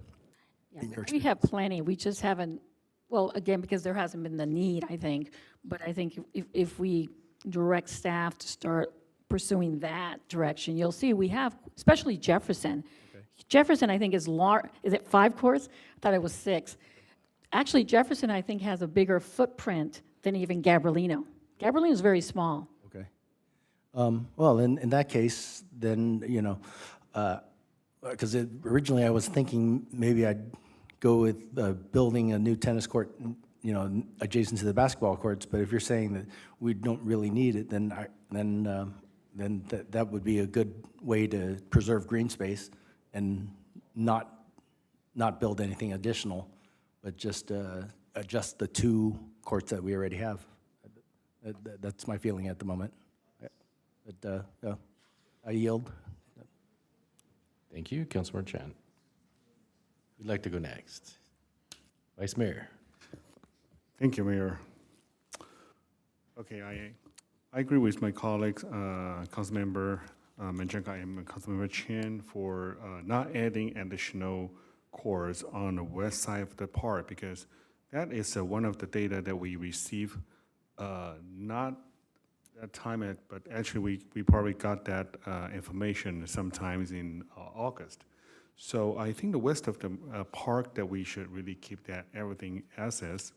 We have plenty, we just haven't, well, again, because there hasn't been the need, I think, but I think if we direct staff to start pursuing that direction, you'll see we have, especially Jefferson. Okay. Jefferson, I think, is it 5 courts? I thought it was 6. Actually, Jefferson, I think, has a bigger footprint than even Gabrielino. Gabrielino is very small. Okay. Well, in that case, then, you know, because originally I was thinking maybe I'd go with building a new tennis court, you know, adjacent to the basketball courts. But if you're saying that we don't really need it, then that would be a good way to preserve green space and not build anything additional, but just adjust the 2 courts that we already have. That's my feeling at the moment. But I yield. Thank you, Councilmember Chan. Who'd like to go next? Vice Mayor. Thank you, Mayor. Okay, I agree with my colleagues, Councilmember Manger and Councilmember Chan, for not adding additional courts on the west side of the park, because that is one of the data that we receive, not that time, but actually we probably got that information sometimes in August. So I think the west of the park that we should really keep that everything as is.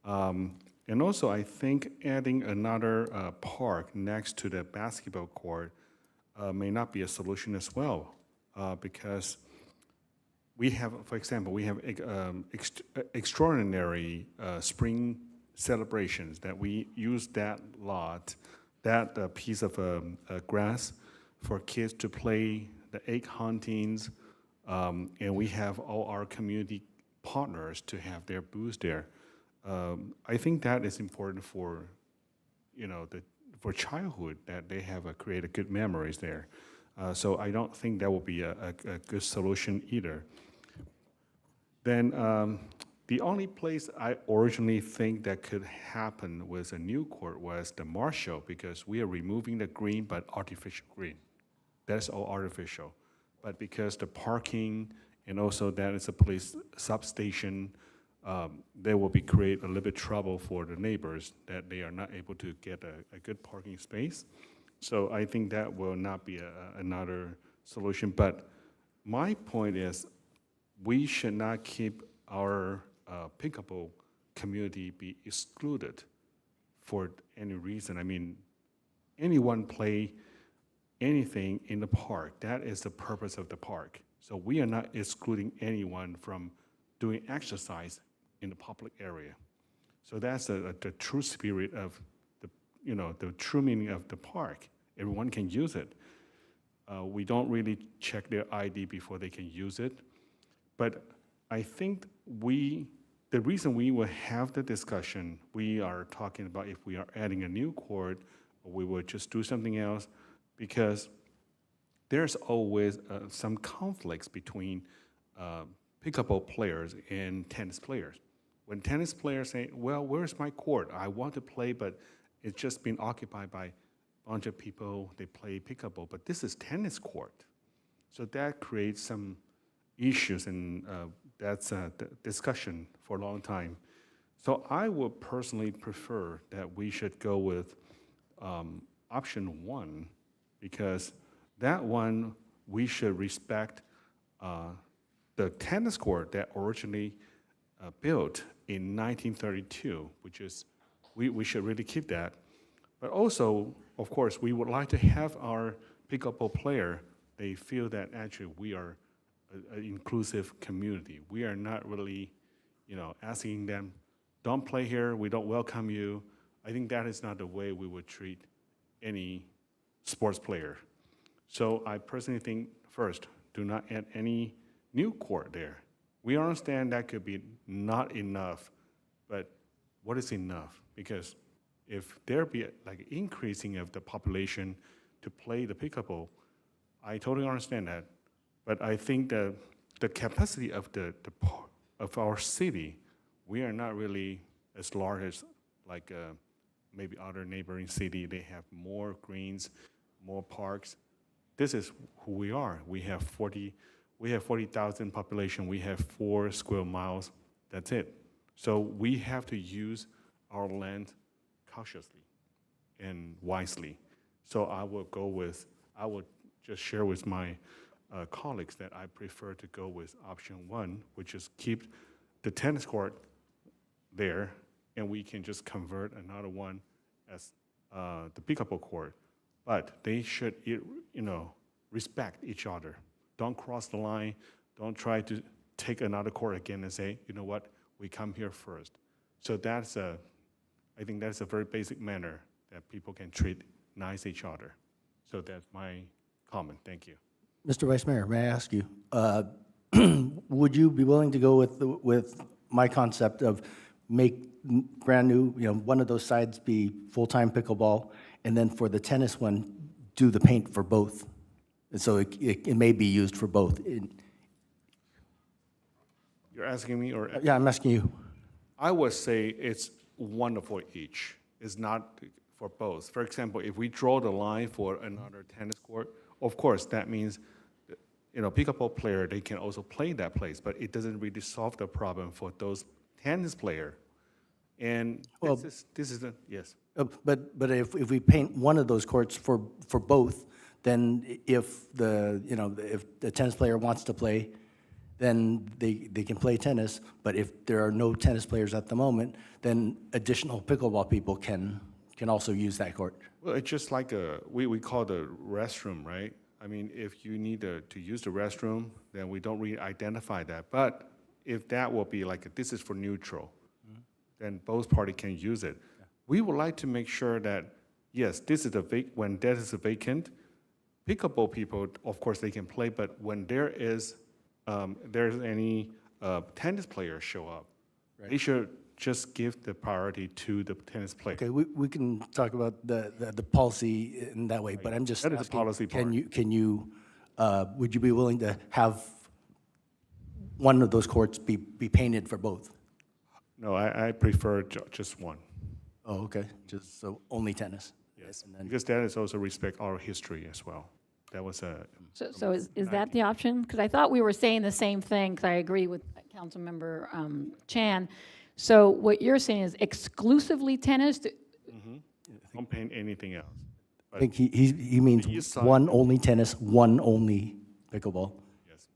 And also, I think adding another park next to the basketball court may not be a solution as well, because we have, for example, we have extraordinary spring celebrations that we use that lot, that piece of grass for kids to play the egg huntings, and we have all our community partners to have their booths there. I think that is important for, you know, for childhood, that they have created good memories there. So I don't think that will be a good solution either. Then the only place I originally think that could happen with a new court was the Marshall, because we are removing the green, but artificial green. That's all artificial. But because the parking and also that is a police substation, they will create a little bit trouble for the neighbors, that they are not able to get a good parking space. So I think that will not be another solution. But my point is, we should not keep our pickleball community be excluded for any reason. I mean, anyone play anything in the park, that is the purpose of the park. So we are not excluding anyone from doing exercise in the public area. So that's the true spirit of the true meaning of the park. Everyone can use it. We don't really check their ID before they can use it. But I think the reason we will have the discussion, we are talking about if we are adding a new court, or we will just do something else, because there's always some conflicts between pickleball players and tennis players. When tennis players say, well, where's my court? I want to play, but it's just been occupied by a bunch of people, they play pickleball, but this is tennis court. So that creates some issues, and that's a discussion for a long time. So I would personally prefer that we should go with option 1, because that one, we should respect the tennis court that originally built in 1932, which is, we should really keep that. But also, of course, we would like to have our pickleball player, they feel that actually we are an inclusive community. We are not really, asking them, don't play here, we don't welcome you. I think that is not the way we would treat any sports player. So I personally think, first, do not add any new court there. We understand that could be not enough, but what is enough? Because if there be like increasing of the population to play the pickleball, I totally understand that. But I think the capacity of of our city, we are not really as large as like maybe other neighboring city. They have more greens, more parks. This is who we are. We have 40,000 population. We have 4 square miles. That's it. So we have to use our land cautiously and wisely. So I would just share with my colleagues that I prefer to go with option 1, which is keep the tennis court there, and we can just convert another one as the pickleball court. But they should, respect each other. Don't cross the line. Don't try to take another court again and say, you know what, we come here first. So I think that's a very basic manner that people can treat nice each other. So that's my comment. Thank you. Mr. Vice Mayor, may I ask you, would you be willing to go with my concept of make brand new, one of those sides be full-time pickleball, and then for the tennis one, do the paint for both? And so it may be used for both. You're asking me, or? Yeah, I'm asking you. I would say it's one for each. It's not for both. For example, if we draw the line for another tennis court, of course, that means, pickleball player, they can also play that place, but it doesn't really solve the problem for those tennis player. And Well, this is yes. But if we paint one of those courts for both, then if the tennis player wants to play, then they can play tennis. But if there are no tennis players at the moment, then additional pickleball people can also use that court. Well, it's just like we call the restroom, right? I mean, if you need to use the restroom, then we don't really identify that. But if that will be like, this is for neutral, then both parties can use it. Yeah. We would like to make sure that, yes, this is when that is vacant, pickleball people, of course, they can play, but when there's any tennis players show up, right, they should just give the priority to the tennis player. Okay, we can talk about the policy in that way, right, but I'm just asking, the policy part. Would you be willing to have one of those courts be painted for both? No, I prefer just one. Oh, okay, just so only tennis. Yes, because that is also respect our history as well. That was a. So is that the option? Because I thought we were saying the same thing, because I agree with Councilmember Chan. So what you're saying is exclusively tennis? Don't paint anything else. I think he means one only tennis, one only pickleball. Yes.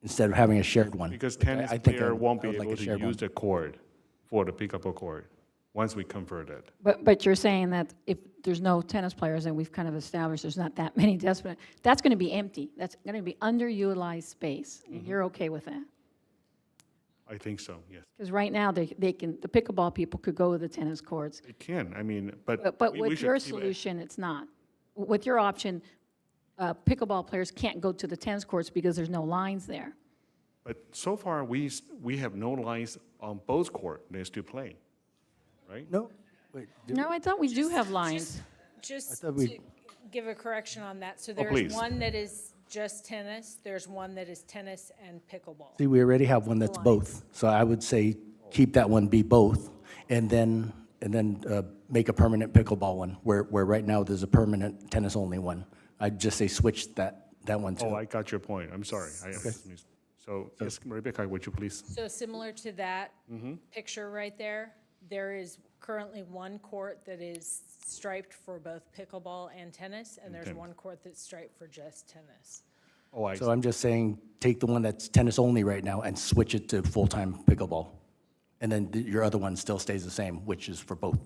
Instead of having a shared one. Because tennis player won't be able to use the court for the pickleball court once we convert it. But you're saying that if there's no tennis players, and we've kind of established there's not that many that's going to be empty. That's going to be underutilized space. And you're okay with that? I think so, yes. Because right now, the pickleball people could go to the tennis courts. They can, I mean, but with your solution, it's not. With your option, pickleball players can't go to the tennis courts because there's no lines there. But so far, we have no lines on both courts. They still play, right? No. Wait. No, I thought we do have lines. Just give a correction on that. So Oh, there's please. one that is just tennis, there's one that is tennis and pickleball. See, we already have one that's both, so I would say keep that one be both, and then make a permanent pickleball one, where right now there's a permanent tennis-only one. I'd just say switch that one to. Oh, I got your point. I'm sorry. I missed. So, yes, Rebecca, would you please? So similar to that Mm-hmm. picture right there, there is currently one court that is striped for both pickleball and tennis, and there's tennis. one court that's striped for just tennis. Oh, I So I'm just saying, take the one that's tennis-only right now and switch it to full-time pickleball. And then your other one still stays the same, which is for both.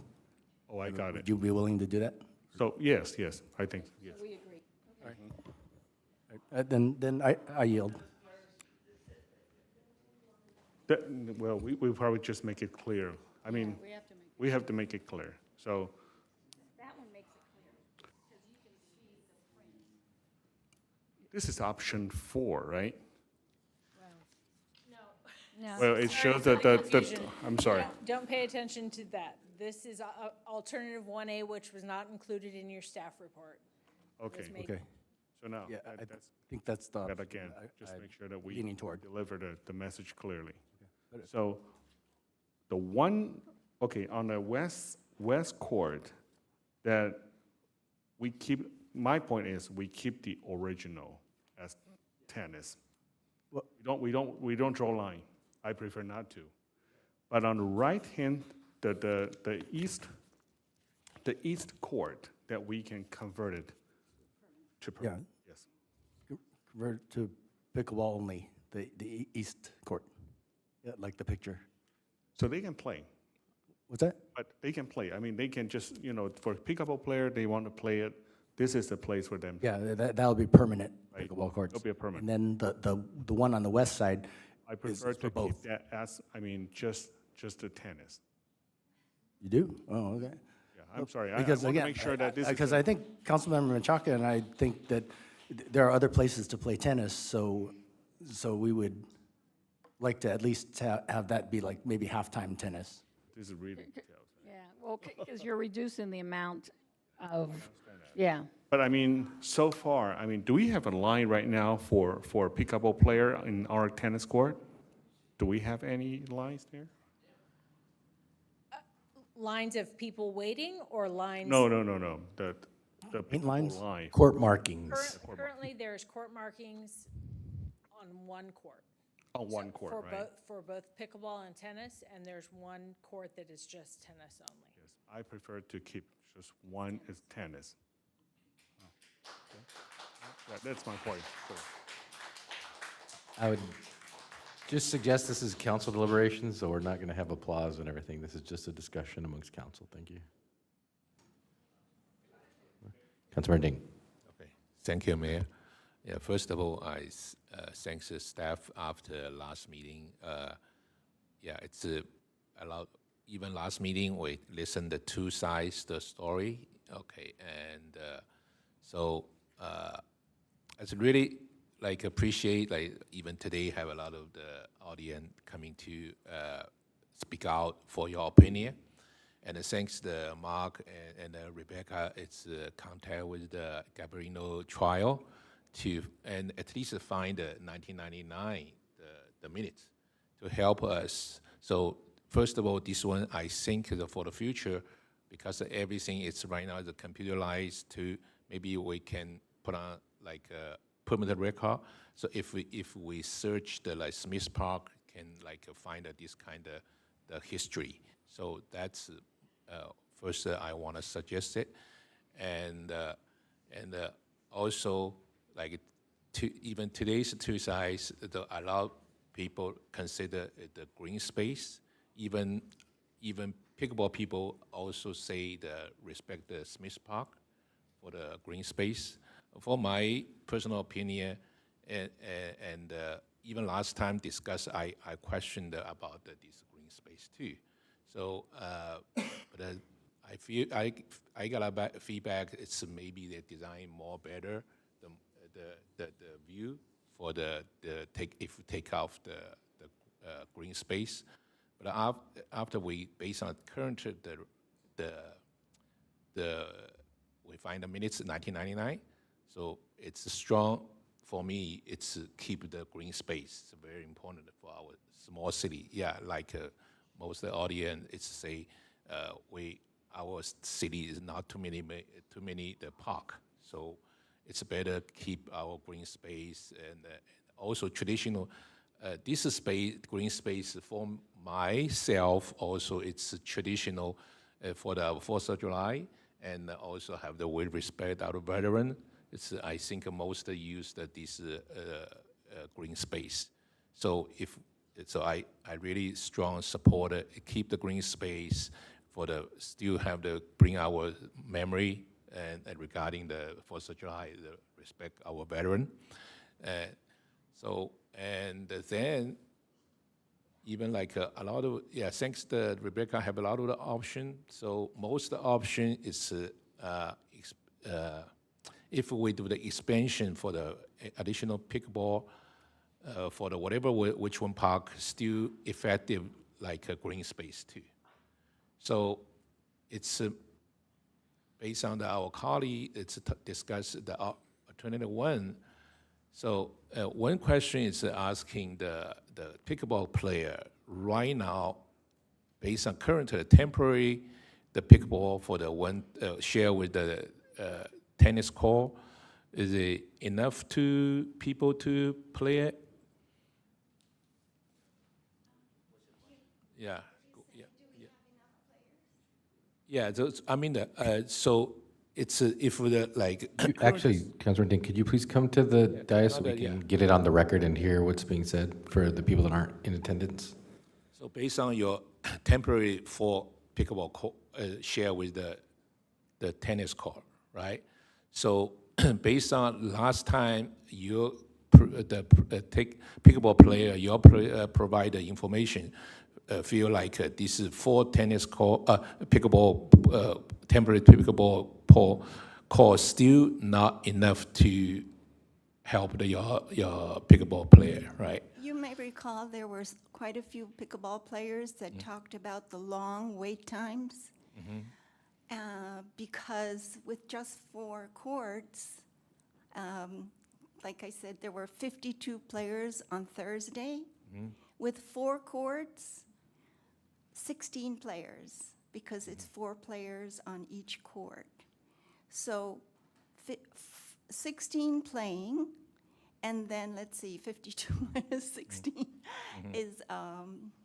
Oh, I got it. Would you be willing to do that? So, yes, I think, yes. We agree. Then I yield. Well, we probably just make it clear. I mean, we have to make it clear. So, That one makes it clear, because you can see the frame. this is option 4, right? No. Well, it shows that Confusion. I'm sorry. Yeah, don't pay attention to that. This is alternative 1A, which was not included in your staff report. Okay. made- Okay. So now, Yeah, I that's, think that's the. that again, just I- make sure that we leaning toward. deliver the message clearly. So, the one, okay, on the west court, that we keep, my point is, we keep the original as tennis. We don't draw line. I prefer not to. But on the right hand, the east court, that we can convert it to Yeah. permanent. Yes. Convert to pickleball only, the east court, yeah, like the picture. So they can play. What's that? But they can play. I mean, they can just, for pickleball player, they want to play it. This is the place for them. Yeah, that'll be permanent Right. pickleball courts. It'll be a permanent. And then the one on the west side I is prefer for to keep both. that as, just the tennis. You do? Oh, okay. Yeah, I'm sorry. I Because want to again, make sure that this is. because I think Councilmember Menchaca and I think that there are other places to play tennis, so we would like to at least have that be like maybe halftime tennis. This is really detailed. Yeah, well, because you're reducing the amount of, yeah. But I mean, so far, I mean, do we have a line right now for a pickleball player in our tennis court? Do we have any lines there? Lines of people waiting or lines? No. The Paint pickleball lines? line. Court markings. Currently, there's court markings on one court. On one court, For right? both, for both pickleball and tennis, and there's one court that is just tennis only. Yes, I prefer to keep just one is tennis. That's my point. So, I would just suggest this is council deliberations, so we're not going to have applause and everything. This is just a discussion amongst council. Thank you. Councilmember Ding. Okay, thank you, Mayor. Yeah, first of all, I thank the staff after last meeting. Yeah, it's a lot. Even last meeting, we listened to two sides the story. Okay, and so it's really like appreciate like even today have a lot of the audience coming to speak out for your opinion. And thanks to Mark and Rebecca, it's contact with the Gabriel trial and at least find the 1999 the minutes to help us. So first of all, this one I think for the future, because everything is right now is computerized to maybe we can put on like a permanent record. So if we search the like Smith Park can like find this kind of the history. So that's first I want to suggest it, and also like even today's two sides allow people consider the green space. Even pickleball people also say respect the Smith Park for the green space. For my personal opinion, and even last time discussed, I questioned about this green space too. So, but I feel I got a feedback. It's maybe they design more better the view for if we take off the green space. But after we based on current we find the minutes in 1999. So it's strong for me. It's keep the green space. It's very important for our small city. Yeah, like most of the audience, it's say our city is not too many the park. So it's better keep our green space and also traditional. This space, green space for myself also it's traditional for the 4th of July and also have the with respect our veteran. It's I think most use this green space. So I really strong support it, keep the green space for the still have to bring our memory and regarding the 4th of July, the respect our veteran. And then even like a lot of, thanks to Rebecca, have a lot of the option. So most of the option is if we do the expansion for the additional pickleball for the whatever which one park, still effective like a green space too. So it's based on our colleague, it's discuss the alternative one. So one question is asking the pickleball player right now, based on current temporary, the pickleball for the one share with the tennis court, is it enough to people to play it? Yeah. Yeah, I mean, so it's if the like. Actually, Councilor Ding, could you please come to the dais so we can get it on the record and hear what's being said for the people that aren't in attendance? So based on your temporary for pickleball share with the tennis court, right? So based on last time you pickleball player, you provide the information. Feel like this is 4 tennis court, pickleball, temporary pickleball court still not enough to help your pickleball player, right? You may recall there were quite a few pickleball players that talked about the long wait times. Because with just 4 courts, like I said, there were 52 players on Thursday. With 4 courts, 16 players, because it's 4 players on each court. So 16 playing, and then let's see, 52 minus 16 is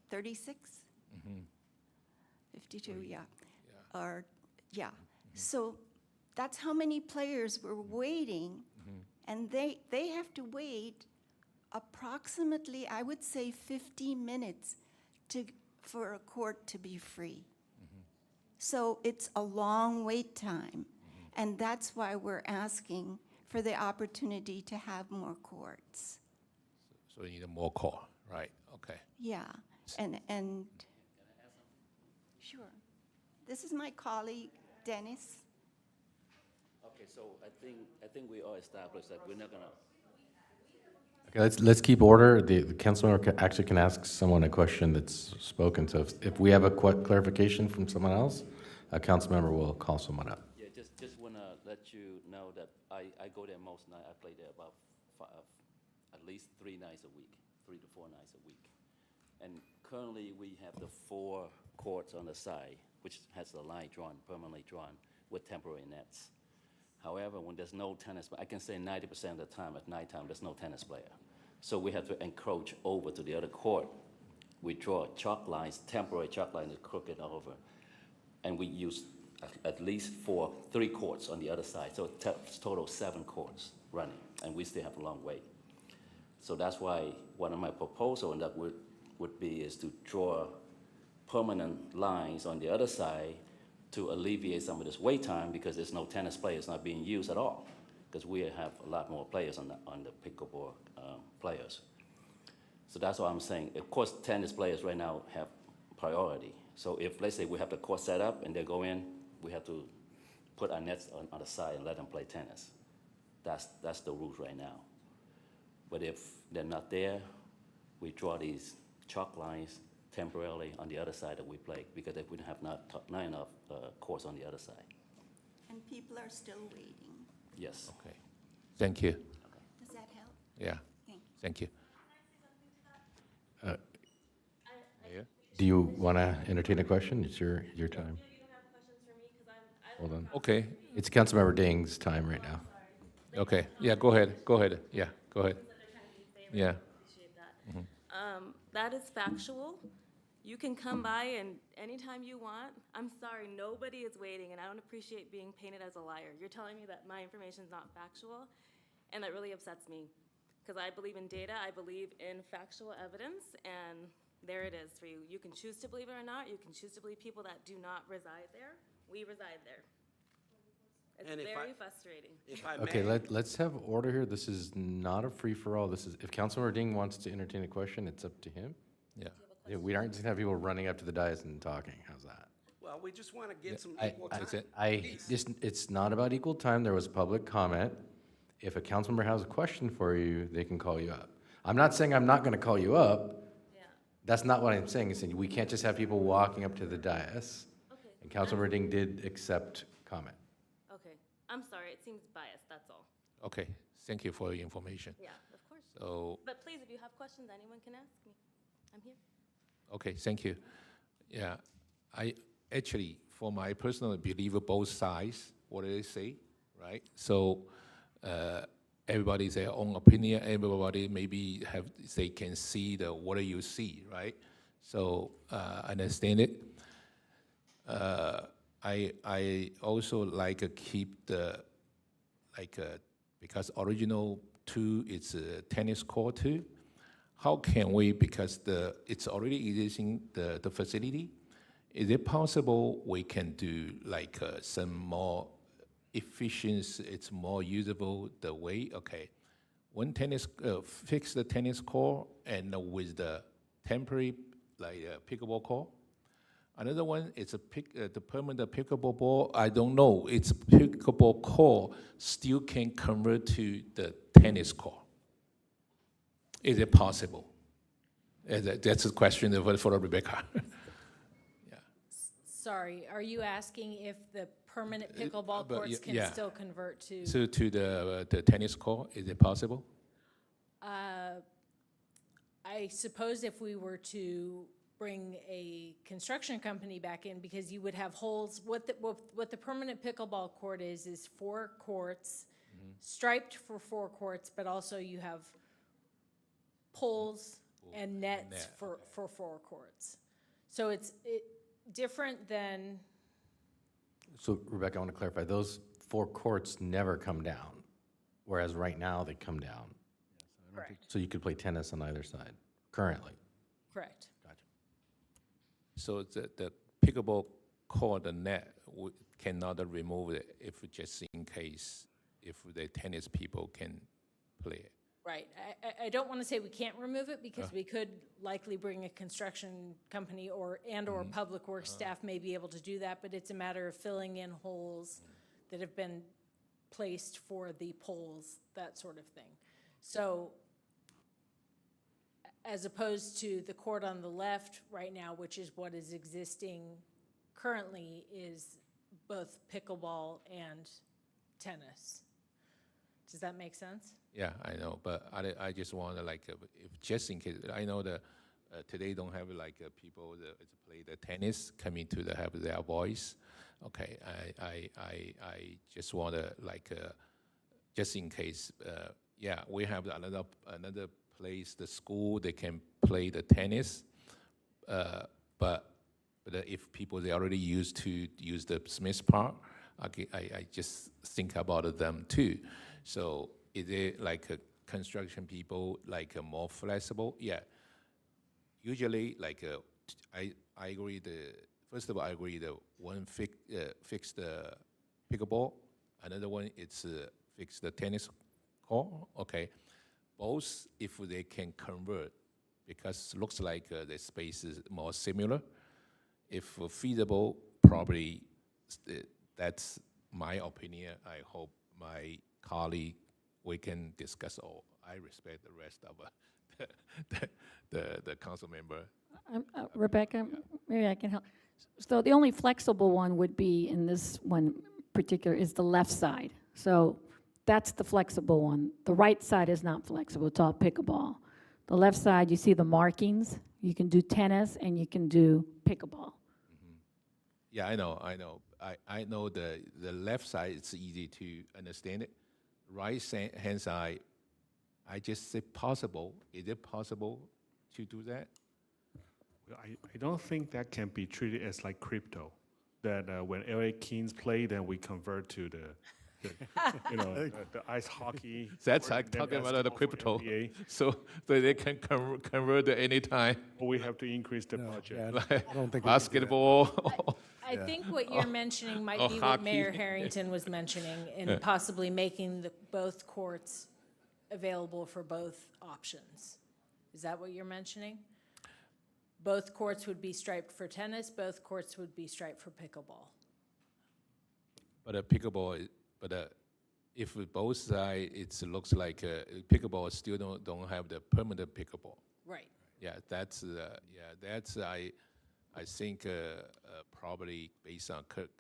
36? 52, yeah. Or, yeah. So that's how many players were waiting, and they have to wait approximately, I would say, 50 minutes for a court to be free. So it's a long wait time, and that's why we're asking for the opportunity to have more courts. So you need more court, right? Okay. Yeah, and sure. This is my colleague, Dennis. Okay, so I think we all established that we're not gonna. Okay, let's keep order. The council member actually can ask someone a question that's spoken. So if we have a clarification from someone else, a council member will call someone up. Yeah, just wanna let you know that I go there most night. I play there about at least 3 nights a week, 3 to 4 nights a week. And currently we have the 4 courts on the side, which has the line drawn, permanently drawn with temporary nets. However, when there's no tennis, I can say 90% of the time at nighttime, there's no tennis player. So we have to encroach over to the other court. We draw chalk lines, temporary chalk lines to crook it over. And we use at least 3 courts on the other side. So it's total 7 courts running, and we still have a long way. So that's why one of my proposals, and that would be, is to draw permanent lines on the other side to alleviate some of this wait time, because there's no tennis players not being used at all, because we have a lot more players on the pickleball players. So that's what I'm saying. Of course, tennis players right now have priority. So if, let's say, we have the court set up and they go in, we have to put our nets on the side and let them play tennis. That's the rules right now. But if they're not there, we draw these chalk lines temporarily on the other side that we play, because if we have not enough courts on the other side. and people are still waiting. Yes. Okay. Thank you. Does that help? Yeah. Thank you. Thank you. Do you want to entertain a question? It's your time. Hold on. Okay. It's Councilmember Ding's time right now. Okay. Yeah, go ahead. Go ahead. Yeah, go ahead. Yeah. Appreciate that. That is factual. You can come by and anytime you want. I'm sorry, nobody is waiting, and I don't appreciate being painted as a liar. You're telling me that my information is not factual, and that really upsets me. Because I believe in data, I believe in factual evidence, and there it is for you. You can choose to believe it or not. You can choose to believe people that do not reside there. We reside there. It's And if very I- frustrating. If I Okay, may, let's have order here. This is not a free-for-all. This is, if Councilmember Ding wants to entertain a question, it's up to him. Yeah. Yeah, we aren't just gonna have people running up to the dais and talking. How's that? well, we just want to get some I, equal I, time. I just, it's not about equal time. There was public comment. If a council member has a question for you, they can call you up. I'm not saying I'm not gonna call you up. Yeah. That's not what I'm saying. I'm saying we can't just have people walking up to the dais. Okay. And Councilmember Ding did accept comment. Okay. I'm sorry, it seems biased, that's all. Okay. Thank you for your information. Yeah, of course. So, But please, if you have questions, anyone can ask me. I'm here. okay, thank you. Yeah, I actually, for my personal belief, both sides, what they say, right? So, everybody's their own opinion. Everybody maybe they can see what you see, right? So, I understand it. I also keep because original two is a tennis court too. How can we, because it's already existing, the facility, is it possible we can do some more efficient, it's more usable the way, okay, one fix the tennis court and with the temporary pickleball court. Another one is the permanent pickleball ball. I don't know. It's pickleball court still can convert to the tennis court. Is it possible? That's a question for Rebecca. Sorry, are you asking if the permanent pickleball but courts can yeah. still convert to? So to the tennis court, is it possible? I suppose if we were to bring a construction company back in, because you would have holes, what the permanent pickleball court is 4 courts, striped for 4 courts, but also you have poles and nets for 4 courts. So it's different than, So Rebecca, I want to clarify, those 4 courts never come down, whereas right now they come down. correct, So you could play tennis on either side, currently. correct. Gotcha. So the pickleball court, the net, cannot remove it if just in case if the tennis people can play it. Right. I don't want to say we can't remove it, because we could likely bring a construction company or public works staff may be able to do that, but it's a matter of filling in holes that have been placed for the poles, that sort of thing. So as opposed to the court on the left right now, which is what is existing currently, is both pickleball and tennis. Does that make sense? Yeah, I know, but I just want to if just in case, I know that today don't have people that play the tennis coming to have their voice. Okay, I just want to just in case, yeah, we have another place, the school, they can play the tennis, but if people they already used to use the Smith Park, I just think about them too. So is it construction people more flexible? Yeah. Usually I agree first of all I agree the one fix the pickleball, another one it's fix the tennis court. Okay. Both if they can convert, because it looks like the space is more similar. If feasible, probably that's my opinion. I hope my colleague, we can discuss, or I respect the rest of the council member. Rebecca, maybe I can help. So the only flexible one would be in this one, particular is the left side. So that's the flexible one. The right side is not flexible, it's all pickleball. The left side, you see the markings. You can do tennis and you can do pickleball. Yeah, I know. I know the left side, it's easy to understand it. Hand side, I just say possible. Is it possible to do that? Well, I don't think that can be treated as like crypto, that when LA Kings play, then we convert to the the ice hockey. That's or like then talking about the basketball crypto. for NBA. So they can convert at any time. Or we have to increase the budget. Yeah, I don't think we can do that. Basketball. I think what you're mentioning might be what hockey. Mayor Harrington was mentioning in possibly making both courts available for both options. Is that what you're mentioning? Both courts would be striped for tennis, both courts would be striped for pickleball. But pickleball, if both sides, it looks like pickleball still don't have the permanent pickleball. Right. Yeah, that's I think probably based on current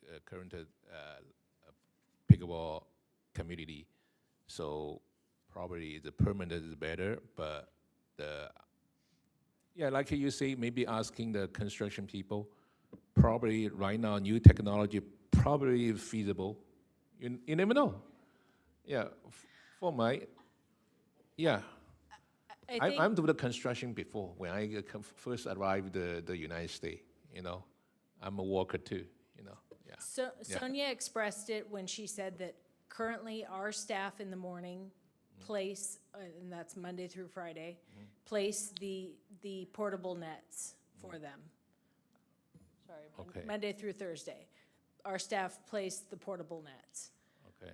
pickleball community, so probably the permanent is better. But like you say, maybe asking the construction people, probably right now new technology probably feasible. You never know. Yeah, for my I'm doing the construction before when I first arrived the United States. I'm a worker too. Yeah. So Sonia expressed it when she said that currently our staff in the morning place, and that's Monday through Friday, place the portable nets for them. Sorry, Okay. Monday through Thursday. Our staff place the portable nets. Okay.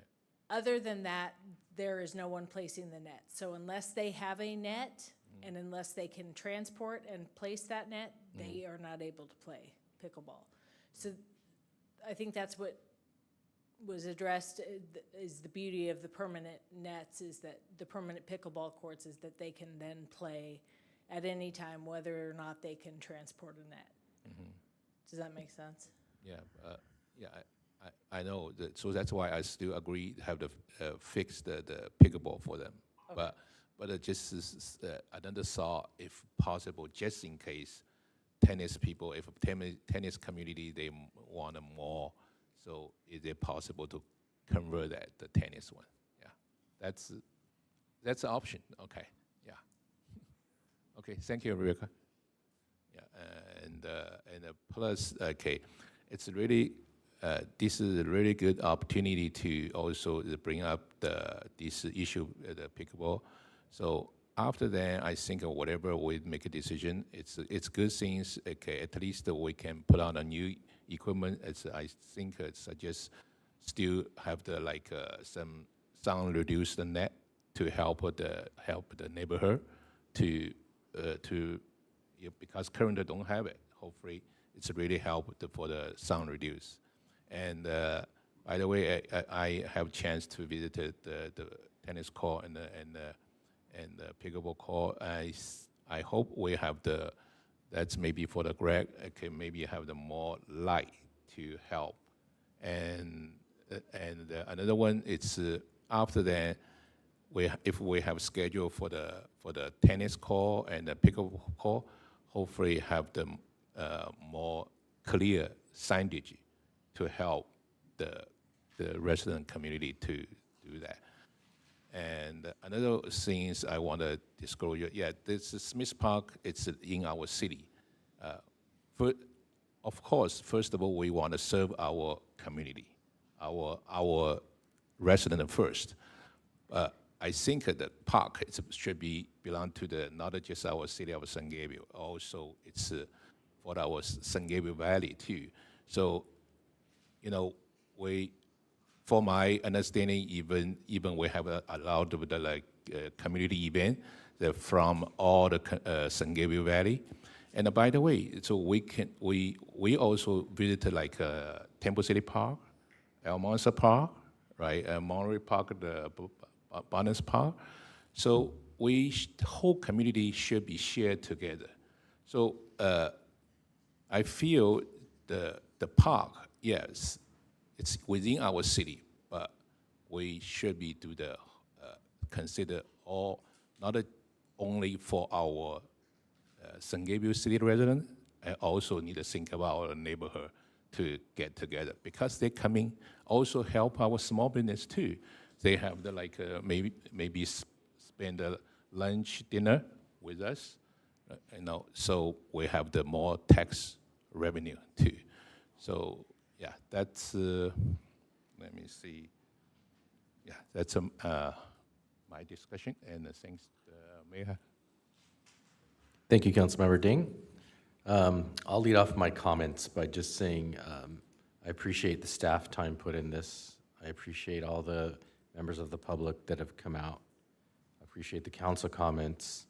Other than that, there is no one placing the net. So unless they have a net and unless they can transport and place that net, they are not able to play pickleball. So I think that's what was addressed, is the beauty of the permanent nets, is that the permanent pickleball courts is that they can then play at any time, whether or not they can transport a net. Does that make sense? Yeah. I know. So that's why I still agree to have the fix the pickleball for them. Okay. But just another thought, if possible, just in case tennis people, if tennis community they want more, so is it possible to convert that the tennis one? Yeah, that's an option. Okay. Yeah. Okay. Thank you, Rebecca. Yeah, and plus, okay, it's really. This is a really good opportunity to also bring up this issue, the pickleball. So after that, I think whatever we make a decision, it's good things. Okay, at least we can put on a new equipment. I think suggest still have some sound reduced net to help the neighborhood because currently don't have it. Hopefully, it's really help for the sound reduce. And by the way, I have a chance to visit the tennis court and the pickleball court. I hope we have that's maybe for the Greg, okay, maybe have the more light to help. And another one, it's after that, if we have schedule for the tennis court and the pickleball court, hopefully have the more clear signage to help the resident community to do that. And another things I want to disclose, this is Smith Park, it's in our city. Of course, first of all, we want to serve our community, our resident first. I think the park should belong to not just our city of San Gabriel, also it's for our San Gabriel Valley too. So, for my understanding, even we have allowed the community event from all the San Gabriel Valley. And by the way, so we also visited Temple City Park, El Monza Park, right? Monterey Park, the Bonus Park. So whole community should be shared together. So I feel the park, yes, it's within our city, but we should be do the consider all not only for our San Gabriel city resident, I also need to think about our neighborhood to get together because they coming also help our small business too. They have the maybe spend a lunch dinner with us, so we have the more tax revenue too. So yeah, that's let me see. Yeah, that's my discussion, and thanks, Mayor. Thank you, Councilmember Ding. I'll lead off my comments by just saying I appreciate the staff time put in this. I appreciate all the members of the public that have come out. I appreciate the council comments.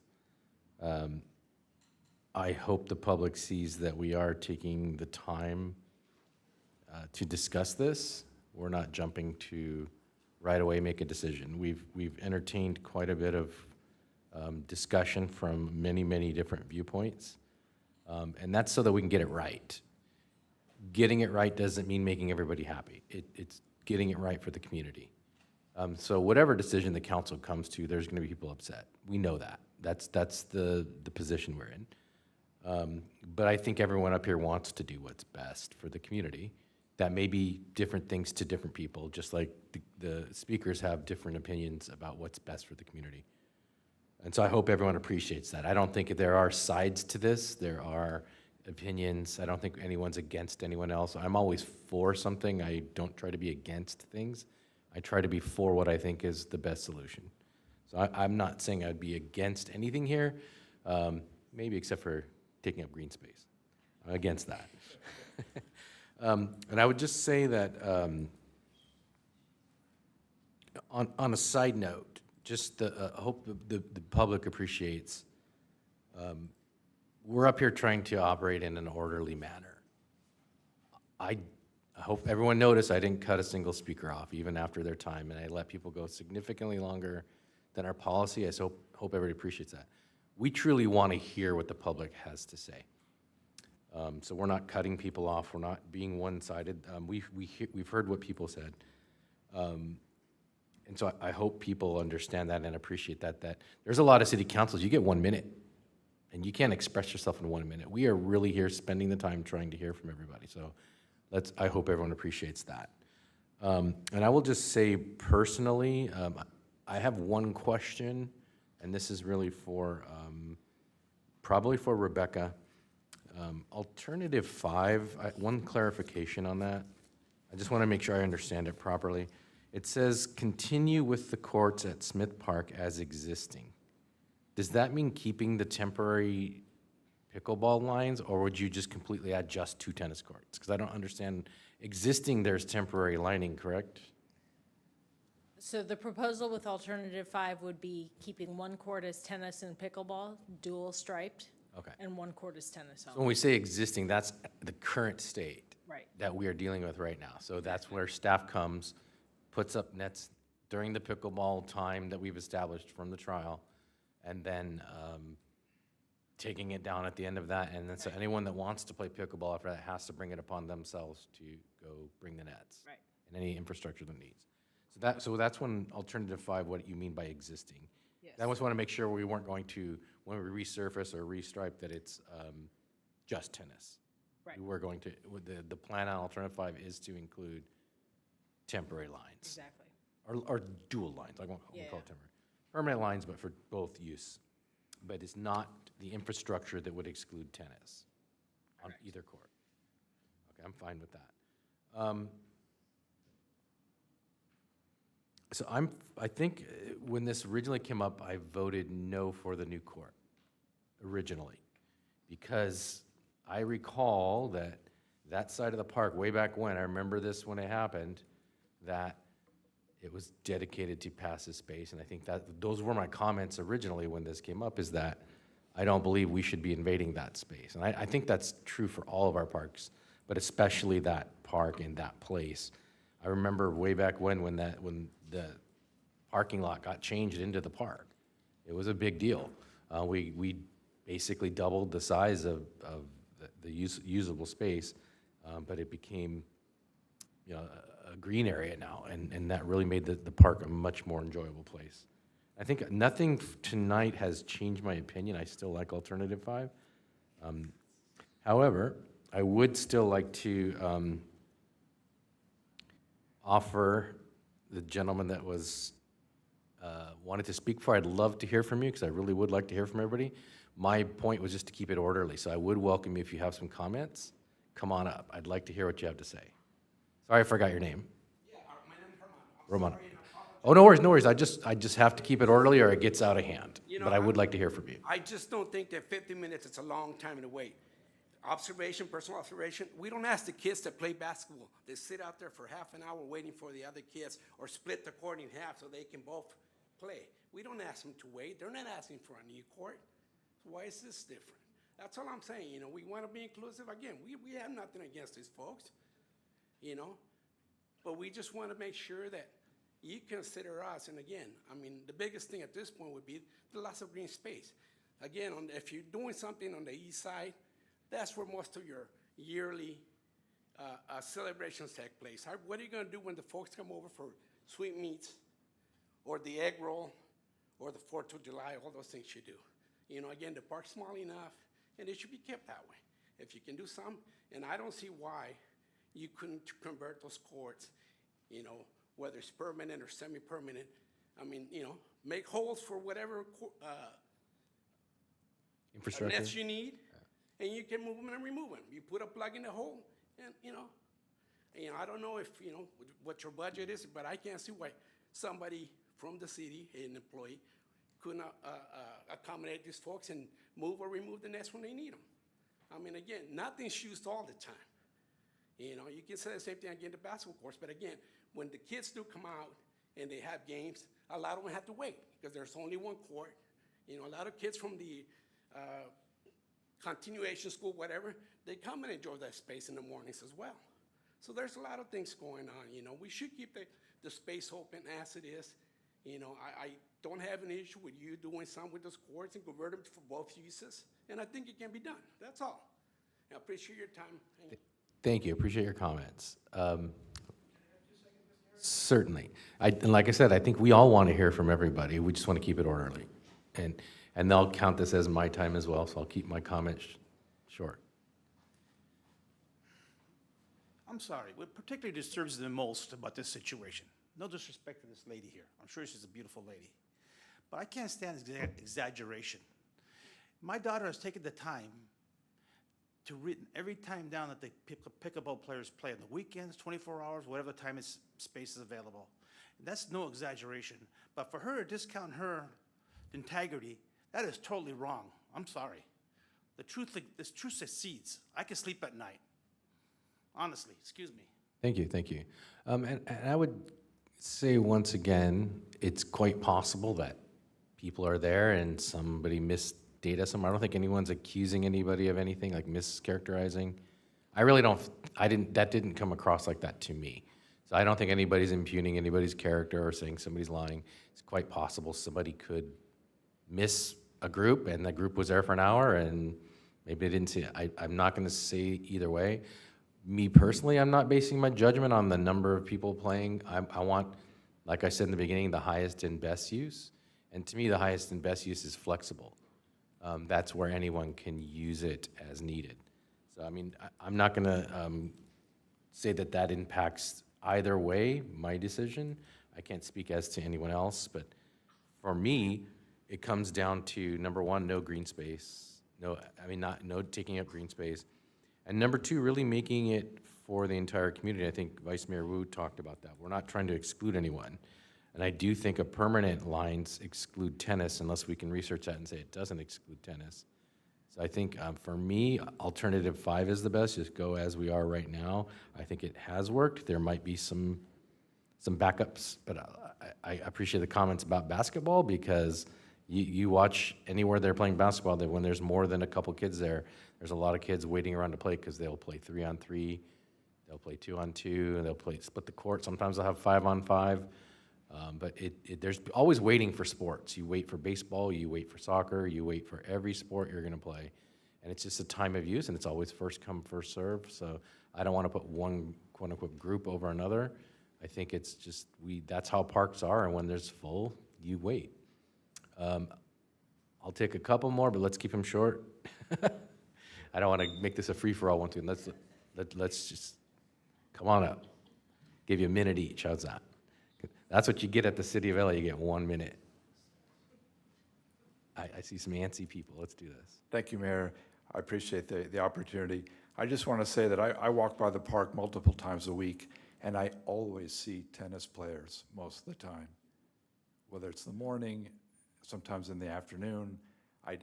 I hope the public sees that we are taking the time to discuss this. We're not jumping to right away make a decision. We've entertained quite a bit of discussion from many different viewpoints. And that's so that we can get it right. Getting it right doesn't mean making everybody happy. It's getting it right for the community. So whatever decision the council comes to, there's going to be people upset. We know that. That's the position we're in. But I think everyone up here wants to do what's best for the community. That may be different things to different people, just like the speakers have different opinions about what's best for the community. And so I hope everyone appreciates that. I don't think there are sides to this. There are opinions. I don't think anyone's against anyone else. I'm always for something. I don't try to be against things. I try to be for what I think is the best solution. So I'm not saying I'd be against anything here, maybe except for taking up green space. I'm against that. And I would just say that on a side note, just I hope the public appreciates, we're up here trying to operate in an orderly manner. I hope everyone noticed I didn't cut a single speaker off, even after their time, and I let people go significantly longer than our policy. I hope everybody appreciates that. We truly want to hear what the public has to say. So we're not cutting people off. We're not being one-sided. We've heard what people said. And so I hope people understand that and appreciate that there's a lot of city councils, you get 1 minute, and you can't express yourself in 1 minute. We are really here spending the time trying to hear from everybody. So I hope everyone appreciates that. And I will just say personally, I have one question, and this is really for, probably for Rebecca. Alternative 5, one clarification on that. I just want to make sure I understand it properly. It says continue with the courts at Smith Park as existing. Does that mean keeping the temporary pickleball lines, or would you just completely add just 2 tennis courts? Because I don't understand. Existing, there's temporary lining, correct? So the proposal with alternative 5 would be keeping 1 court as tennis and pickleball, dual striped. Okay. And 1 court is tennis So only. when we say existing, that's the current state Right. that we are dealing with right now. So that's where staff comes, puts up nets during the pickleball time that we've established from the trial, and then taking it down at the end of that. And then so anyone that wants to play pickleball after that has to bring it upon themselves to go bring the nets. Right. And any infrastructure that needs. So that's when alternative 5, what you mean by existing. Yes. I just want to make sure we weren't going to, when we resurface or restripe, that it's just tennis. Right. We were going to, with the plan on alternative 5 is to include temporary lines. Exactly. Or dual lines, I won't call it temporary. Permanent lines, but for both use. But it's not the infrastructure that would exclude tennis on either court. Okay, I'm fine with that. So I think when this originally came up, I voted no for the new court originally, because I recall that side of the park way back when, I remember this when it happened, that it was dedicated to passive space, and I think that those were my comments originally when this came up, is that I don't believe we should be invading that space. And I think that's true for all of our parks, but especially that park and that place. I remember way back when the parking lot got changed into the park. It was a big deal. We basically doubled the size of the usable space, but it became, a green area now, and that really made the park a much more enjoyable place. I think nothing tonight has changed my opinion. I still like alternative 5. However, I would still like to offer the gentleman that was wanted to speak for. I'd love to hear from you because I really would like to hear from everybody. My point was just to keep it orderly, so I would welcome you if you have some comments. Come on up. I'd like to hear what you have to say. Sorry, I forgot your name. Yeah, my name is Romano. Oh, no worries, no worries. I just have to keep it orderly or it gets out of hand. You know, But I would like to hear from you. I just don't think that 50 minutes is a long time to wait. Observation, personal observation, we don't ask the kids to play basketball. They sit out there for half an hour waiting for the other kids or split the court in half so they can both play. We don't ask them to wait. They're not asking for a new court. Why is this different? That's all I'm saying. You know, we want to be inclusive. Again, we have nothing against these folks, you know, but we just want to make sure that you consider us. And again, I mean, the biggest thing at this point would be the loss of green space. Again, if you're doing something on the east side, that's where most of your yearly celebrations take place. What are you going to do when the folks come over for sweetmeats or the egg roll or the 4th of July, all those things you do? You know, again, the park's small enough, and it should be kept that way. If you can do some, and I don't see why you couldn't convert those courts, you know, whether it's permanent or semi-permanent. I mean, you know, make holes for whatever Infrastructure. nets you need, and you can move them and remove them. You put a plug in the hole, and you know, I don't know if you know what your budget is, but I can't see why somebody from the city, an employee, couldn't accommodate these folks and move or remove the nets when they need them. I mean, again, nothing's used all the time. You know, you can say the same thing again to basketball courts, but again, when the kids do come out and they have games, a lot of them have to wait because there's only one court. You know, a lot of kids from the continuation school, whatever, they come and enjoy that space in the mornings as well. So there's a lot of things going on. You know, we should keep the space open as it is. You know, I don't have an issue with you doing some with those courts and convert them for both uses, and I think it can be done. That's all. I appreciate your time. Thank you. Appreciate your comments. Certainly. And like I said, I think we all want to hear from everybody. We just want to keep it orderly. And they'll count this as my time as well, so I'll keep my comments short. I'm sorry. What particularly disturbs me the most about this situation, no disrespect to this lady here. I'm sure she's a beautiful lady. But I can't stand exaggeration. My daughter has taken the time to written every time down that the pickleball players play on the weekends, 24 hours, whatever time space is available. And that's no exaggeration. But for her to discount her integrity, that is totally wrong. I'm sorry. The truth succeeds. I can sleep at night. Honestly, excuse me. Thank you, thank you. And I would say once again, it's quite possible that people are there and somebody missed data somewhere. I don't think anyone's accusing anybody of anything, like mischaracterizing. I really don't, that didn't come across like that to me. So I don't think anybody's impugning anybody's character or saying somebody's lying. It's quite possible somebody could miss a group and the group was there for an hour and maybe they didn't see it. I'm not gonna say either way. Me personally, I'm not basing my judgment on the number of people playing. I want, like I said in the beginning, the highest and best use. And to me, the highest and best use is flexible. That's where anyone can use it as needed. So, I mean, I'm not gonna say that that impacts either way, my decision. I can't speak as to anyone else, but for me, it comes down to, number one, no green space. No taking up green space. And number two, really making it for the entire community. I think Vice Mayor Wu talked about that. We're not trying to exclude anyone. And I do think a permanent lines exclude tennis unless we can research that and say it doesn't exclude tennis. So I think for me, alternative 5 is the best. Just go as we are right now. I think it has worked. There might be some backups, but I appreciate the comments about basketball because you watch anywhere they're playing basketball, that when there's more than a couple kids there, there's a lot of kids waiting around to play because they'll play 3-on-3, they'll play 2-on-2, they'll play split the court. Sometimes they'll have 5-on-5. But there's always waiting for sports. You wait for baseball, you wait for soccer, you wait for every sport you're gonna play. And it's just a time of use and it's always first come, first serve. So I don't wanna put one quote unquote group over another. I think it's just, that's how parks are, and when there's full, you wait. I'll take a couple more, but let's keep them short. I don't want to make this a free-for-all one, too. Let's just, come on up. Give you a minute each, how's that? That's what you get at the City of LA, you get 1 minute. I see some antsy people, let's do this. Thank you, Mayor. I appreciate the opportunity. I just want to say that I walk by the park multiple times a week, and I always see tennis players most of the time. Whether it's the morning, sometimes in the afternoon. I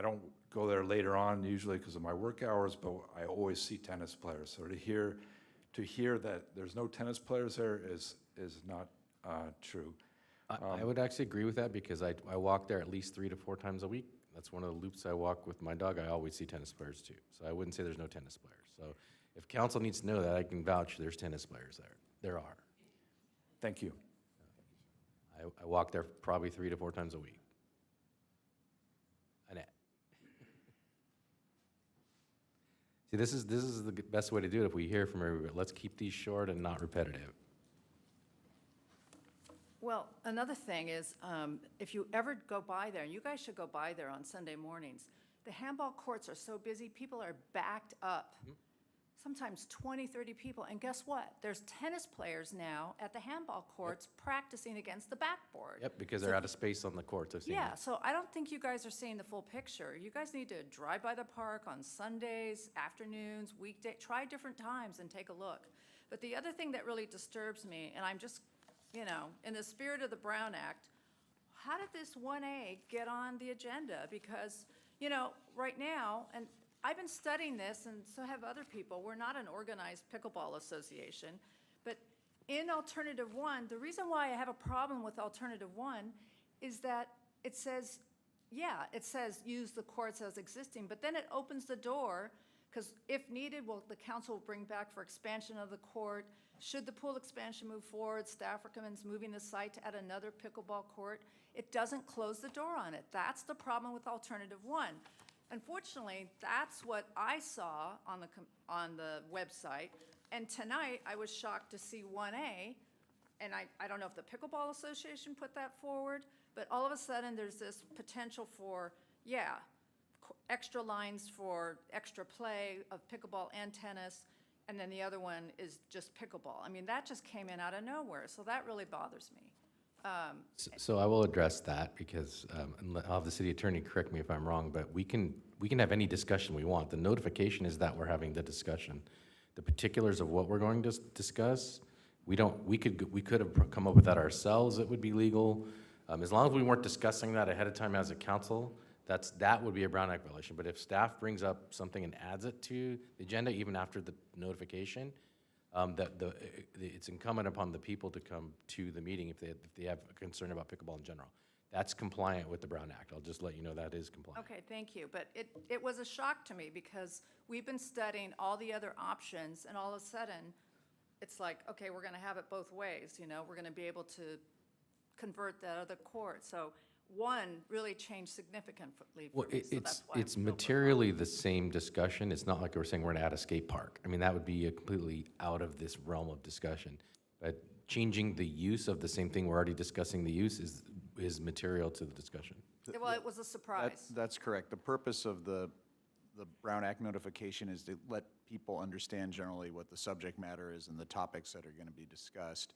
don't go there later on usually because of my work hours, but I always see tennis players. So to hear that there's no tennis players there is not true. I would actually agree with that because I walk there at least 3 to 4 times a week. That's one of the loops I walk with my dog. I always see tennis players too. So I wouldn't say there's no tennis players. So if council needs to know that, I can vouch there's tennis players there. There are. Thank you. I walk there probably 3 to 4 times a week. Annette. See, this is the best way to do it if we hear from everybody. Let's keep these short and not repetitive. Well, another thing is, if you ever go by there, you guys should go by there on Sunday mornings. The handball courts are so busy, people are backed up. Sometimes 20, 30 people, and guess what? There's tennis players now at the handball courts practicing against the backboard. Yep, because they're out of space on the courts. I've seen Yeah, that. so I don't think you guys are seeing the full picture. You guys need to drive by the park on Sundays, afternoons, weekday, try different times and take a look. But the other thing that really disturbs me, and I'm just, in the spirit of the Brown Act, how did this 1A get on the agenda? Because, right now, and I've been studying this, and so have other people. We're not an organized pickleball association, but in Alternative 1, the reason why I have a problem with Alternative 1 is that it says use the courts as existing, but then it opens the door, because if needed, the council will bring back for expansion of the court. Should the pool expansion move forward, staff recommends moving the site to add another pickleball court. It doesn't close the door on it. That's the problem with Alternative 1. Unfortunately, that's what I saw on the website, and tonight I was shocked to see 1A, and I don't know if the Pickleball Association put that forward, but all of a sudden there's this potential for, extra lines for extra play of pickleball and tennis, and then the other one is just pickleball. I mean, that just came in out of nowhere, so that really bothers me. So I will address that because I'll have the city attorney correct me if I'm wrong, but we can have any discussion we want. The notification is that we're having the discussion. The particulars of what we're going to discuss, we could have come up with that ourselves. It would be legal. As long as we weren't discussing that ahead of time as a council, that would be a Brown Act violation. But if staff brings up something and adds it to the agenda even after the notification, it's incumbent upon the people to come to the meeting if they have a concern about pickleball in general. That's compliant with the Brown Act. I'll just let you know that is compliant. Okay, thank you. But it was a shock to me because we've been studying all the other options, and all of a sudden, it's like, okay, we're going to have it both ways. We're going to be able to convert that other court. So one really changed significantly for me. So that's why It's materially the same discussion. It's not like we're saying we're going to add a skate park. I mean, that would be a completely out of this realm of discussion. But changing the use of the same thing, we're already discussing the use, is material to the discussion. Well, it was a surprise. That's correct. The purpose of the Brown Act notification is to let people understand generally what the subject matter is and the topics that are going to be discussed.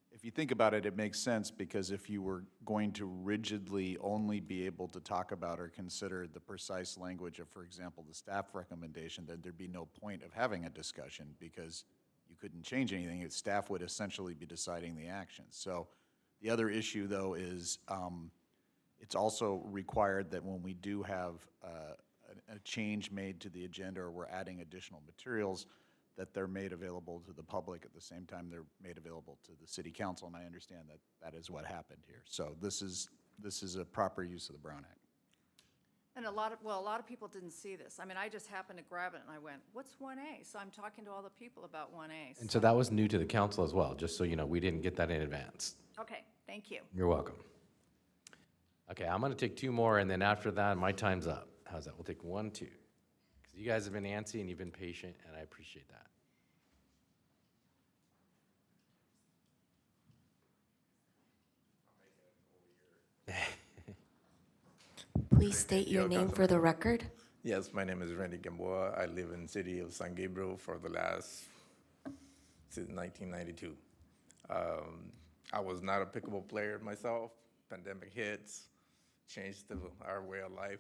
If you think about it, it makes sense because if you were going to rigidly only be able to talk about or consider the precise language of, for example, the staff recommendation, then there'd be no point of having a discussion because you couldn't change anything. Staff would essentially be deciding the actions. So the other issue, though, is it's also required that when we do have a change made to the agenda or we're adding additional materials, that they're made available to the public at the same time they're made available to the city council, and I understand that that is what happened here. So this is a proper use of the Brown Act. And a lot of people didn't see this. I mean, I just happened to grab it and I went, what's 1A? So I'm talking to all the people about 1A. And so that was new to the council as well, just so you know, we didn't get that in advance. Okay, thank you. You're welcome. Okay, I'm going to take 2 more, and then after that, my time's up. How's that? We'll take 1, 2. Because you guys have been antsy and you've been patient, and I appreciate that. please state your name for the record? Yes, my name is Randy Gamboa. I live in the city of San Gabriel for the last, since 1992. I was not a pickleball player myself. Pandemic hits, changed our way of life.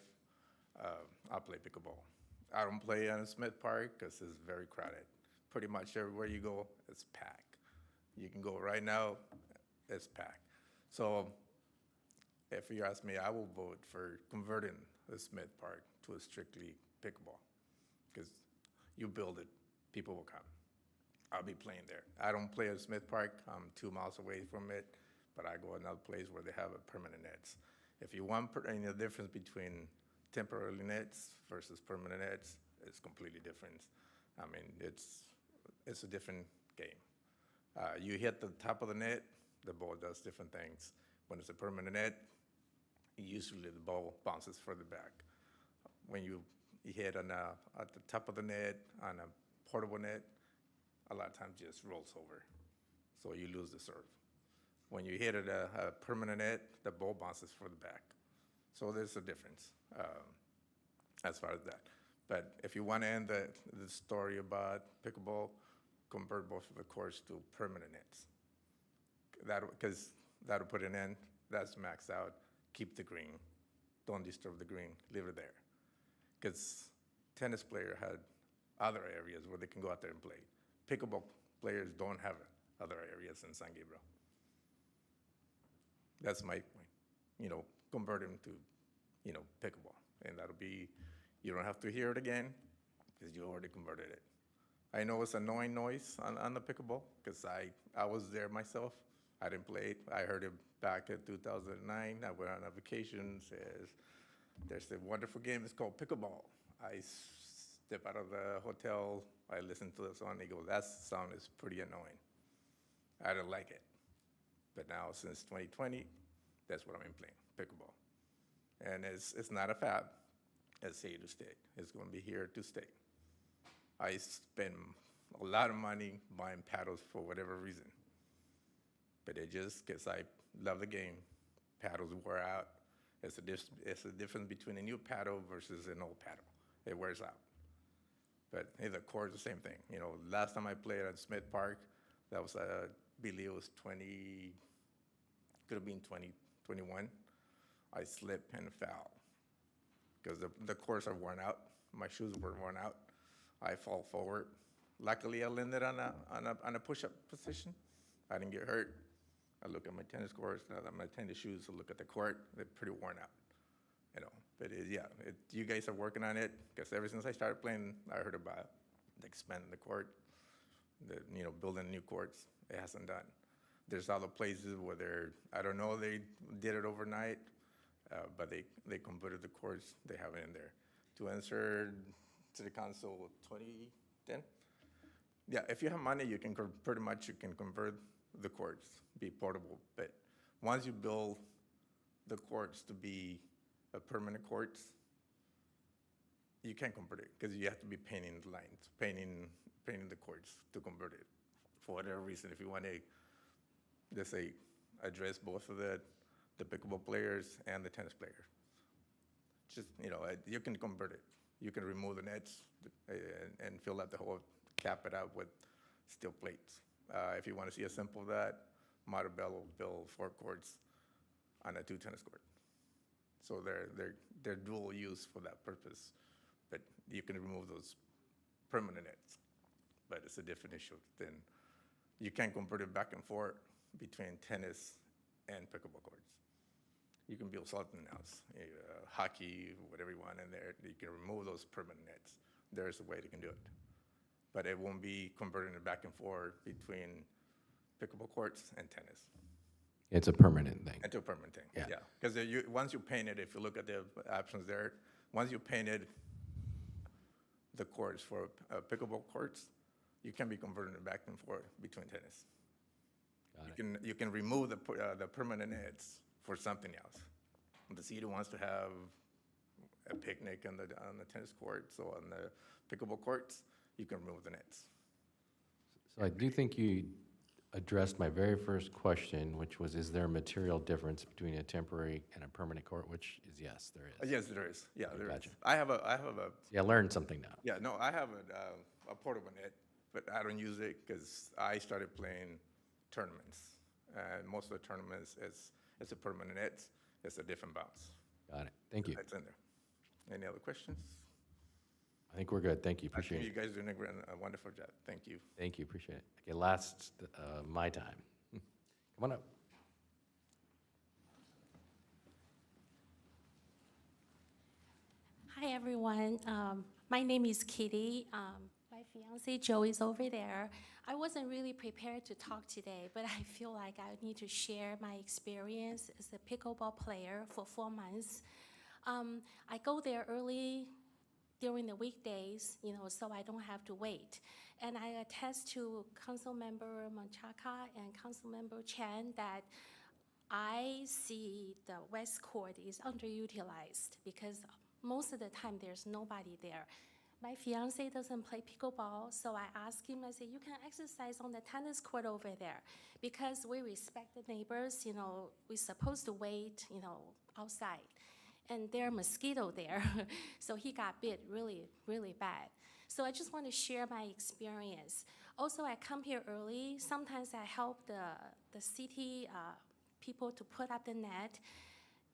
I play pickleball. I don't play on Smith Park because it's very crowded. Pretty much everywhere you go, it's packed. You can go right now, it's packed. So if you ask me, I will vote for converting the Smith Park to a strictly pickleball, because you build it, people will come. I'll be playing there. I don't play at Smith Park. I'm 2 miles away from it, but I go another place where they have a permanent nets. If you want any difference between temporary nets versus permanent nets, it's completely different. I mean, it's a different game. You hit the top of the net, the ball does different things. When it's a permanent net, usually the ball bounces further back. When you hit at the top of the net on a portable net, a lot of times it just rolls over, so you lose the serve. When you hit at a permanent net, the ball bounces further back. So there's a difference as far as that. But if you want to end the story about pickleball, convert both of the courts to permanent nets. Because that'll put an end. That's maxed out. Keep the green. Don't disturb the green. Leave it there. Because tennis player had other areas where they can go out there and play. Pickleball players don't have other areas in San Gabriel. That's my point. Convert them to, pickleball. And that'll be, you don't have to hear it again because you already converted it. I know it's annoying noise on the pickleball because I was there myself. I didn't play it. I heard it back in 2009. I went on a vacation. There's a wonderful game. It's called pickleball. I step out of the hotel. I listen to the song. They go, that sound is pretty annoying. I don't like it. But now, since 2020, that's what I've been playing, pickleball. And it's not a fad. It's here to stay. It's going to be here to stay. I spend a lot of money buying paddles for whatever reason. But it just, because I love the game, paddles wear out. It's a difference between a new paddle versus an old paddle. It wears out. But hey, the court's the same thing. Last time I played at Smith Park, that was, I believe it was 20, could have been 2021. I slipped and fell because the courts are worn out. My shoes were worn out. I fall forward. Luckily, I landed on a push-up position. I didn't get hurt. I look at my tennis courts, my tennis shoes, I look at the court, they're pretty worn out, But you guys are working on it, because ever since I started playing, I heard about expanding the court, building new courts. It hasn't done. There's other places where I don't know, they did it overnight, but they converted the courts, they have it in there. To answer City Council 2010, yeah, if you have money, you can pretty much convert the courts, be portable. But once you build the courts to be a permanent courts, you can't convert it because you have to be painting the lines, painting the courts to convert it. For whatever reason, if you want to, let's say, address both of the pickleball players and the tennis players, just, you can convert it. You can remove the nets and fill out the hole, cap it out with steel plates. If you want to see a sample of that, Maribel will build 4 courts on a 2 tennis court. So they're dual use for that purpose, but you can remove those permanent nets. But it's a different issue. Then you can't convert it back and forth between tennis and pickleball courts. You can build something else, hockey, whatever you want in there. You can remove those permanent nets. There's a way they can do it. But it won't be converting it back and forth between pickleball courts and tennis. It's a permanent thing. It's a permanent thing, Yeah. yeah. Because once you paint it, if you look at the options there, once you painted the courts for pickleball courts, you can be converting it back and forth between tennis. You can remove the permanent nets for something else. The city wants to have a picnic on the tennis courts or on the pickleball courts, you can remove the nets. So I do think you addressed my very first question, which was, is there a material difference between a temporary and a permanent court? Which is yes, there is. Yes, there is. Yeah, there Gotcha. is. I have a, Yeah, I learned something now. yeah, no, I have a portable net, but I don't use it because I started playing tournaments. And most of the tournaments, it's a permanent net. It's a different bounce. Got it. Thank you. That's in there. Any other questions? I think we're good. Thank you. I Appreciate think it. you guys are doing a wonderful job. Thank you. Thank you. Appreciate it. Okay, last, my time. Come on up. Hi, everyone. My name is Kitty. My fiance Joe is over there. I wasn't really prepared to talk today, but I feel like I need to share my experience as a pickleball player for 4 months. I go there early during the weekdays, so I don't have to wait. And I attest to Councilmember Menchaca and Councilmember Chan that I see the West Court is underutilized because most of the time there's nobody there. My fiance doesn't play pickleball, so I asked him, I said, you can exercise on the tennis court over there because we respect the neighbors, we're supposed to wait, outside. And there are mosquitoes there, so he got bit really, really bad. So I just want to share my experience. Also, I come here early. Sometimes I help the city people to put up the net.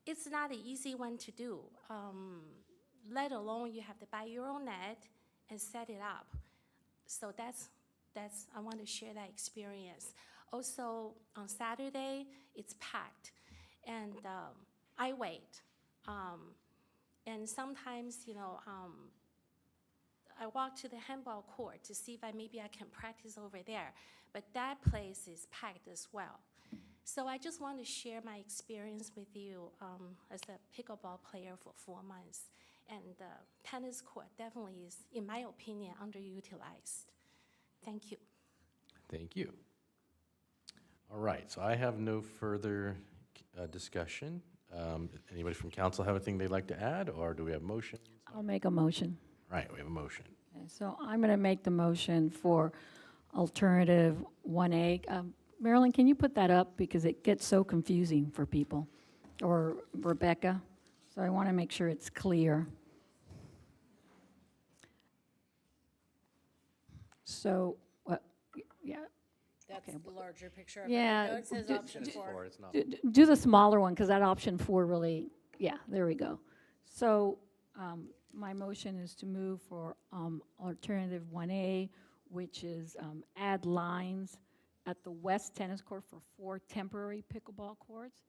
It's not an easy one to do, let alone you have to buy your own net and set it up. So that's I want to share that experience. Also, on Saturday, it's packed, and I wait. And sometimes, I walk to the handball court to see if maybe I can practice over there, but that place is packed as well. So I just want to share my experience with you as a pickleball player for 4 months. And the tennis court definitely is, in my opinion, underutilized. Thank you. Thank you. All right, so I have no further discussion. Anybody from council have anything they'd like to add, or do we have motions? I'll make a motion. All right, we have a motion. Okay, so I'm going to make the motion for alternative 1A. Marilyn, can you put that up because it gets so confusing for people? Or Rebecca? So I want to make sure it's clear. So, yeah. That's Okay. the larger picture of it. Yeah. No, it says option 4. It's not. Do the smaller one, because that option 4 really, yeah, there we go. So my motion is to move for alternative 1A, which is add lines at the west tennis court for 4 temporary pickleball courts,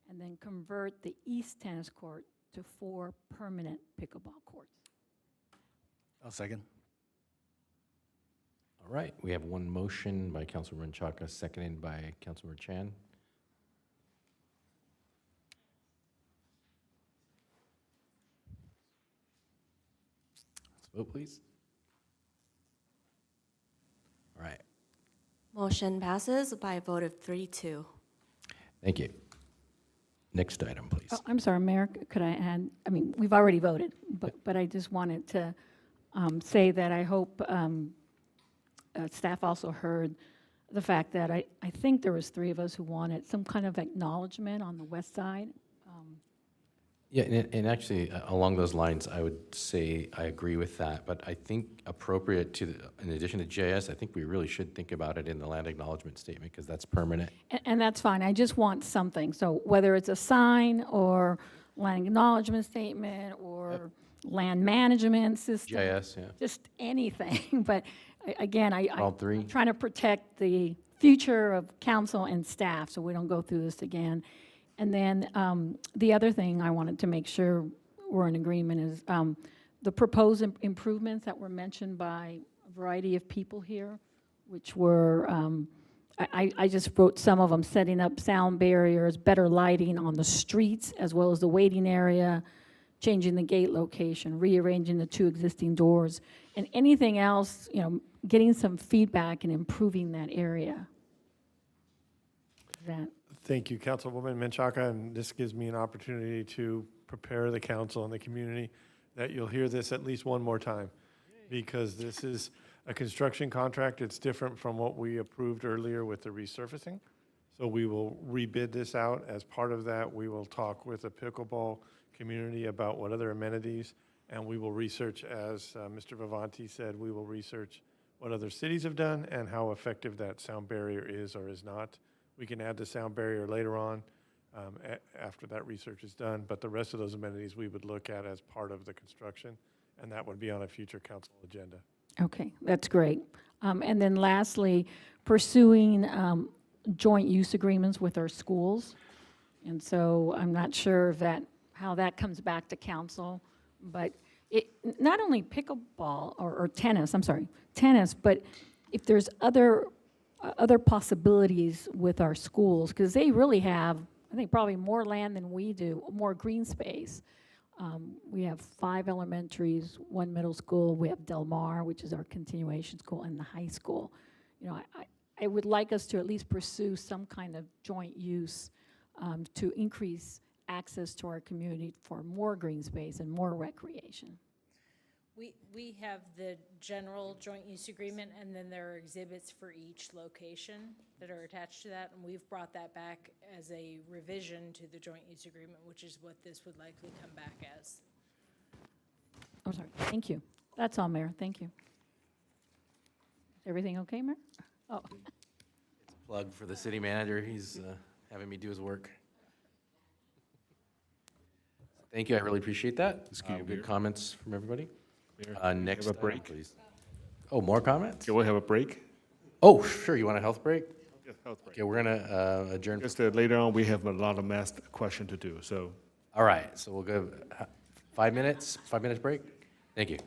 and then convert the east tennis court to 4 permanent pickleball courts. I'll second. All right, we have one motion by Councilor Menchaca, seconded by Councilor Chan. Let's vote, please. All right, Motion passes by a vote of 3-2. thank you. Next item, please. Oh, I'm sorry, Mayor, could I add, we've already voted, but I just wanted to say that I hope staff also heard the fact that I think there was 3 of us who wanted some kind of acknowledgement on the west side. Yeah, and actually, along those lines, I would say I agree with that, but I think appropriate to, in addition to JS, I think we really should think about it in the land acknowledgement statement, because that's permanent. And that's fine, I just want something, so whether it's a sign or land acknowledgement statement or land management system. JS, yeah. Just anything, but again, All 3? I'm trying to protect the future of council and staff, so we don't go through this again. And then the other thing I wanted to make sure we're in agreement is the proposed improvements that were mentioned by a variety of people here, which were, I just wrote some of them, setting up sound barriers, better lighting on the streets as well as the waiting area, changing the gate location, rearranging the 2 existing doors, and anything else, getting some feedback and improving that area. That. Thank you, Councilwoman Menchaca, and this gives me an opportunity to prepare the council and the community that you'll hear this at least one more time, because this is a construction contract. It's different from what we approved earlier with the resurfacing. So we will rebid this out. As part of that, we will talk with the pickleball community about what other amenities, and we will research, as Mr. Vivanti said, we will research what other cities have done and how effective that sound barrier is or is not. We can add the sound barrier later on after that research is done, but the rest of those amenities we would look at as part of the construction, and that would be on a future council agenda. Okay, that's great. And then lastly, pursuing joint use agreements with our schools. And so I'm not sure if how that comes back to council, but not only pickleball or tennis, but if there's other possibilities with our schools, because they really have, I think, probably more land than we do, more green space. We have 5 elementaries, 1 middle school. We have Del Mar, which is our continuation school, and the high school. You know, I would like us to at least pursue some kind of joint use to increase access to our community for more green space and more recreation. We have the general joint use agreement, and then there are exhibits for each location that are attached to that, and we've brought that back as a revision to the joint use agreement, which is what this would likely come back as. I'm sorry, thank you. That's all, Mayor, thank you. Is everything okay, Mayor? Oh. Plug for the city manager. He's having me do his work. Thank you. I really appreciate that. Good comments from everybody. Next have a item, break? please. Oh, more comments? Can we have a break? Oh, sure. You want a health break? Yes, health break. Okay, we're gonna adjourn. Just later on, we have a lot of math question to do, so. All right, so we'll go 5 minutes, 5 minutes break. Thank you.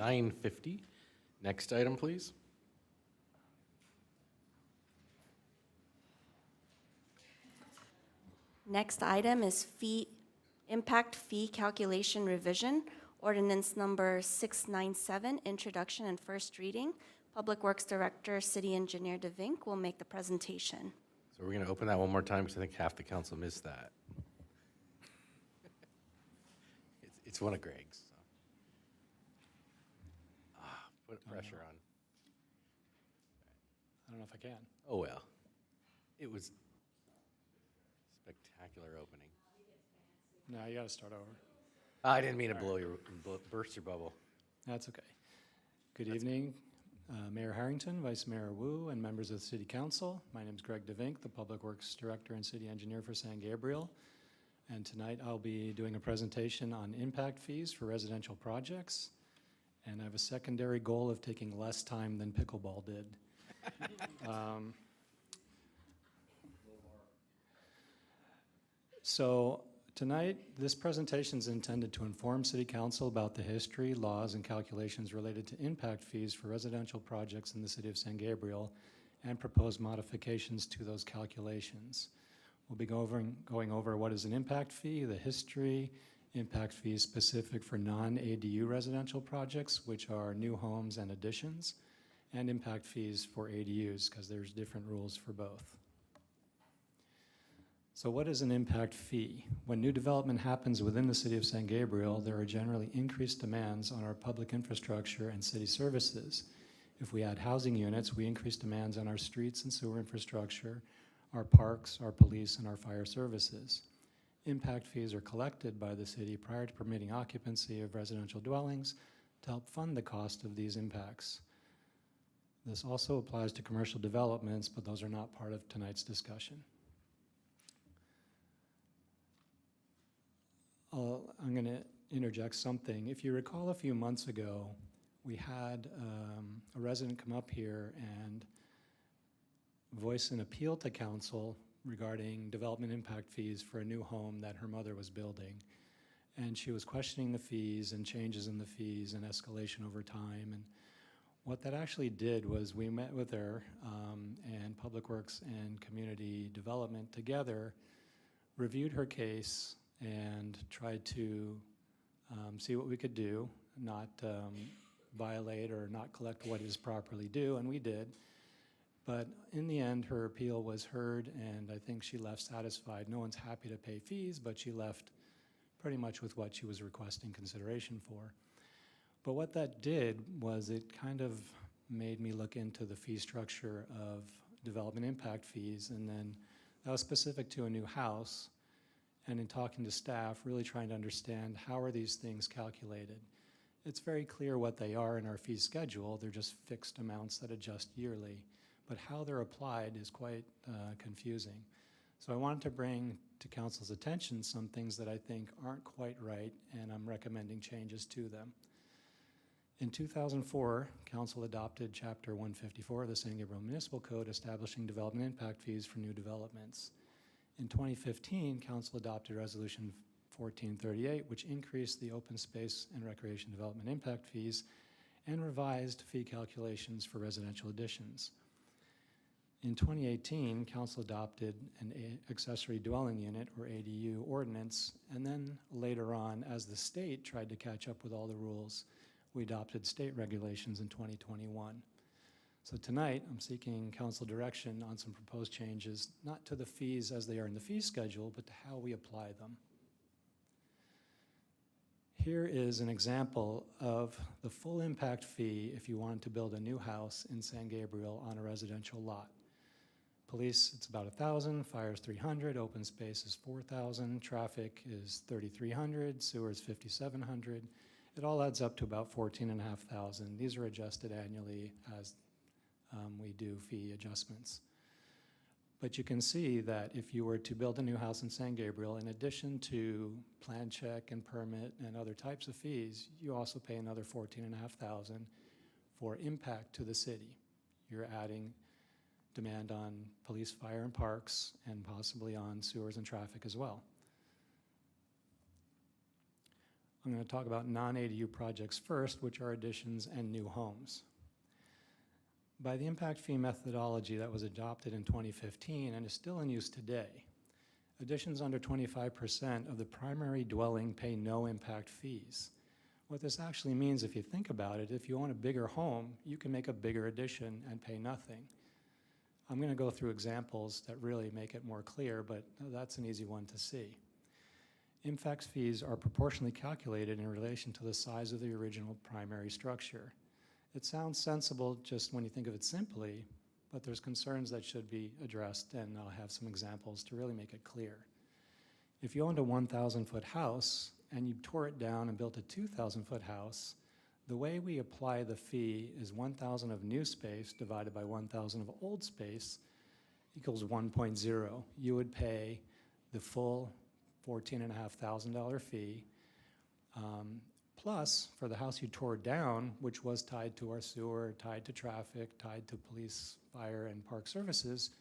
9:50. Next item, please. Next item is impact fee calculation revision, ordinance number 697, introduction and first reading. Public Works Director, City Engineer DeVink will make the presentation. So we're going to open that one more time because I think half the council missed that. It's one of Greg's. So. Put pressure on. I don't know if I can. Oh, well. It was spectacular opening. No, you got to start over. I didn't mean to burst your bubble. That's okay. Good evening, Mayor Harrington, Vice Mayor Wu, and members of the City Council. My name is Greg DeVink, the Public Works Director and City Engineer for San Gabriel. And tonight I'll be doing a presentation on impact fees for residential projects. And I have a secondary goal of taking less time than pickleball did. So tonight, this presentation is intended to inform City Council about the history, laws, and calculations related to impact fees for residential projects in the City of San Gabriel and propose modifications to those calculations. We'll be going over what is an impact fee, the history, impact fees specific for non-ADU residential projects, which are new homes and additions, and impact fees for ADUs, because there's different rules for both. So what is an impact fee? When new development happens within the City of San Gabriel, there are generally increased demands on our public infrastructure and city services. If we add housing units, we increase demands on our streets and sewer infrastructure, our parks, our police, and our fire services. Impact fees are collected by the city prior to permitting occupancy of residential dwellings to help fund the cost of these impacts. This also applies to commercial developments, but those are not part of tonight's discussion. I'm going to interject something. If you recall a few months ago, we had a resident come up here and voice an appeal to council regarding development impact fees for a new home that her mother was building. And she was questioning the fees and changes in the fees and escalation over time. And what that actually did was we met with her and Public Works and Community Development together, reviewed her case, and tried to see what we could do, not violate or not collect what is properly due, and we did. But in the end, her appeal was heard, and I think she left satisfied. No one's happy to pay fees, but she left pretty much with what she was requesting consideration for. But what that did was it kind of made me look into the fee structure of development impact fees, and then that was specific to a new house. And in talking to staff, really trying to understand how are these things calculated. It's very clear what they are in our fee schedule. They're just fixed amounts that adjust yearly. But how they're applied is quite confusing. So I wanted to bring to council's attention some things that I think aren't quite right, and I'm recommending changes to them. In 2004, council adopted Chapter 154 of the San Gabriel Municipal Code establishing development impact fees for new developments. In 2015, council adopted Resolution 1438, which increased the open space and recreation development impact fees and revised fee calculations for residential additions. In 2018, council adopted an accessory dwelling unit, or ADU, ordinance, and then later on, as the state tried to catch up with all the rules, we adopted state regulations in 2021. So tonight, I'm seeking council direction on some proposed changes, not to the fees as they are in the fee schedule, but to how we apply them. Here is an example of the full impact fee if you wanted to build a new house in San Gabriel on a residential lot. Police, it's about $1,000, fire is $300, open space is $4,000, traffic is $3,300, sewer is $5,700. It all adds up to about $14,500. These are adjusted annually as we do fee adjustments. But you can see that if you were to build a new house in San Gabriel, in addition to plan check and permit and other types of fees, you also pay another $14,500 for impact to the city. You're adding demand on police, fire, and parks, and possibly on sewers and traffic as well. I'm going to talk about non-ADU projects first, which are additions and new homes. By the impact fee methodology that was adopted in 2015 and is still in use today, additions under 25% of the primary dwelling pay no impact fees. What this actually means, if you think about it, if you own a bigger home, you can make a bigger addition and pay nothing. I'm going to go through examples that really make it more clear, but that's an easy one to see. Impact fees are proportionally calculated in relation to the size of the original primary structure. It sounds sensible just when you think of it simply, but there's concerns that should be addressed, and I'll have some examples to really make it clear. If you owned a 1,000-foot house and you tore it down and built a 2,000-foot house, the way we apply the fee is 1,000 of new space divided by 1,000 of old space equals 1.0. You would pay the full $14,500 fee, plus for the house you tore down, which was tied to our sewer, tied to traffic, tied to police, fire, and park services,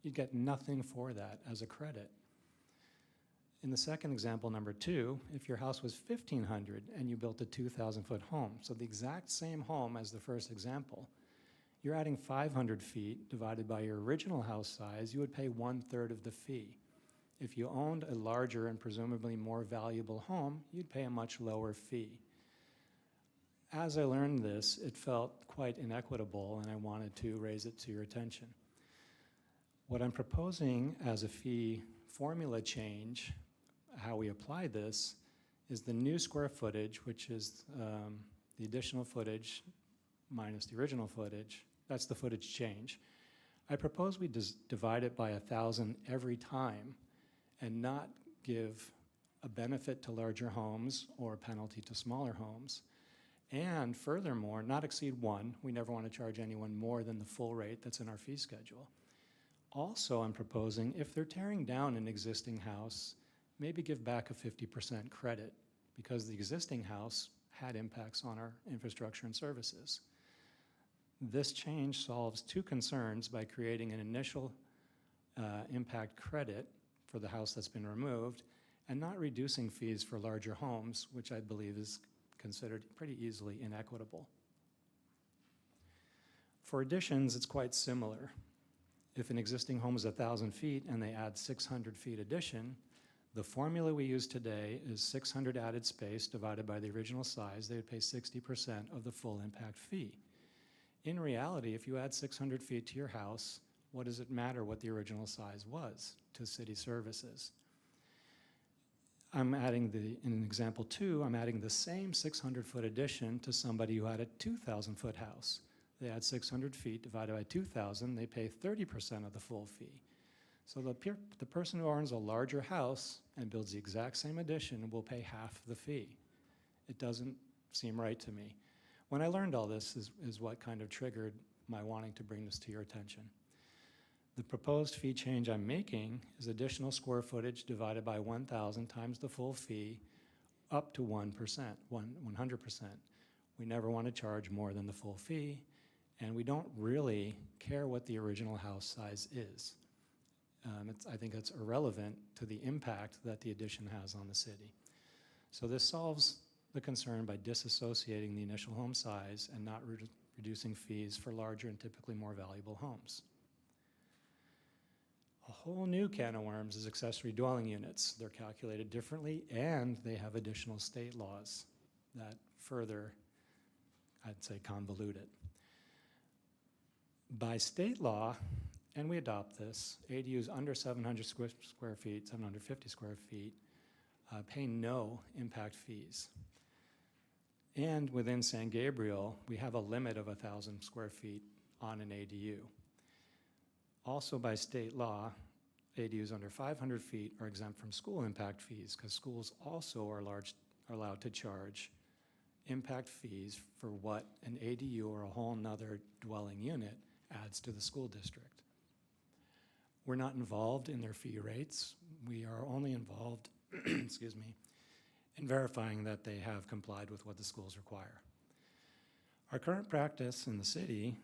you'd get nothing for that as a credit. In the second example, number 2, if your house was 1,500 and you built a 2,000-foot home, so the exact same home as the first example, you're adding 500 feet divided by your original house size, you would pay 1/3 of the fee. If you owned a larger and presumably more valuable home, you'd pay a much lower fee. As I learned this, it felt quite inequitable, and I wanted to raise it to your attention. What I'm proposing as a fee formula change, how we apply this, is the new square footage, which is the additional footage minus the original footage. That's the footage change. I propose we divide it by 1,000 every time and not give a benefit to larger homes or a penalty to smaller homes. And furthermore, not exceed 1. We never want to charge anyone more than the full rate that's in our fee schedule. Also, I'm proposing, if they're tearing down an existing house, maybe give back a 50% credit, because the existing house had impacts on our infrastructure and services. This change solves 2 concerns by creating an initial impact credit for the house that's been removed and not reducing fees for larger homes, which I believe is considered pretty easily inequitable. For additions, it's quite similar. If an existing home is 1,000 feet and they add 600 feet addition, the formula we use today is 600 added space divided by the original size. They would pay 60% of the full impact fee. In reality, if you add 600 feet to your house, what does it matter what the original size was to city services? I'm adding in example 2, I'm adding the same 600-foot addition to somebody who had a 2,000-foot house. They add 600 feet divided by 2,000, they pay 30% of the full fee. So the person who owns a larger house and builds the exact same addition will pay half the fee. It doesn't seem right to me. When I learned all this is what kind of triggered my wanting to bring this to your attention. The proposed fee change I'm making is additional square footage divided by 1,000 times the full fee up to 1%, 100%. We never want to charge more than the full fee, and we don't really care what the original house size is. I think it's irrelevant to the impact that the addition has on the city. So this solves the concern by disassociating the initial home size and not reducing fees for larger and typically more valuable homes. A whole new can of worms is accessory dwelling units. They're calculated differently, and they have additional state laws that further, I'd say, convolute it. By state law, and we adopt this, ADUs under 700 square feet, 750 square feet, pay no impact fees. And within San Gabriel, we have a limit of 1,000 square feet on an ADU. Also by state law, ADUs under 500 feet are exempt from school impact fees, because schools also are allowed to charge impact fees for what an ADU or a whole nother dwelling unit adds to the school district. We're not involved in their fee rates. We are only involved, excuse me, in verifying that they have complied with what the schools require. Our current practice in the city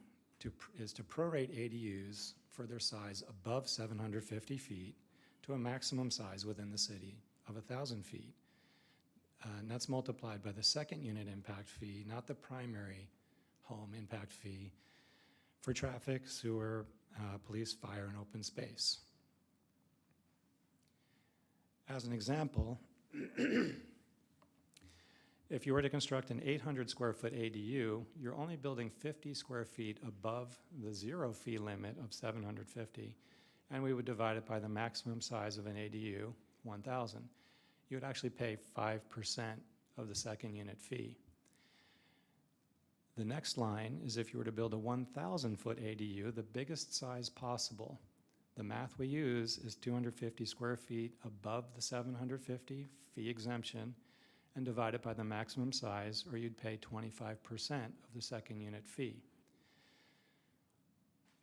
is to prorate ADUs for their size above 750 feet to a maximum size within the city of 1,000 feet. And that's multiplied by the second unit impact fee, not the primary home impact fee, for traffic, sewer, police, fire, and open space. As an example, if you were to construct an 800 square foot ADU, you're only building 50 square feet above the zero fee limit of 750, and we would divide it by the maximum size of an ADU, 1,000. You would actually pay 5% of the second unit fee. The next line is if you were to build a 1,000 foot ADU, the biggest size possible. The math we use is 250 square feet above the 750 fee exemption and divide it by the maximum size, or you'd pay 25% of the second unit fee.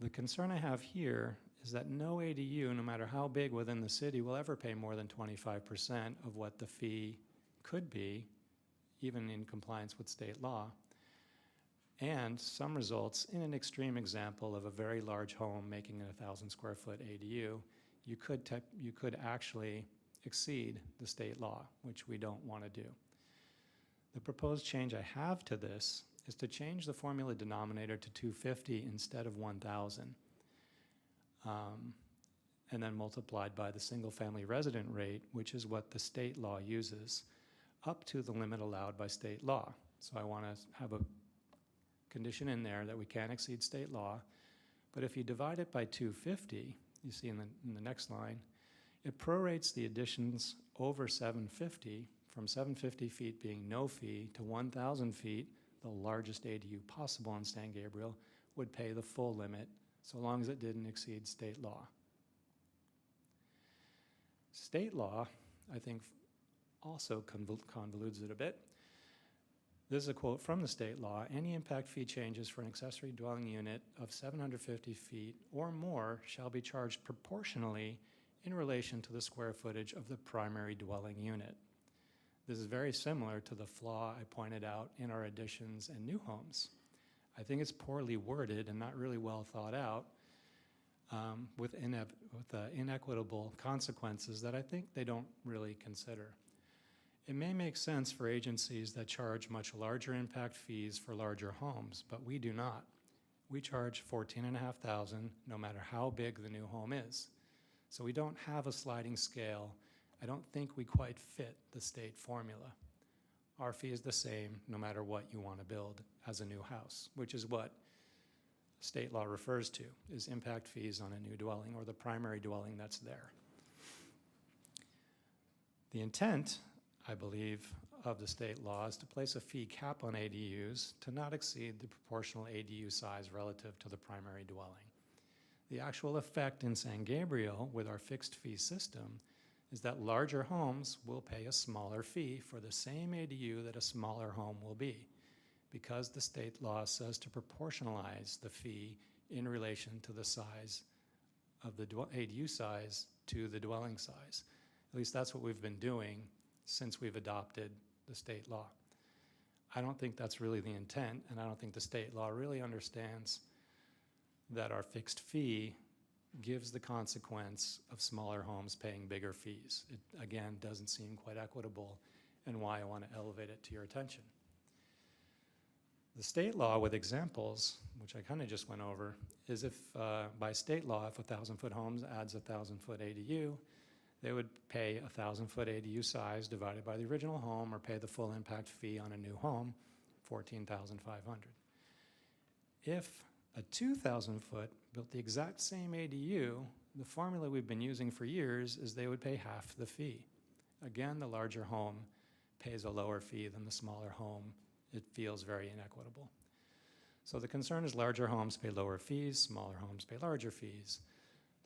The concern I have here is that no ADU, no matter how big within the city, will ever pay more than 25% of what the fee could be, even in compliance with state law. And some results, in an extreme example of a very large home making a 1,000 square foot ADU, you could actually exceed the state law, which we don't want to do. The proposed change I have to this is to change the formula denominator to 250 instead of 1,000, and then multiplied by the single family resident rate, which is what the state law uses, up to the limit allowed by state law. So I want to have a condition in there that we can't exceed state law, but if you divide it by 250, you see in the next line, it prorates the additions over 750, from 750 feet being no fee to 1,000 feet, the largest ADU possible in San Gabriel, would pay the full limit, so long as it didn't exceed state law. State law, I think, also convolutes it a bit. This is a quote from the state law. Any impact fee changes for an accessory dwelling unit of 750 feet or more shall be charged proportionally in relation to the square footage of the primary dwelling unit. This is very similar to the flaw I pointed out in our additions and new homes. I think it's poorly worded and not really well thought out, with inequitable consequences that I think they don't really consider. It may make sense for agencies that charge much larger impact fees for larger homes, but we do not. We charge $14,500 no matter how big the new home is. So we don't have a sliding scale. I don't think we quite fit the state formula. Our fee is the same no matter what you want to build as a new house, which is what state law refers to, is impact fees on a new dwelling or the primary dwelling that's there. The intent, I believe, of the state law is to place a fee cap on ADUs to not exceed the proportional ADU size relative to the primary dwelling. The actual effect in San Gabriel with our fixed fee system is that larger homes will pay a smaller fee for the same ADU that a smaller home will be, because the state law says to proportionalize the fee in relation to the size of the ADU size to the dwelling size. At least that's what we've been doing since we've adopted the state law. I don't think that's really the intent, and I don't think the state law really understands that our fixed fee gives the consequence of smaller homes paying bigger fees. It, again, doesn't seem quite equitable, and why I want to elevate it to your attention. The state law with examples, which I kind of just went over, is if by state law, if a 1,000-foot home adds a 1,000-foot ADU, they would pay a 1,000-foot ADU size divided by the original home, or pay the full impact fee on a new home, $14,500. If a 2,000-foot built the exact same ADU, the formula we've been using for years is they would pay half the fee. Again, the larger home pays a lower fee than the smaller home. It feels very inequitable. So the concern is larger homes pay lower fees, smaller homes pay larger fees.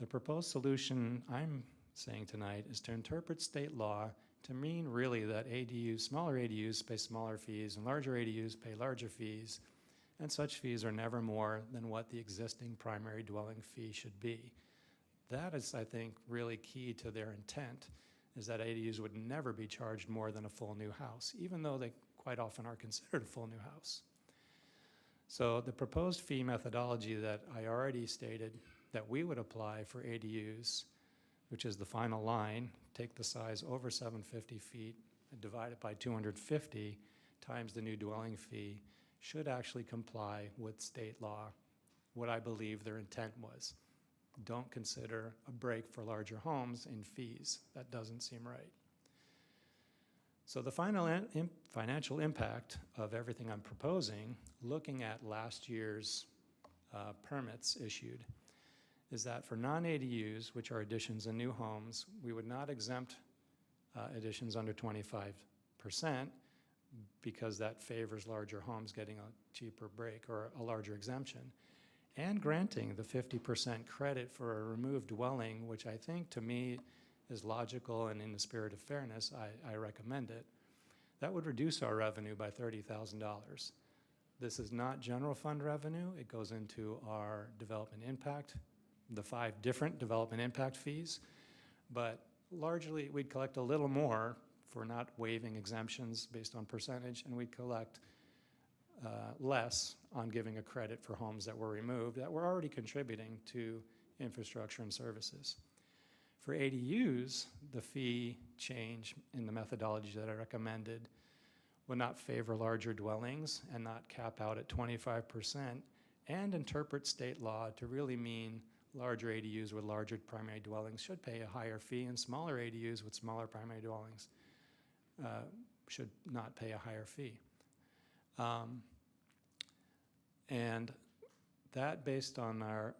The proposed solution I'm saying tonight is to interpret state law to mean really that ADUs, smaller ADUs pay smaller fees and larger ADUs pay larger fees, and such fees are never more than what the existing primary dwelling fee should be. That is, I think, really key to their intent, is that ADUs would never be charged more than a full new house, even though they quite often are considered a full new house. So the proposed fee methodology that I already stated that we would apply for ADUs, which is the final line, take the size over 750 feet divided by 250 times the new dwelling fee should actually comply with state law, what I believe their intent was. Don't consider a break for larger homes in fees. That doesn't seem right. So the financial impact of everything I'm proposing, looking at last year's permits issued, is that for non-ADUs, which are additions and new homes, we would not exempt additions under 25% because that favors larger homes getting a cheaper break or a larger exemption, and granting the 50% credit for a removed dwelling, which I think to me is logical and in the spirit of fairness, I recommend it. That would reduce our revenue by $30,000. This is not general fund revenue. It goes into our development impact, the 5 different development impact fees, but largely we'd collect a little more for not waiving exemptions based on percentage, and we'd collect less on giving a credit for homes that were removed that were already contributing to infrastructure and services. For ADUs, the fee change in the methodology that I recommended would not favor larger dwellings and not cap out at 25%, and interpret state law to really mean larger ADUs with larger primary dwellings should pay a higher fee, and smaller ADUs with smaller primary dwellings should not pay a higher fee. And that based on our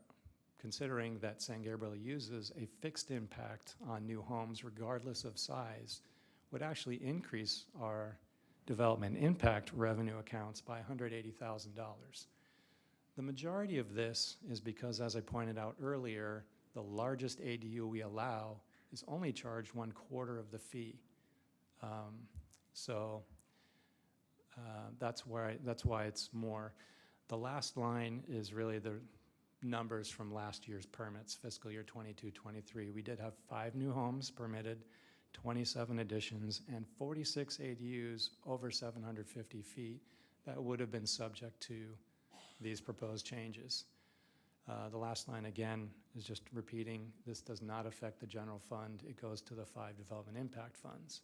considering that San Gabriel uses a fixed impact on new homes regardless of size, would actually increase our development impact revenue accounts by $180,000. The majority of this is because, as I pointed out earlier, the largest ADU we allow is only charged 1/4 of the fee. That's why it's more. The last line is really the numbers from last year's permits, fiscal year 22-23. We did have 5 new homes permitted, 27 additions, and 46 ADUs over 750 feet that would have been subject to these proposed changes. The last line, again, is just repeating, this does not affect the general fund. It goes to the 5 development impact funds.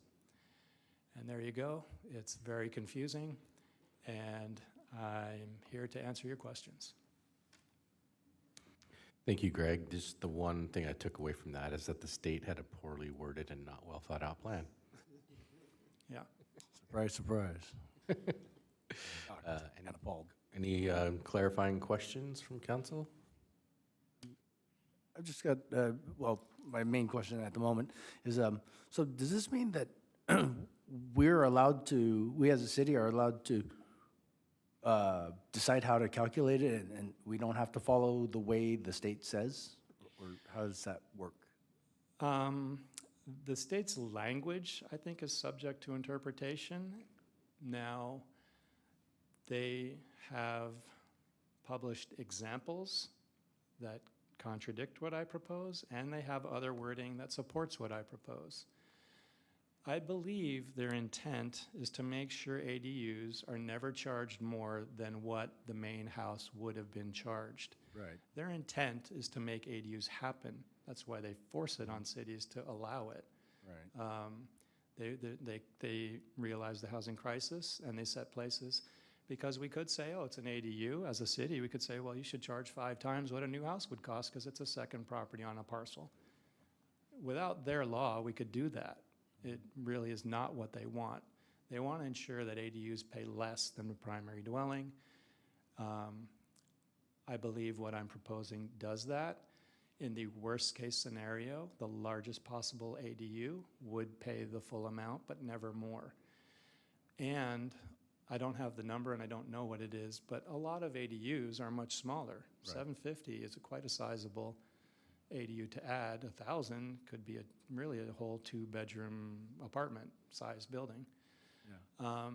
And there you go. It's very confusing, and I'm here to answer your questions. Thank you, Greg. Just the one thing I took away from that is that the state had a poorly worded and not well thought out plan. Yeah. Surprise, surprise. Any clarifying questions from council? I've just got, well, my main question at the moment is, so does this mean that we as a city are allowed to decide how to calculate it, and we don't have to follow the way the state says? Or how does that work? The state's language, I think, is subject to interpretation. Now, they have published examples that contradict what I propose, and they have other wording that supports what I propose. I believe their intent is to make sure ADUs are never charged more than what the main house would have been charged. Right. Their intent is to make ADUs happen. That's why they force it on cities to allow it. Right. They realize the housing crisis, and they set places, because we could say, oh, it's an ADU. As a city, we could say, well, you should charge 5 times what a new house would cost because it's a second property on a parcel. Without their law, we could do that. It really is not what they want. They want to ensure that ADUs pay less than the primary dwelling. I believe what I'm proposing does that. In the worst case scenario, the largest possible ADU would pay the full amount, but never more. And I don't have the number and I don't know what it is, but a lot of ADUs are much smaller. Right. 750 is quite a sizable ADU to add. 1,000 could be really a whole 2-bedroom apartment size building. Yeah.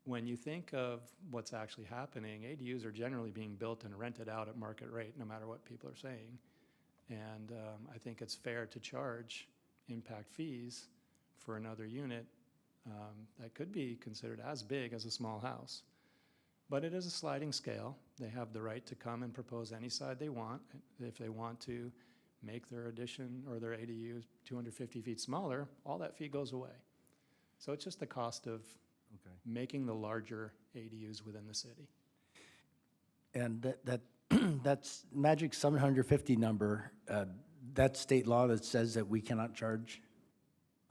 When you think of what's actually happening, ADUs are generally being built and rented out at market rate, no matter what people are saying. And I think it's fair to charge impact fees for another unit that could be considered as big as a small house. But it is a sliding scale. They have the right to come and propose any side they want. If they want to make their addition or their ADU 250 feet smaller, all that fee goes away. So it's just the cost of Okay. making the larger ADUs within the city. And that's magic 750 number, that's state law that says that we cannot charge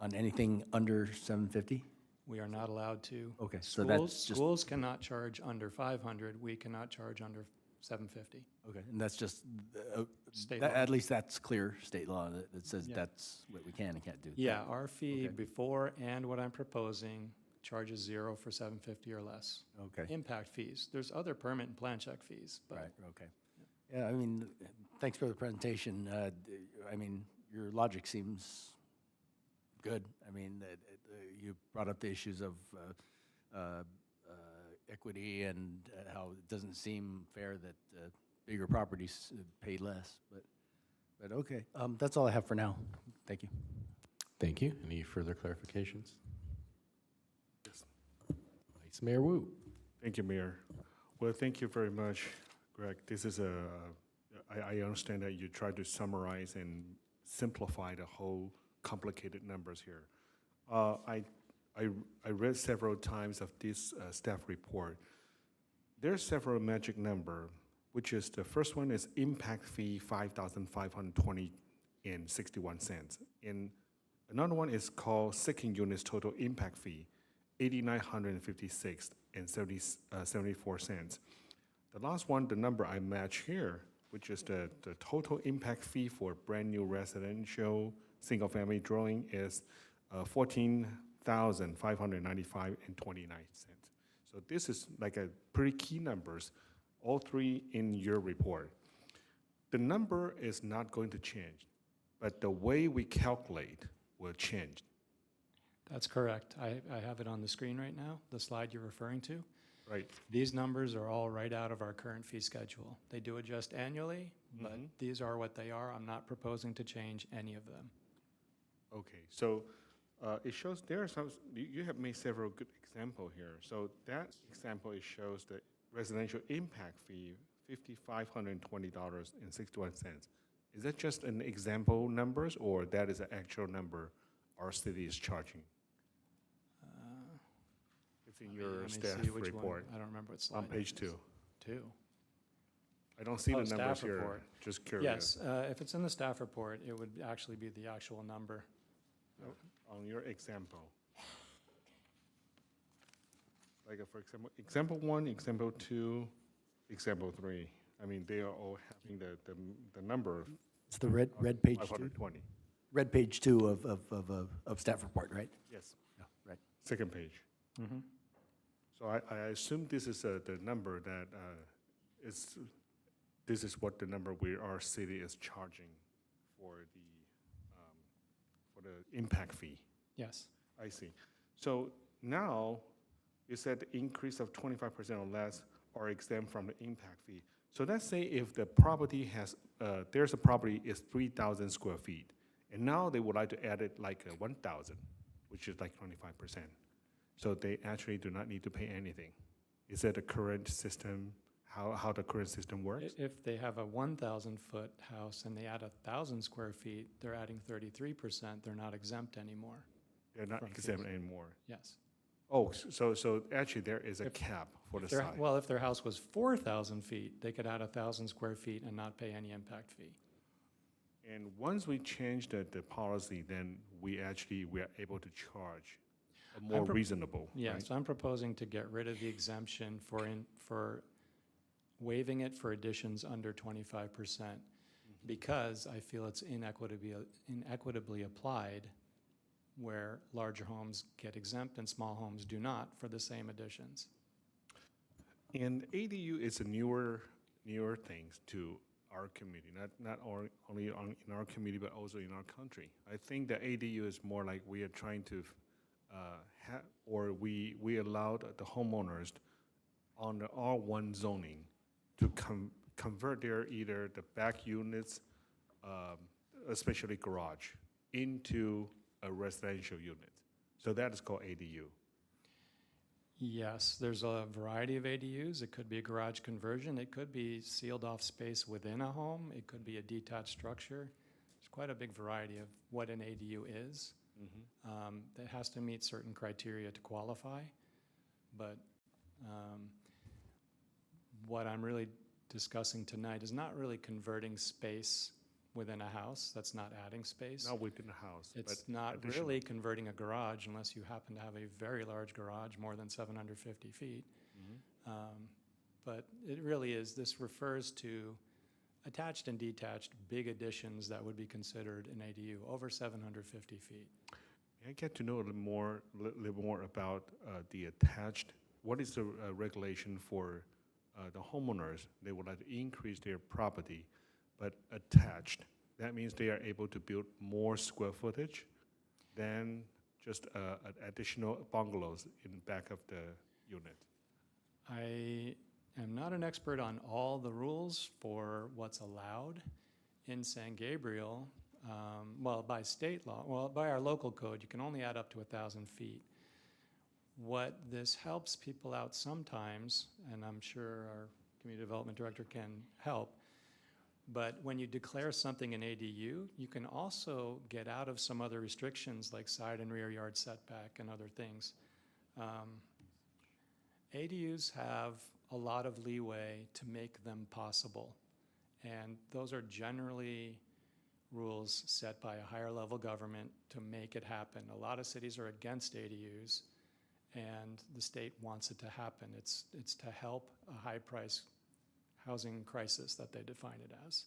on anything under 750? We are not allowed to. Okay, so that's just, Schools cannot charge under 500, we cannot charge under 750. okay, and that's just, State that- law. at least that's clear state law that says Yeah. that's what we can and can't do. Yeah, our fee Okay. before and what I'm proposing charges 0 for 750 or less. Okay. Impact fees. There's other permit and plan check fees, but Right, okay. Yeah, I mean, thanks for the presentation. I mean, your logic seems good. I mean, you brought up the issues of equity and how it doesn't seem fair that bigger properties pay less, but okay. That's all I have for now. Thank you. Thank you. Any further clarifications? Vice Mayor Wu. Thank you, Mayor. Well, thank you very much, Greg. This is I understand that you tried to summarize and simplify the whole complicated numbers here. I read several times of this staff report. There's several magic number, which is the first one is impact fee, $5,520.61. And another one is called second units total impact fee, $8,956.74. The last one, the number I match here, which is the total impact fee for brand new residential single-family dwelling is $14,595.29. So this is like a pretty key numbers, all three in your report. The number is not going to change, but the way we calculate will change. that's correct. I have it on the screen right now, the slide you're referring to. Right. These numbers are all right out of our current fee schedule. They do adjust annually, but these are what they are. I'm not proposing to change any of them. Okay, so it shows there are some, you have made several good example here. So that example, it shows the residential impact fee, $5,520.61. Is that just an example numbers, or that is an actual number our city is charging? It's in your Let me staff see which one. report. I don't remember what slide. On page 2. 2. I don't see Oh, the numbers staff here. report. Just curious. Yes, if it's in the staff report, it would actually be the actual number. On your example. Like for example, example 1, example 2, example 3. I mean, they are all having the number. It's the red page 2? 520. Red page 2 of staff report, right? Yes. Yeah, right. Second page. So I assume this is the number that this is what the number our city is charging for the impact fee. Yes. I see. So now you said the increase of 25% or less are exempt from the impact fee. So let's say if the property has, there's a property is 3,000 square feet, and now they would like to add it like 1,000, which is like 25%. So they actually do not need to pay anything. Is that the current system, how the current system works? If they have a 1,000-foot house and they add 1,000 square feet, they're adding 33%. They're not exempt anymore. They're not from exempt fees. anymore. Yes. Oh, so actually there is a cap for the size. Well, if their house was 4,000 feet, they could add 1,000 square feet and not pay any impact fee. And once we change the policy, then we are able to charge a more reasonable, Yes, right? I'm proposing to get rid of the exemption for waiving it for additions under 25%, because I feel it's inequitably applied, where larger homes get exempt and small homes do not for the same additions. And ADU is a newer things to our community, not only in our community, but also in our country. I think that ADU is more like we are trying to we allowed the homeowners on the R1 zoning to convert their either the back units, especially garage, into a residential unit. So that is called ADU. Yes, there's a variety of ADUs. It could be a garage conversion. It could be sealed off space within a home. It could be a detached structure. There's quite a big variety of what an ADU is. That has to meet certain criteria to qualify, but what I'm really discussing tonight is not really converting space within a house. That's not adding space. Not within the house, It's but not additional. really converting a garage unless you happen to have a very large garage, more than 750 feet. But it really is, this refers to attached and detached big additions that would be considered an ADU, over 750 feet. May I get to know a little more about the attached? What is the regulation for the homeowners? They would like to increase their property, but attached. That means they are able to build more square footage than just additional bungalows in the back of the unit. I am not an expert on all the rules for what's allowed in San Gabriel. Well, by state law, well, by our local code, you can only add up to 1,000 feet. What this helps people out sometimes, and I'm sure our community development director can help, but when you declare something an ADU, you can also get out of some other restrictions like side and rear yard setback and other things. ADUs have a lot of leeway to make them possible, and those are generally rules set by a higher level government to make it happen. A lot of cities are against ADUs, and the state wants it to happen. It's to help a high price housing crisis that they define it as.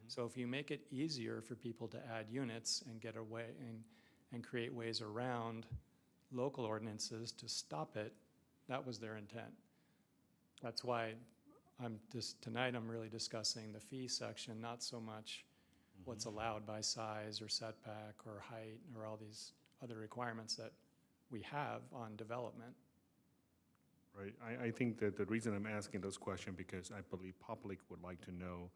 So if you make it easier for people to add units and get away and create ways around local ordinances to stop it, that was their intent. That's why tonight I'm really discussing the fee section, not so much what's allowed by size or setback or height or all these other requirements that we have on development. Right. I think that the reason I'm asking those questions because I believe public would like to know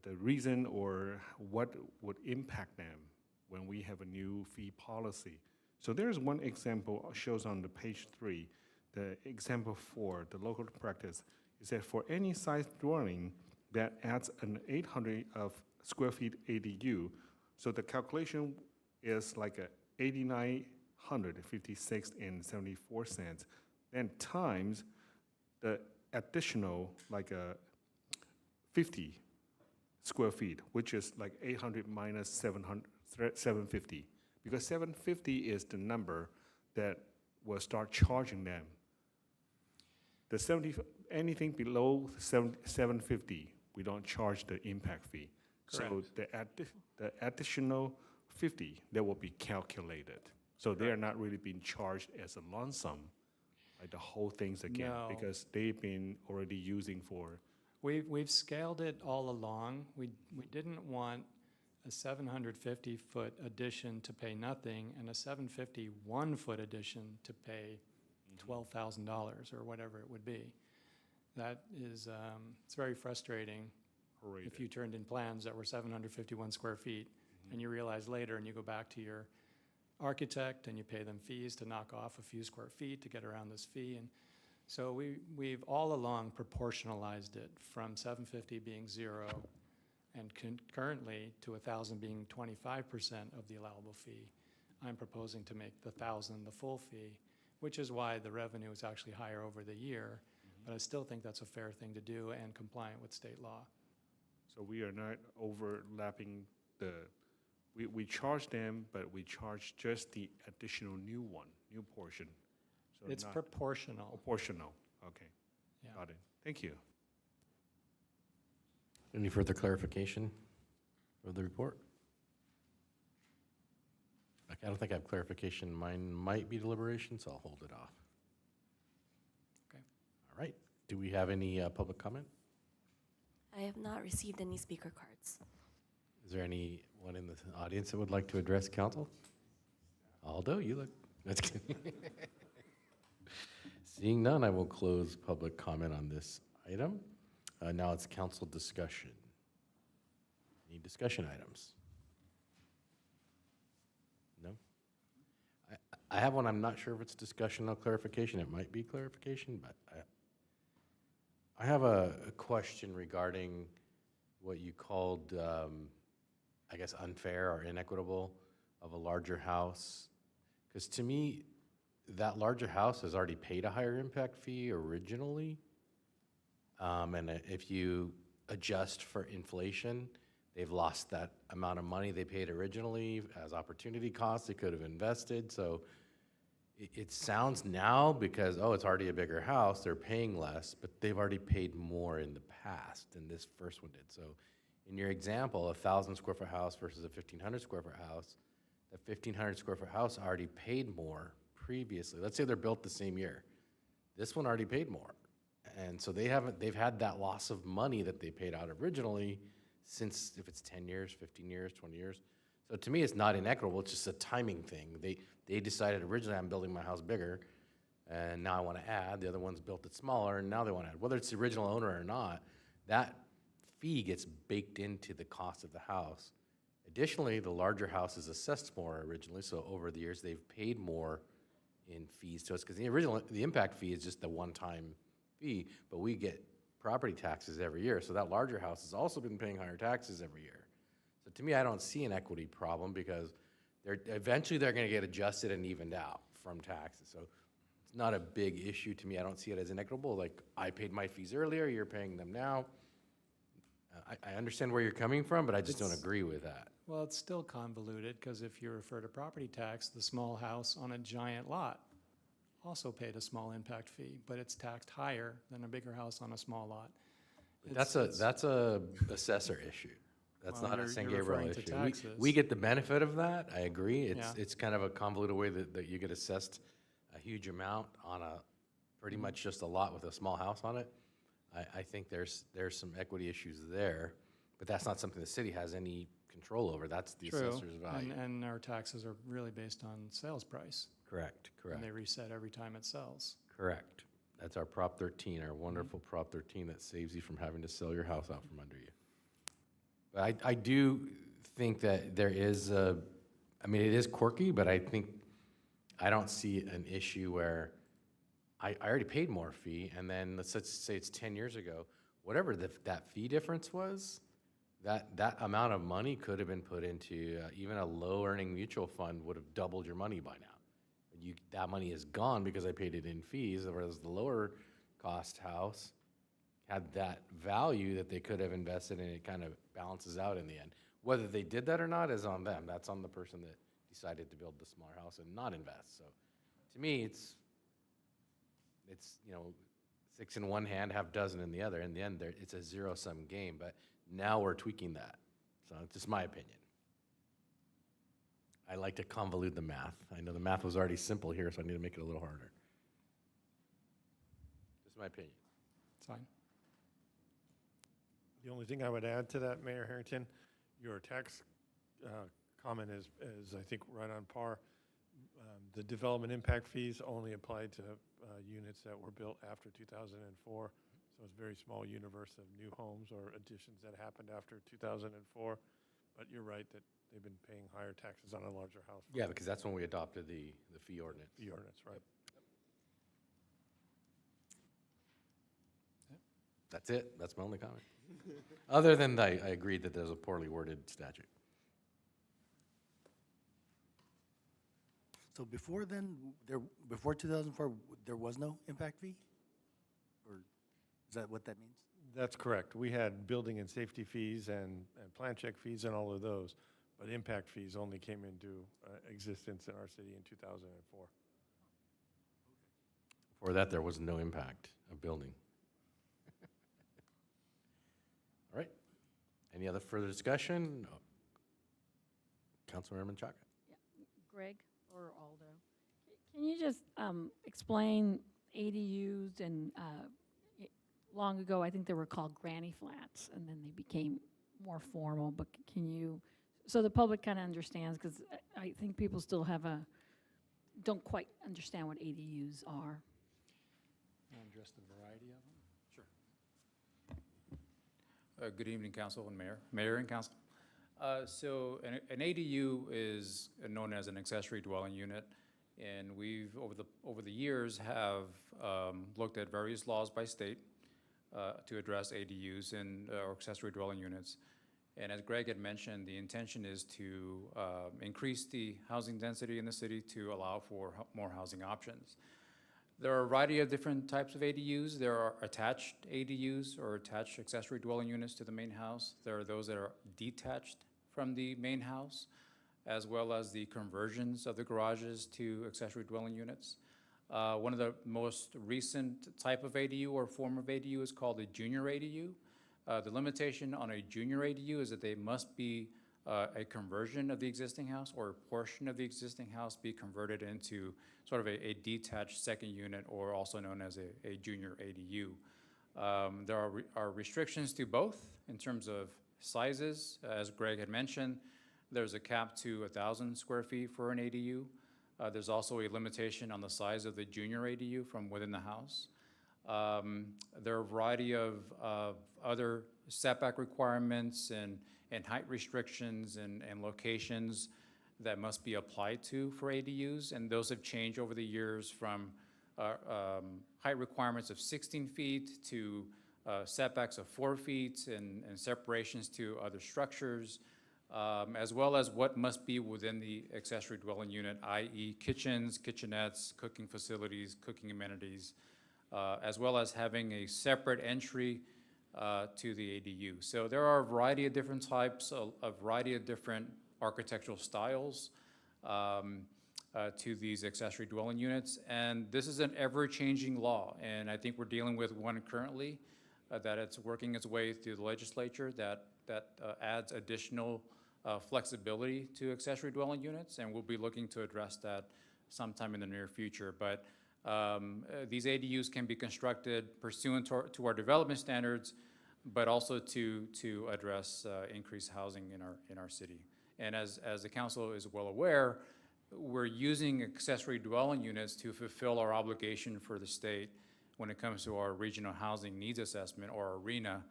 the reason or what would impact them when we have a new fee policy. So there's one example shows on the page 3. The example 4, the local practice, is that for any size dwelling that adds an 800 of square feet ADU, so the calculation is like a 8,956.74, then times the additional like a 50 square feet, which is like 800 minus 750, because 750 is the number that will start charging them. The anything below 750, we don't charge the impact fee. So the additional 50 that will be calculated. So they are not really being charged as a lump sum, like the whole things again, No. because they've been already using for. We've scaled it all along. We didn't want a 750-foot addition to pay nothing and a 751-foot addition to pay $12,000 or whatever it would be. That is, it's very frustrating if you turned in plans that were 751 square feet and you realize later and you go back to your architect and you pay them fees to knock off a few square feet to get around this fee. And so we've all along proportionalized it from 750 being 0 and currently to 1,000 being 25% of the allowable fee. I'm proposing to make the 1,000 the full fee, which is why the revenue is actually higher over the year. But I still think that's a fair thing to do and compliant with state law. So we are not overlapping we charge them, but we charge just the additional new portion. So It's not proportional. Proportional, okay. Yeah. Got it. Thank you. Any further clarification of the report? I don't think I have clarification. Mine might be deliberation, so I'll hold it off. Okay. All right. Do we have any public comment? I have not received any speaker cards. Is there anyone in the audience that would like to address council? Aldo, you look, that's kidding. Seeing none, I will close public comment on this item. Now it's council discussion. Any discussion items? No? I have one. I'm not sure if it's discussion or clarification. It might be clarification, but I have a question regarding what you called, I guess, unfair or inequitable of a larger house? Because to me, that larger house has already paid a higher impact fee originally. And if you adjust for inflation, they've lost that amount of money they paid originally as opportunity costs they could have invested. So it sounds now, because, oh, it's already a bigger house, they're paying less, but they've already paid more in the past than this first one did. So in your example, a 1,000 square foot house versus a 1,500 square foot house, the 1,500 square foot house already paid more previously. Let's say they're built the same year. This one already paid more. And so they've had that loss of money that they paid out originally since, if it's 10 years, 15 years, 20 years. So to me, it's not inequitable, it's just a timing thing. They decided originally, I'm building my house bigger, and now I want to add. The other one's built it smaller, and now they want to add. Whether it's the original owner or not, that fee gets baked into the cost of the house. Additionally, the larger house is assessed more originally, so over the years, they've paid more in fees to us, because the impact fee is just a one-time fee, but we get property taxes every year, so that larger house has also been paying higher taxes every year. So to me, I don't see an equity problem, because eventually they're going to get adjusted and evened out from taxes. So it's not a big issue to me. I don't see it as inequitable. Like, I paid my fees earlier, you're paying them now. I understand where you're coming from, but I just don't agree with that. Well, it's still convoluted, because if you refer to property tax, the small house on a giant lot also paid a small impact fee, but it's taxed higher than a bigger house on a small lot. That's a assessor issue. That's Well, not a you're San Gabriel referring to issue. taxes. We get the benefit of that, I agree. Yeah. It's kind of a convoluted way that you get assessed a huge amount on a pretty much just a lot with a small house on it. I think there's some equity issues there, but that's not something the city has any control over. That's the True, assessor's value. and our taxes are really based on sales price. Correct. And they reset every time it sells. Correct. That's our Prop 13, our wonderful Prop 13 that saves you from having to sell your house out from under you. But I do think that there is it is quirky, but I don't see an issue where I already paid more fee, and then let's say it's 10 years ago, whatever that fee difference was, that amount of money could have been put into even a low-earning mutual fund would have doubled your money by now. That money is gone because I paid it in fees, whereas the lower-cost house had that value that they could have invested in. It kind of balances out in the end. Whether they did that or not is on them. That's on the person that decided to build the smaller house and not invest. So to me, it's 6 in one hand, half dozen in the other. In the end, it's a zero-sum game, but now we're tweaking that. So it's just my opinion. I like to convolute the math. I know the math was already simple here, so I need to make it a little harder. Just my opinion. It's fine. The only thing I would add to that, Mayor Harrington, your tax comment is I think right on par. The development impact fees only apply to units that were built after 2004. So it's a very small universe of new homes or additions that happened after 2004. But you're right that they've been paying higher taxes on a larger house. Yeah, because that's when we adopted the fee ordinance. Fee ordinance, right. That's it. That's my only comment. Other than I agreed that there's a poorly worded statute. So before then, before 2004, there was no impact fee? Or is that what that means? That's correct. We had building and safety fees and plan check fees and all of those, but impact fees only came into existence in our city in 2004. Before that, there was no impact of building. All right. Any other further discussion? Councilmember Menchaca. Greg or Aldo, can you just explain ADUs and long ago, I think they were called granny flats, and then they became more formal, but can you, so the public kind of understands, because I think people still don't quite understand what ADUs are. Want to address the variety of them? Sure. Good evening, Council and Mayor and Council. So an ADU is known as an accessory dwelling unit, and we've, over the years, have looked at various laws by state to address ADUs and or accessory dwelling units. And as Greg had mentioned, the intention is to increase the housing density in the city to allow for more housing options. There are a variety of different types of ADUs. There are attached ADUs or attached accessory dwelling units to the main house. There are those that are detached from the main house, as well as the conversions of the garages to accessory dwelling units. One of the most recent type of ADU or form of ADU is called a junior ADU. The limitation on a junior ADU is that they must be a conversion of the existing house or a portion of the existing house be converted into sort of a detached second unit, or also known as a junior ADU. There are restrictions to both in terms of sizes. As Greg had mentioned, there's a cap to 1,000 square feet for an ADU. There's also a limitation on the size of the junior ADU from within the house. There are a variety of other setback requirements and height restrictions and locations that must be applied to for ADUs, and those have changed over the years from height requirements of 16 feet to setbacks of 4 feet and separations to other structures, as well as what must be within the accessory dwelling unit, i.e. kitchens, kitchenettes, cooking facilities, cooking amenities, as well as having a separate entry to the ADU. So there are a variety of different types, a variety of different architectural styles to these accessory dwelling units. And this is an ever-changing law, and I think we're dealing with one currently that it's working its way through the legislature that adds additional flexibility to accessory dwelling units, and we'll be looking to address that sometime in the near future. But these ADUs can be constructed pursuant to our development standards, but also to address increased housing in our city. And as the council is well aware, we're using accessory dwelling units to fulfill our obligation for the state when it comes to our regional housing needs assessment, or ARENA,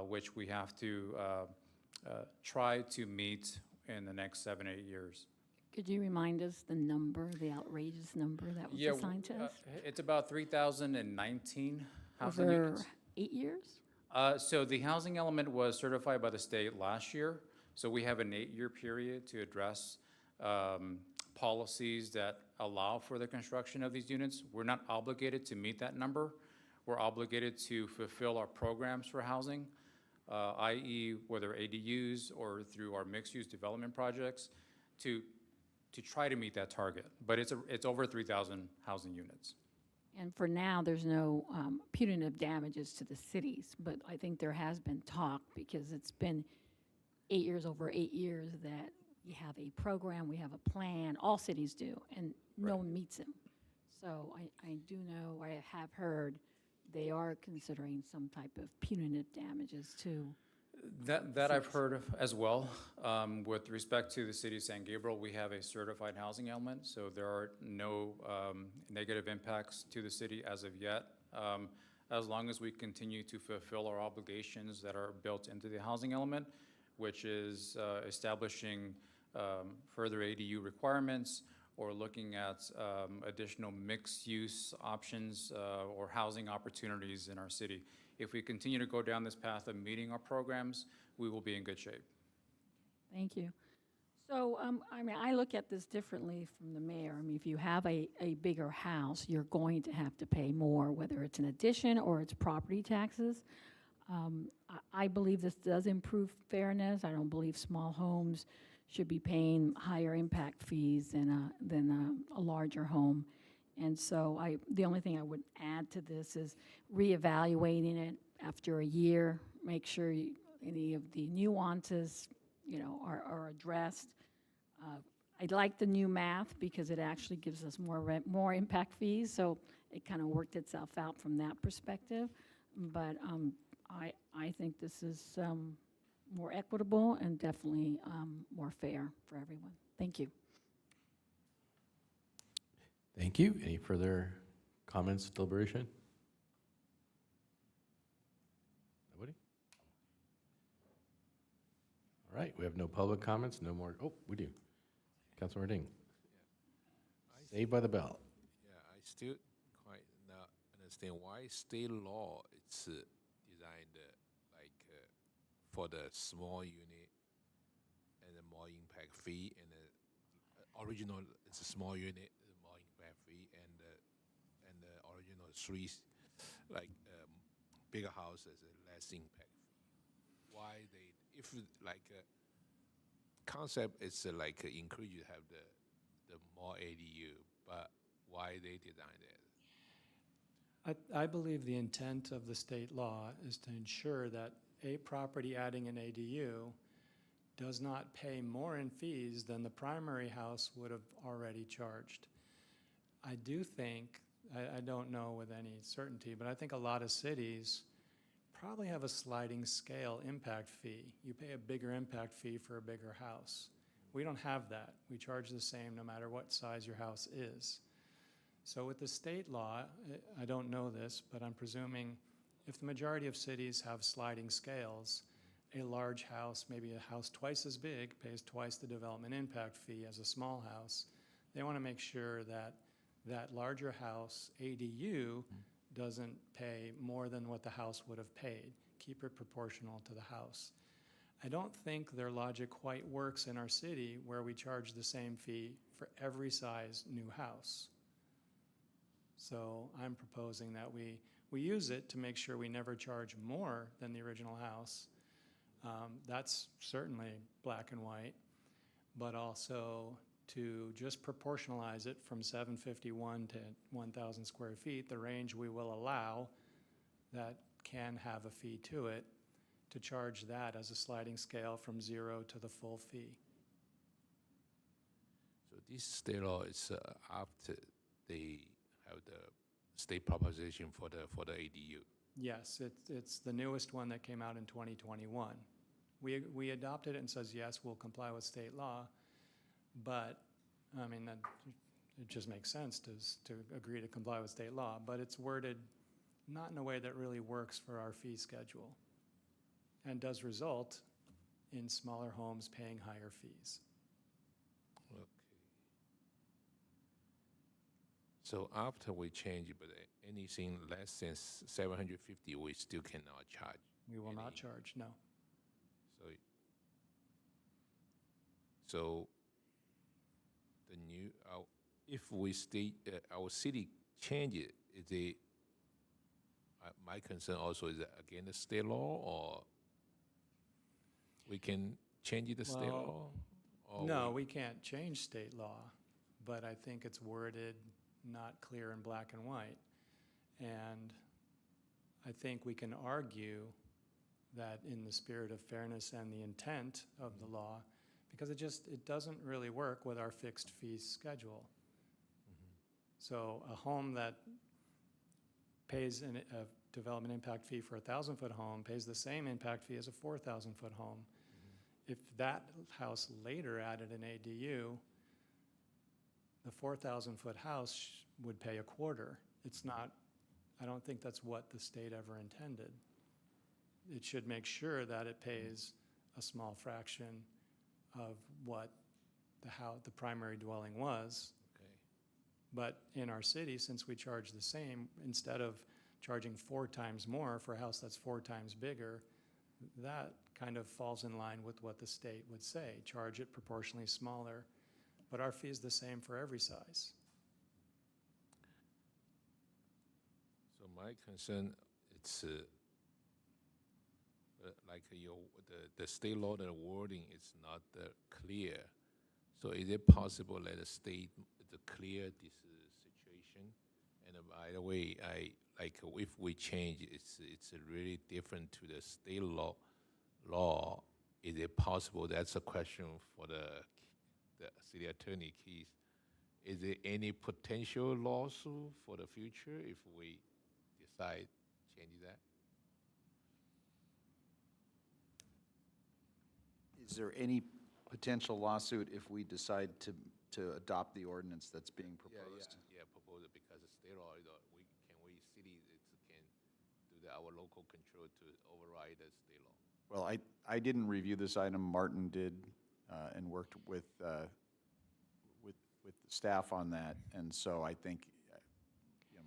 which we have to try to meet in the next 7-8 years. Could you remind us the number, the outrageous number that was assigned to us? It's about 3,019 housing Over units. 8 years? So the housing element was certified by the state last year. So we have an 8-year period to address policies that allow for the construction of these units. We're not obligated to meet that number. We're obligated to fulfill our programs for housing, i.e. whether ADUs or through our mixed-use development projects, to try to meet that target. But it's over 3,000 housing units. And for now, there's no punitive damages to the cities, but I think there has been talk, because it's been 8 years, over 8 years, that we have a program, we have a plan, all cities do, and no one meets them. So I do know, I have heard, they are considering some type of punitive damages too. That I've heard of as well. With respect to the city of San Gabriel, we have a certified housing element, so there are no negative impacts to the city as of yet, as long as we continue to fulfill our obligations that are built into the housing element, which is establishing further ADU requirements, or looking at additional mixed-use options or housing opportunities in our city. If we continue to go down this path of meeting our programs, we will be in good shape. Thank you. So, I mean, I look at this differently from the mayor. I mean, if you have a bigger house, you're going to have to pay more, whether it's an addition or it's property taxes. I believe this does improve fairness. I don't believe small homes should be paying higher impact fees than a larger home. And so the only thing I would add to this is reevaluating it after a year, make sure any of the nuances, are addressed. I like the new math because it actually gives us more impact fees, so it kind of worked itself out from that perspective. But I think this is more equitable and definitely more fair for everyone. Thank you. Thank you. Any further comments, deliberation? Nobody? All right, we have no public comments, no more. Oh, we do. Councilmember Ding. Saved by the bell. Yeah, I still quite not understand why state law it's designed for the small unit and the more impact fee, and the original it's a small unit, the more impact fee, and the original three like bigger houses less impact fee. Why they if like concept is like encourage you to have the more ADU, but why they design it? I believe the intent of the state law is to ensure that a property adding an ADU does not pay more in fees than the primary house would have already charged. I do think, I don't know with any certainty, but I think a lot of cities probably have a sliding scale impact fee. You pay a bigger impact fee for a bigger house. We don't have that. We charge the same no matter what size your house is. So with the state law, I don't know this, but I'm presuming if the majority of cities have sliding scales, a large house, maybe a house twice as big, pays twice the development impact fee as a small house. They want to make sure that that larger house ADU doesn't pay more than what the house would have paid. Keep it proportional to the house. I don't think their logic quite works in our city where we charge the same fee for every size new house. So I'm proposing that we use it to make sure we never charge more than the original house. That's certainly black and white, but also to just proportionalize it from 751 to 1,000 square feet, the range we will allow that can have a fee to it, to charge that as a sliding scale from 0 to the full fee. So this state law is after they have the state proposition for the ADU. Yes, it's the newest one that came out in 2021. We adopted it and says, yes, we'll comply with state law, but, I mean, it just makes sense to agree to comply with state law, but it's worded not in a way that really works for our fee schedule and does result in smaller homes paying higher fees. Okay. So after we change it, but anything less than 750, we still cannot charge. We will not charge, no. So the new, if we stay, our city change it, is it, my concern also is again the state law, or we can change it to state law? Or No, we can't change state law, but I think it's worded not clear in black and white. And I think we can argue that in the spirit of fairness and the intent of the law, because it doesn't really work with our fixed fee schedule. So a home that pays a development impact fee for a 1,000-foot home pays the same impact fee as a 4,000-foot home. If that house later added an ADU, the 4,000-foot house would pay a quarter. It's not, I don't think that's what the state ever intended. It should make sure that it pays a small fraction of what the primary dwelling was. Okay. But in our city, since we charge the same, instead of charging 4 times more for a house that's 4 times bigger, that kind of falls in line with what the state would say, charge it proportionally smaller, but our fee is the same for every size. So my concern, it's like the state law, the wording is not clear. So is it possible that the state clear this situation? And by the way, if we change, it's really different to the state law. Is it possible? That's a question for the city attorney, Keith. Is there any potential lawsuit for the future if we decide change that? Is there any potential lawsuit if we decide to adopt the ordinance that's being proposed? Yeah, propose it because the state law, cities can do our local control to override the state law. Well, I didn't review this item. Martin did, and worked with the staff on that. And so I think,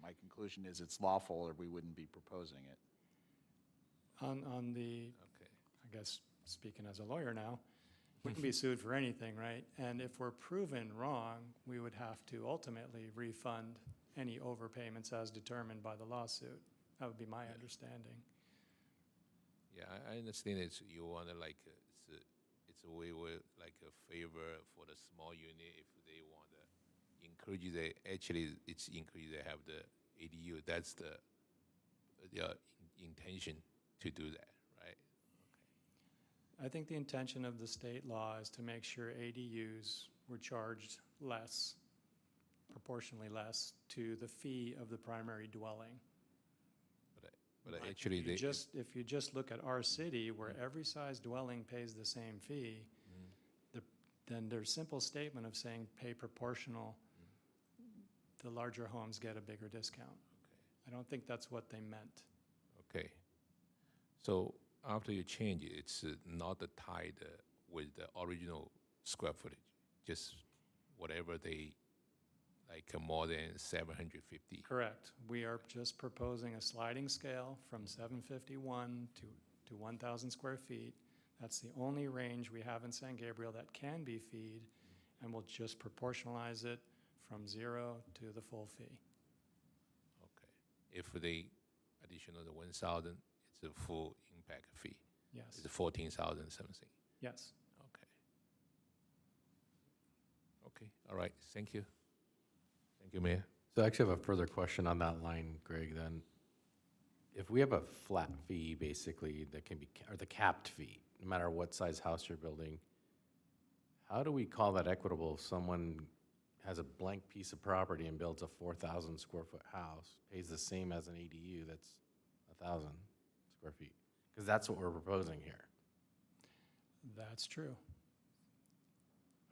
my conclusion is it's lawful, or we wouldn't be proposing it. On the, Okay. I guess speaking as a lawyer now, we can be sued for anything, right? And if we're proven wrong, we would have to ultimately refund any overpayments as determined by the lawsuit. That would be my understanding. Yeah, I understand it's, you want to like, it's a way where like a favor for the small unit if they want to encourage they, actually it's encourage they have the ADU. That's the intention to do that, right? I think the intention of the state law is to make sure ADUs were charged less, proportionally less, to the fee of the primary dwelling. But actually If you just look at our city, where every size dwelling pays the same fee, then their simple statement of saying pay proportional, the larger homes get a bigger discount. I don't think that's what they meant. Okay. So after you change it, it's not tied with the original square footage, just whatever they, like more than 750. Correct. We are just proposing a sliding scale from 751 to 1,000 square feet. That's the only range we have in San Gabriel that can be feed, and we'll just proportionalize it from 0 to the full fee. Okay. If they additional the 1,000, it's a full impact fee. Yes. It's 14,000 something. Yes. Okay. Okay. All right. Thank you. Thank you, Mayor. So I actually have a further question on that line, Greg, then. If we have a flat fee, basically, that can be, or the capped fee, no matter what size house you're building, how do we call that equitable if someone has a blank piece of property and builds a 4,000 square foot house, pays the same as an ADU that's 1,000 square feet? Because that's what we're proposing here. That's true.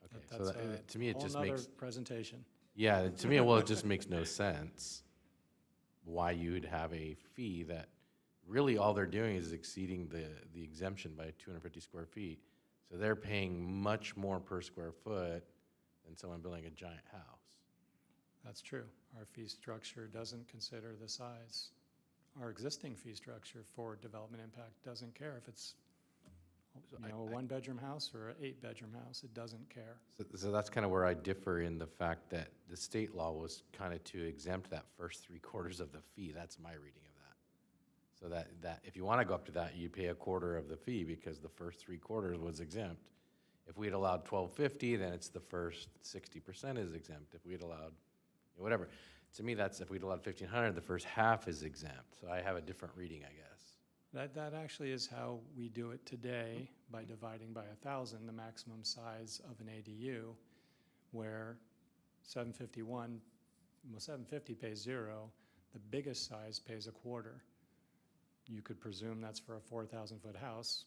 Okay, That's so that, to me, it just whole nother makes, presentation. yeah, to me, well, it just makes no sense why you would have a fee that really all they're doing is exceeding the exemption by 250 square feet. So they're paying much more per square foot than someone building a giant house. That's true. Our fee structure doesn't consider the size. Our existing fee structure for development impact doesn't care if it's a one-bedroom house or an 8-bedroom house. It doesn't care. So that's kind of where I differ in the fact that the state law was kind of to exempt that first 3/4 of the fee. That's my reading of that. So that if you want to go up to that, you pay a quarter of the fee because the first 3/4 was exempt. If we had allowed $1,250, then it's the first 60% is exempt. If we had allowed, whatever. To me, that's if we'd allowed $1,500, the first half is exempt. So I have a different reading, I guess. That actually is how we do it today, by dividing by 1,000 the maximum size of an ADU, where 750 pays 0, the biggest size pays a quarter. You could presume that's for a 4,000-foot house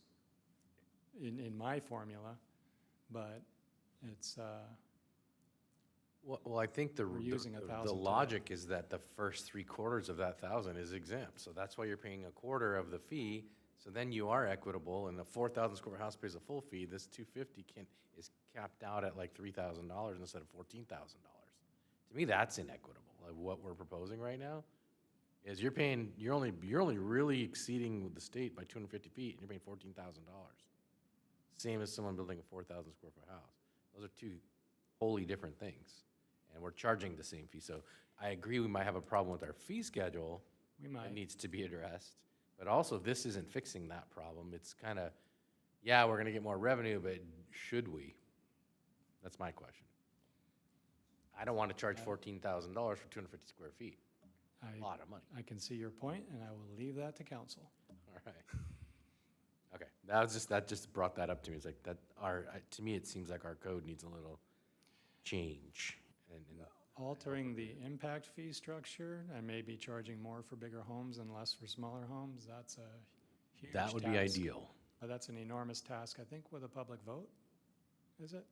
in my formula, but it's Well, I think we're using 1,000 the today. logic is that the first 3/4 of that 1,000 is exempt. So that's why you're paying a quarter of the fee. So then you are equitable, and the 4,000 square house pays a full fee. This 250 is capped out at like $3,000 instead of $14,000. To me, that's inequitable. Like what we're proposing right now is you're only really exceeding the state by 250 feet, and you're paying $14,000. Same as someone building a 4,000 square foot house. Those are two wholly different things. And we're charging the same fee. So I agree we might have a problem with our fee schedule. We might. That needs to be addressed. But also, this isn't fixing that problem. It's kind of, yeah, we're going to get more revenue, but should we? That's my question. I don't want to charge $14,000 for 250 square feet. A lot of money. I can see your point, and I will leave that to council. All right. Okay, that just brought that up to me. It's like that. To me, it seems like our code needs a little change. And Altering the impact fee structure and maybe charging more for bigger homes and less for smaller homes, that's a huge task. That would be ideal. But that's an enormous task, I think, with a public vote, is it?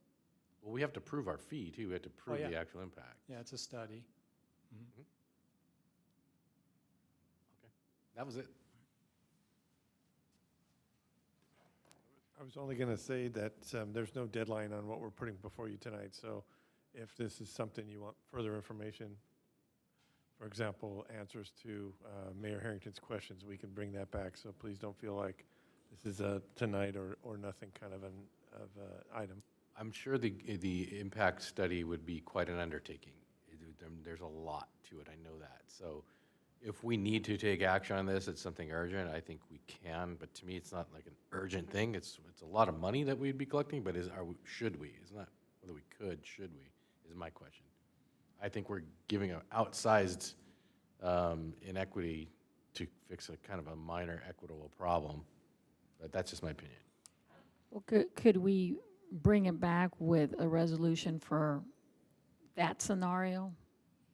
Well, we have to prove our fee, too. We have to prove the actual impact. Yeah, it's a study. Okay, that was it. I was only going to say that there's no deadline on what we're putting before you tonight, so if this is something you want further information, for example, answers to Mayor Harrington's questions, we can bring that back, so please don't feel like This is a tonight or nothing kind of item. I'm sure the impact study would be quite an undertaking. There's a lot to it, I know that. So if we need to take action on this, it's something urgent, I think we can, but to me, it's not like an urgent thing. It's a lot of money that we'd be collecting, but should we? It's not whether we could, should we, is my question. I think we're giving an outsized inequity to fix a kind of a minor equitable problem, but that's just my opinion. Well, could we bring it back with a resolution for that scenario?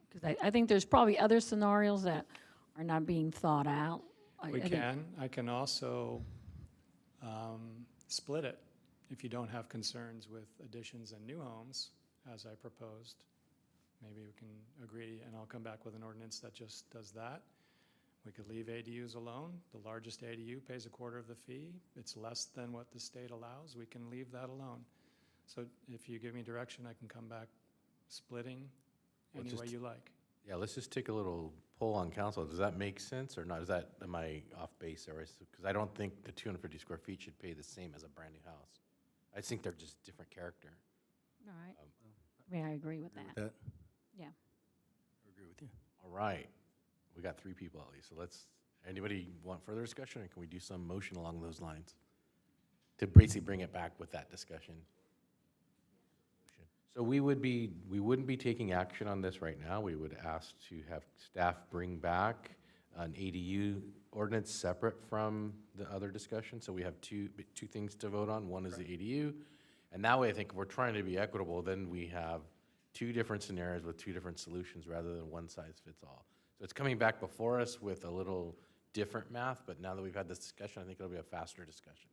Because I think there's probably other scenarios that are not being thought out. We can. I can also split it if you don't have concerns with additions and new homes, as I proposed. Maybe we can agree, and I'll come back with an ordinance that just does that. We could leave ADUs alone. The largest ADU pays a quarter of the fee. It's less than what the state allows. We can leave that alone. So if you give me direction, I can come back splitting any way you like. Yeah, let's just take a little poll on council. Does that make sense or not? Am I off base there? Because I don't think the 250 square feet should pay the same as a brand new house. I think they're just different character. All right. I mean, I agree with that. Yeah. I agree with you. All right. We got 3 people at least. So anybody want further discussion, or can we do some motion along those lines to basically bring it back with that discussion? So we wouldn't be taking action on this right now. We would ask to have staff bring back an ADU ordinance separate from the other discussion. So we have two things to vote on. One is the ADU. And that way, I think if we're trying to be equitable, then we have 2 different scenarios with 2 different solutions rather than one size fits all. So it's coming back before us with a little different math, but now that we've had this discussion, I think it'll be a faster discussion.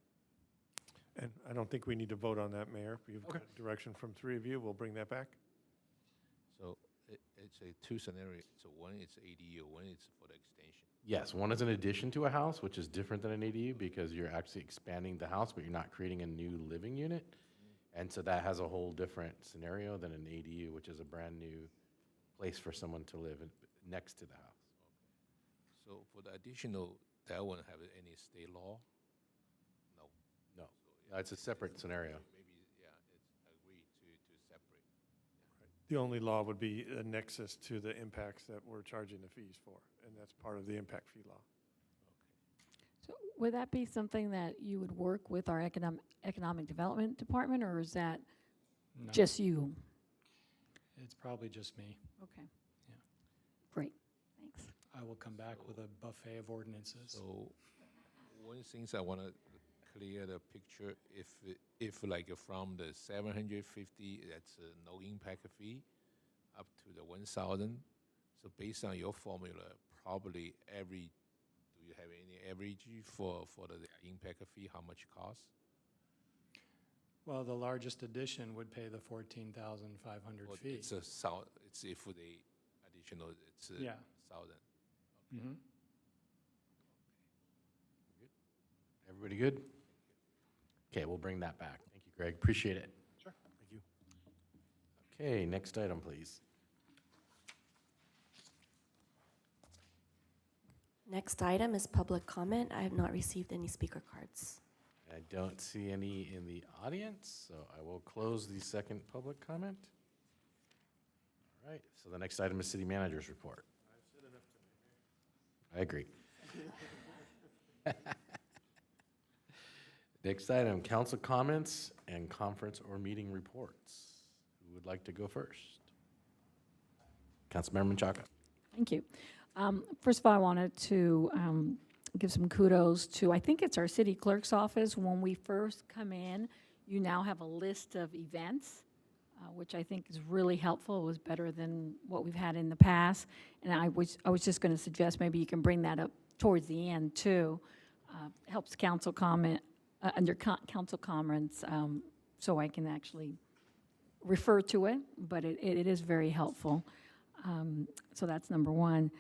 And I don't think we need to vote on that, Mayor. You've got direction from 3 of you. We'll bring that back. So it's a 2 scenario. So one is ADU, one is for the extension. Yes, one is an addition to a house, which is different than an ADU because you're actually expanding the house, but you're not creating a new living unit. And so that has a whole different scenario than an ADU, which is a brand new place for someone to live next to the house. So for the additional, that won't have any state law? No. No, it's a separate scenario. Maybe, yeah, it's agreed to separate. The only law would be a nexus to the impacts that we're charging the fees for, and that's part of the impact fee law. So would that be something that you would work with our economic development department, or is that No, just you? it's probably just me. Okay. Yeah. Great. Thanks. I will come back with a buffet of ordinances. So one of the things I want to clear the picture, if like from the 750, that's no impact fee, up to the 1,000. So based on your formula, probably do you have any average for the impact fee, how much it costs? Well, the largest addition would pay the 14,500 Well, fee. it's if the additional, it's Yeah. 1,000. Mm-hmm. Everybody good? Okay, we'll bring that back. Thank you, Greg. Appreciate it. Sure. Thank you. Okay, next item, please. Next item is public comment. I have not received any speaker cards. I don't see any in the audience, so I will close the second public comment. All right, so the next item is city manager's report. I agree. Next item, council comments and conference or meeting reports. Who would like to go first? Councilmember Menchaca. Thank you. First of all, I wanted to give some kudos to, I think it's our city clerk's office. When we first come in, you now have a list of events, which I think is really helpful. It was better than what we've had in the past. And I was just going to suggest maybe you can bring that up towards the end too. Helps council comment, under council comments, so I can actually refer to it, but it is very helpful. So that's number one.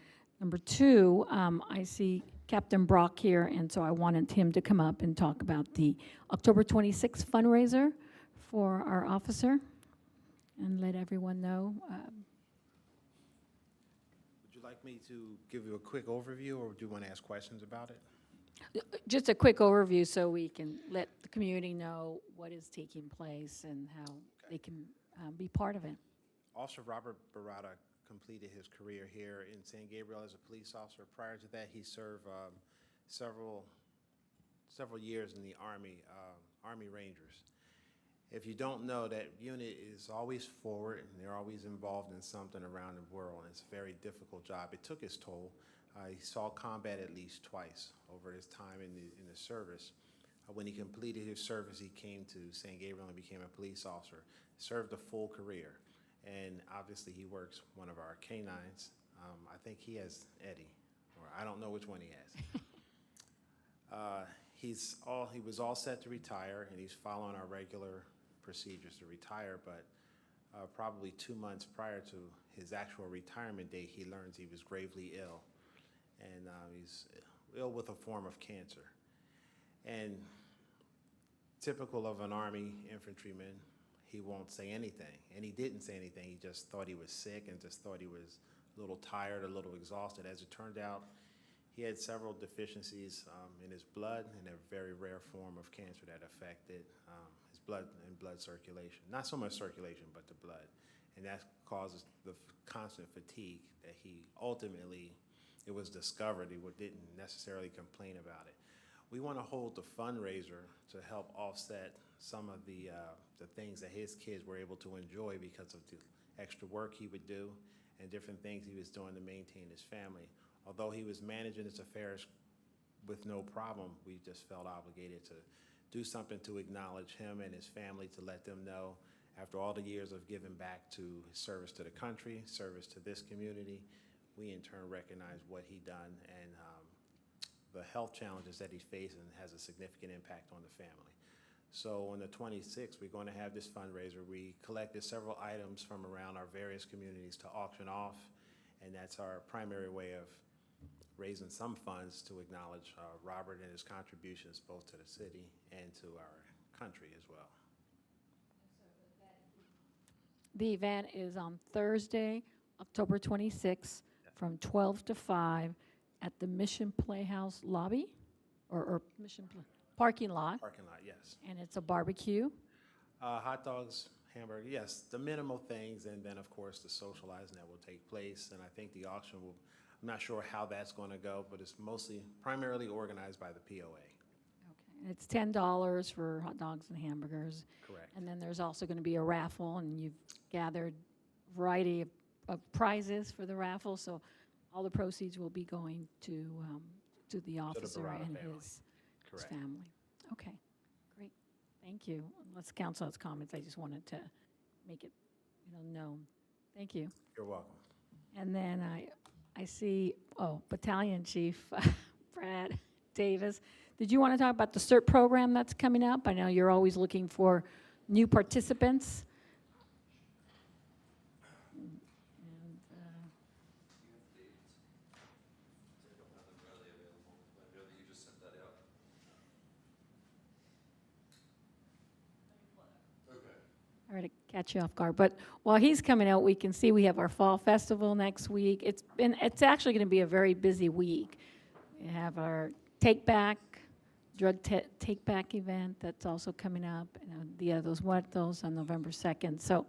Number two, I see Captain Brock here, and so I wanted him to come up and talk about the October 26th fundraiser for our officer and let everyone know. Would you like me to give you a quick overview, or do you want to ask questions about it? Just a quick overview so we can let the community know what is taking place and how they can be part of it. Officer Robert Barada completed his career here in San Gabriel as a police officer. Prior to that, he served several years in the Army, Army Rangers. If you don't know, that unit is always forward, and they're always involved in something around the world, and it's a very difficult job. It took its toll. He saw combat at least twice over his time in the service. When he completed his service, he came to San Gabriel and became a police officer, served a full career, and obviously he works one of our canines. I think he has Eddie, or I don't know which one he has. He was all set to retire, and he's following our regular procedures to retire, but probably 2 months prior to his actual retirement date, he learns he was gravely ill, and he's ill with a form of cancer. And typical of an Army infantryman, he won't say anything, and he didn't say anything. He just thought he was sick and just thought he was a little tired, a little exhausted. As it turned out, he had several deficiencies in his blood and a very rare form of cancer that affected his blood and blood circulation. Not so much circulation, but the blood. And that causes the constant fatigue that he ultimately, it was discovered, he didn't necessarily complain about it. We want to hold the fundraiser to help offset some of the things that his kids were able to enjoy because of the extra work he would do and different things he was doing to maintain his family. Although he was managing his affairs with no problem, we just felt obligated to do something to acknowledge him and his family, to let them know after all the years of giving back to his service to the country, service to this community, we in turn recognize what he done and the health challenges that he's facing has a significant impact on the family. So on the 26th, we're going to have this fundraiser. We collected several items from around our various communities to auction off, and that's our primary way of raising some funds to acknowledge Robert and his contributions both to the city and to our country as well. The event is on Thursday, October 26th, from 12 to 5 at the Mission Playhouse lobby, or parking lot. Parking lot, yes. And it's a barbecue. Hot dogs, hamburger, yes, the minimal things, and then of course the socializing that will take place. And I think the auction will, I'm not sure how that's going to go, but it's primarily organized by the POA. Okay. It's $10 for hot dogs and hamburgers. Correct. And then there's also going to be a raffle, and you've gathered a variety of prizes for the raffle, so all the proceeds will be going to the officer Barada and family. his Correct. family. Okay, great. Thank you. Unless council has comments, I just wanted to make it known. Thank you. You're welcome. And then I see, Battalion Chief Brad Davis. Did you want to talk about the CERT program that's coming up? I know you're always looking for new participants. To catch you off guard, but while he's coming out, we can see we have our fall festival next week. It's actually going to be a very busy week. We have our drug take back event that's also coming up, Dia de los Muertos on November 2nd. So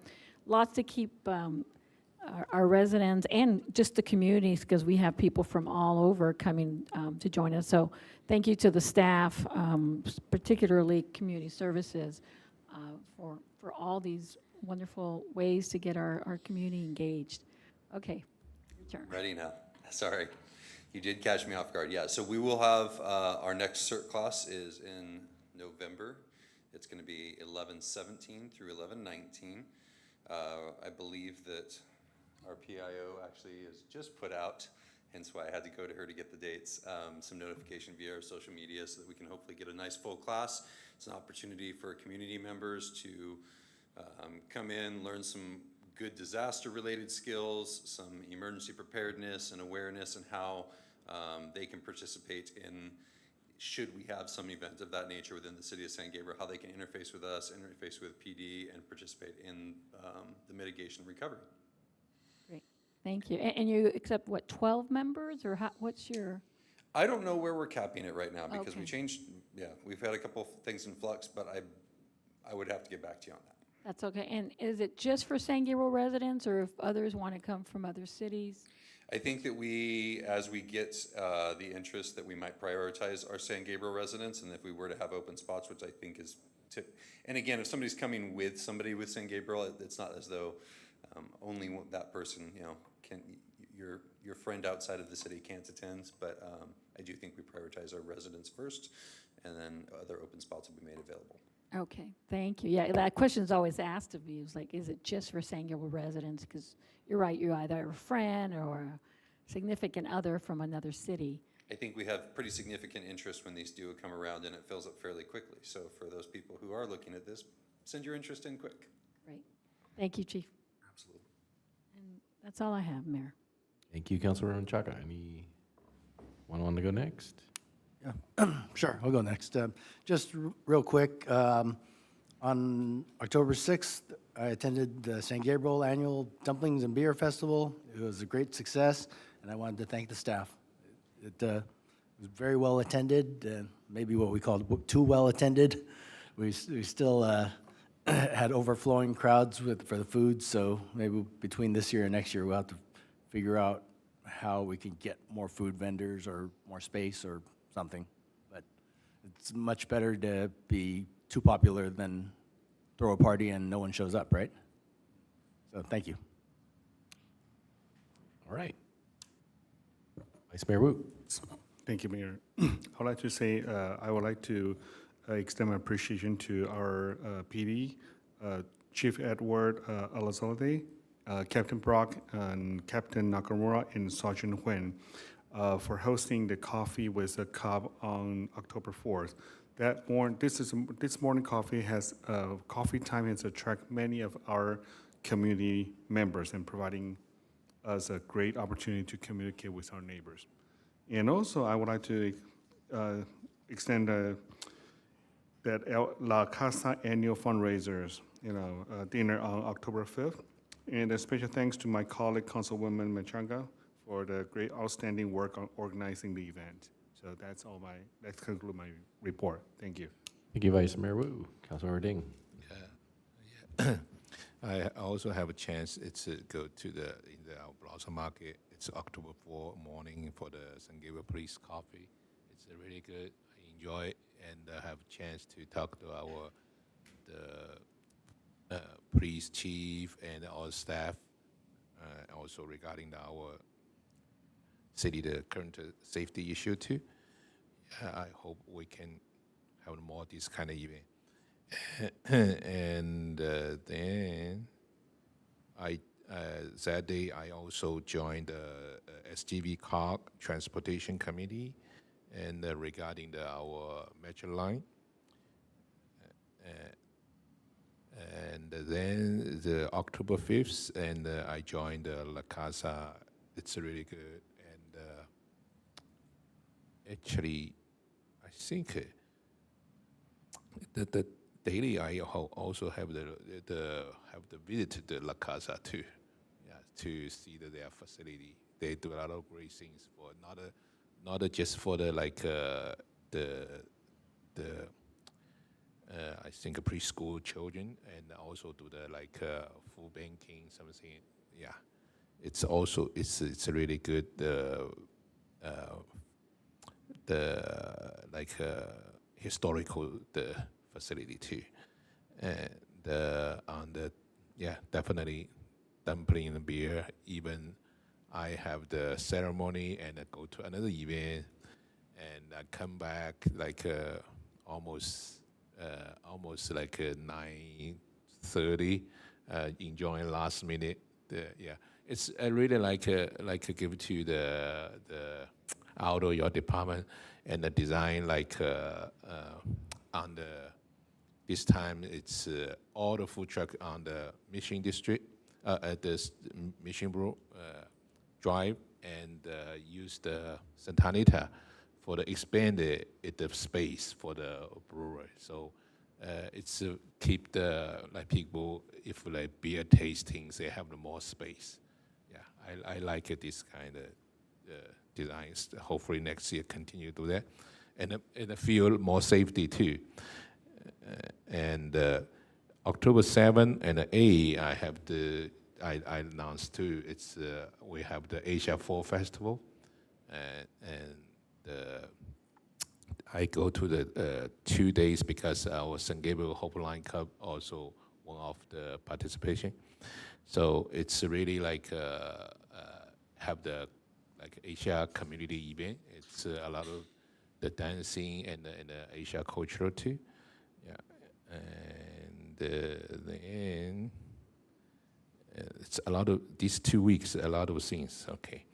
lots to keep our residents and just the communities, because we have people from all over coming to join us. So thank you to the staff, particularly community services, for all these wonderful ways to get our community engaged. Okay, your turn. Ready now. Sorry, you did catch me off guard. Yeah, so we will have our next CERT class is in November. It's going to be 11/17 through 11/19. I believe that our PIO actually has just put out, hence why I had to go to her to get the dates, some notification via our social media so that we can hopefully get a nice full class. It's an opportunity for community members to come in, learn some good disaster-related skills, some emergency preparedness and awareness, and how they can participate in, should we have some event of that nature within the city of San Gabriel, how they can interface with us, interface with PD, and participate in the mitigation and recovery. Great, thank you. And you accept, what, 12 members, or what's your? I don't know where we're capping it right now because we Okay. changed, yeah, we've had a couple of things in flux, but I would have to get back to you on that. That's okay. And is it just for San Gabriel residents, or if others want to come from other cities? I think that we, as we get the interest, that we might prioritize our San Gabriel residents, and if we were to have open spots, which I think is and again, if somebody's coming with somebody with San Gabriel, it's not as though only that person, you know, can, your friend outside of the city can't attend, but I do think we prioritize our residents first, and then other open spots will be made available. Okay, thank you. Yeah, that question's always asked of me. It's like, is it just for San Gabriel residents? Because you're right, you're either a friend or a significant other from another city. I think we have pretty significant interest when these do come around, and it fills up fairly quickly. So for those people who are looking at this, send your interest in quick. Great. Thank you, Chief. Absolutely. And that's all I have, Mayor. Thank you, Councilor Chaka. Anyone want to go next? Yeah, sure, I'll go next. Just real quick, on October 6th, I attended the San Gabriel Annual Dumplings and Beer Festival. It was a great success, and I wanted to thank the staff. It was very well attended, maybe what we called too well attended. We still had overflowing crowds for the food, so maybe between this year and next year, we'll have to figure out how we can get more food vendors or more space or something. But it's much better to be too popular than throw a party and no one shows up, right? So thank you. All right. Vice Mayor Wu. Thank you, Mayor. I'd like to say I would like to extend my appreciation to our PD, Chief Edward Elizalde, Captain Brock, and Captain Nakamura, and Sergeant Nguyen for hosting the Coffee with a Cup on October 4th. This morning coffee time has attracted many of our community members and providing us a great opportunity to communicate with our neighbors. And also, I would like to extend that La Casa annual fundraisers, dinner on October 5th. And a special thanks to my colleague, Councilwoman Machanga, for the great outstanding work on organizing the event. So that concludes my report. Thank you. Thank you, Vice Mayor Wu. Councilor Ding. Yeah. I also have a chance to go to the Blossom Market. It's October 4 morning for the San Gabriel Police Coffee. It's really good. I enjoy it, and I have a chance to talk to the police chief and our staff, also regarding our city, the current safety issue too. I hope we can have more this kind of event. And then that day I also joined the SGV COG Transportation Committee, and regarding our metro line. And then the October 5th, and I joined La Casa. It's really good. And actually, I think the daily I also have the visit to the La Casa too, to see their facility. They do a lot of great things for not just for the I think preschool children, and also do the food banking, something. Yeah, it's also it's really good. Historical facility too, and definitely dumpling and beer. Even I have the ceremony and I go to another event, and I come back almost 9:30, enjoying last minute. It's really like give to the outdoor your department, and the design on this time it's all the food truck on the Mission District at the Mission Brew Drive, and use the Santa Anita for the expanded the space for the brewery. So it's keep the people, if beer tastings, they have the more space. Yeah, I like this kind of designs. Hopefully next year continue to do that, and I feel more safety too. And October 7 and 8, I announced too. It's we have the Asia Fall Festival, and I go to the 2 days because our St. Gabriel Hope Line Cup also one of the participation. So it's really like have the like Asia community event. It's a lot of the dancing and the Asia culture too. Yeah, and then it's a lot of these 2 weeks. A lot of things. Okay,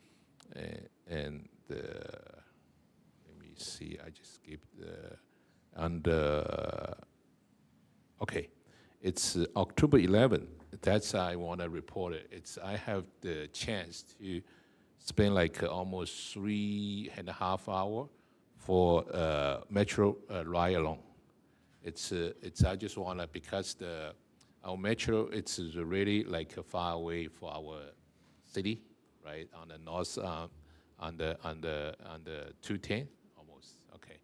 and let me see. I just gave okay. It's October 11th. That's I want to report it. I have the chance to spend like almost 3.5 hours for metro ride along. It's I just wanna because our metro it's really like far away for our city, right on the north on the 210 almost, okay,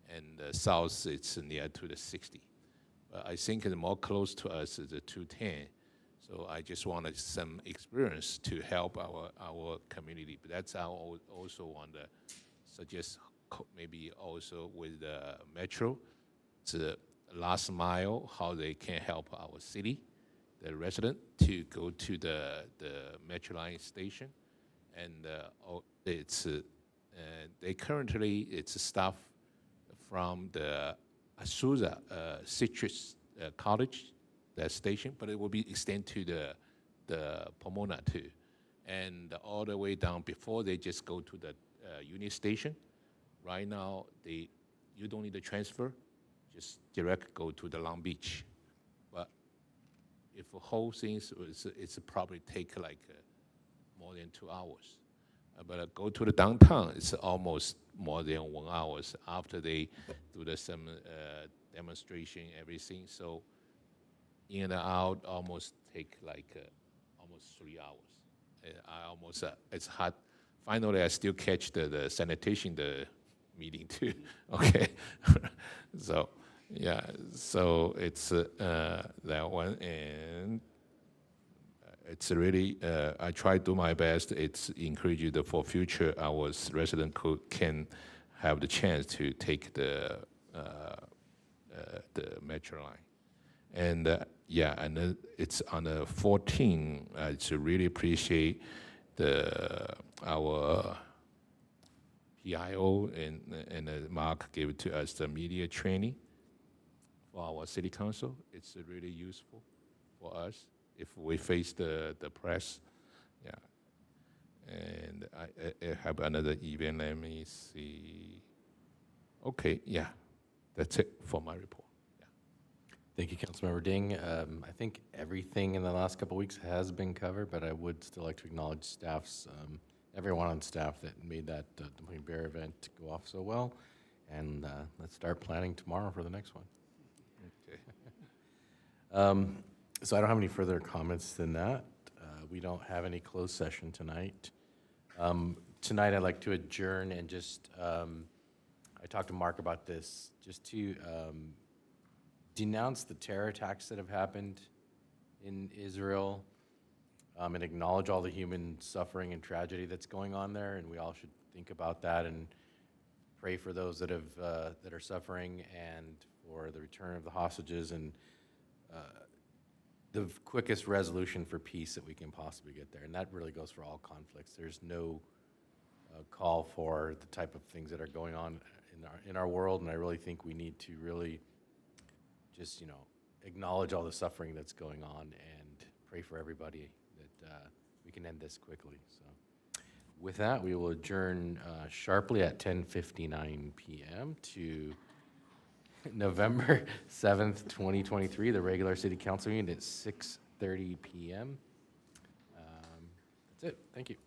and the south it's near to the 60. I think it's more close to us is the 210. So I just wanted some experience to help our community. But that's I also want to suggest maybe also with the metro, the last mile, how they can help our city, the resident, to go to the metro line station, and it's they currently it's staff from the Azusa Citrus College, that station, but it will be extended to the Pomona too, and all the way down before they just go to the Union Station. Right now, you don't need a transfer, just direct go to the Long Beach. But if the whole thing it's probably take like more than 2 hours. But go to the downtown, it's almost more than 1 hour after they do some demonstration, everything. So in and out almost take like almost 3 hours. I almost it's hard. Finally, I still catch the sanitation meeting too. Okay, so yeah, so it's that one, and it's really I try to do my best. It's encourage you for future our resident can have the chance to take the metro line. And yeah, and it's on the 14th. I really appreciate our PIO and Mark gave it to us the media training for our city council. It's really useful for us if we face the press. Yeah, and I have another event. Let me see. Okay, yeah, that's it for my report. Thank you, Councilmember Ding. I think everything in the last couple of weeks has been covered, but I would still like to acknowledge staff's, everyone on staff that made that Des Bear event go off so well. And let's start planning tomorrow for the next one. Okay. So I don't have any further comments than that. We don't have any closed session tonight. Tonight I'd like to adjourn and just, I talked to Mark about this, just to denounce the terror attacks that have happened in Israel, and acknowledge all the human suffering and tragedy that's going on there, and we all should think about that and pray for those that are suffering and for the return of the hostages and the quickest resolution for peace that we can possibly get there. And that really goes for all conflicts. There's no call for the type of things that are going on in our world, and I really think we need to really just, acknowledge all the suffering that's going on and pray for everybody that we can end this quickly. So with that, we will adjourn sharply at 10:59 p.m. to November 7th, 2023, the regular city council meeting at 6:30 p.m. That's it. Thank you.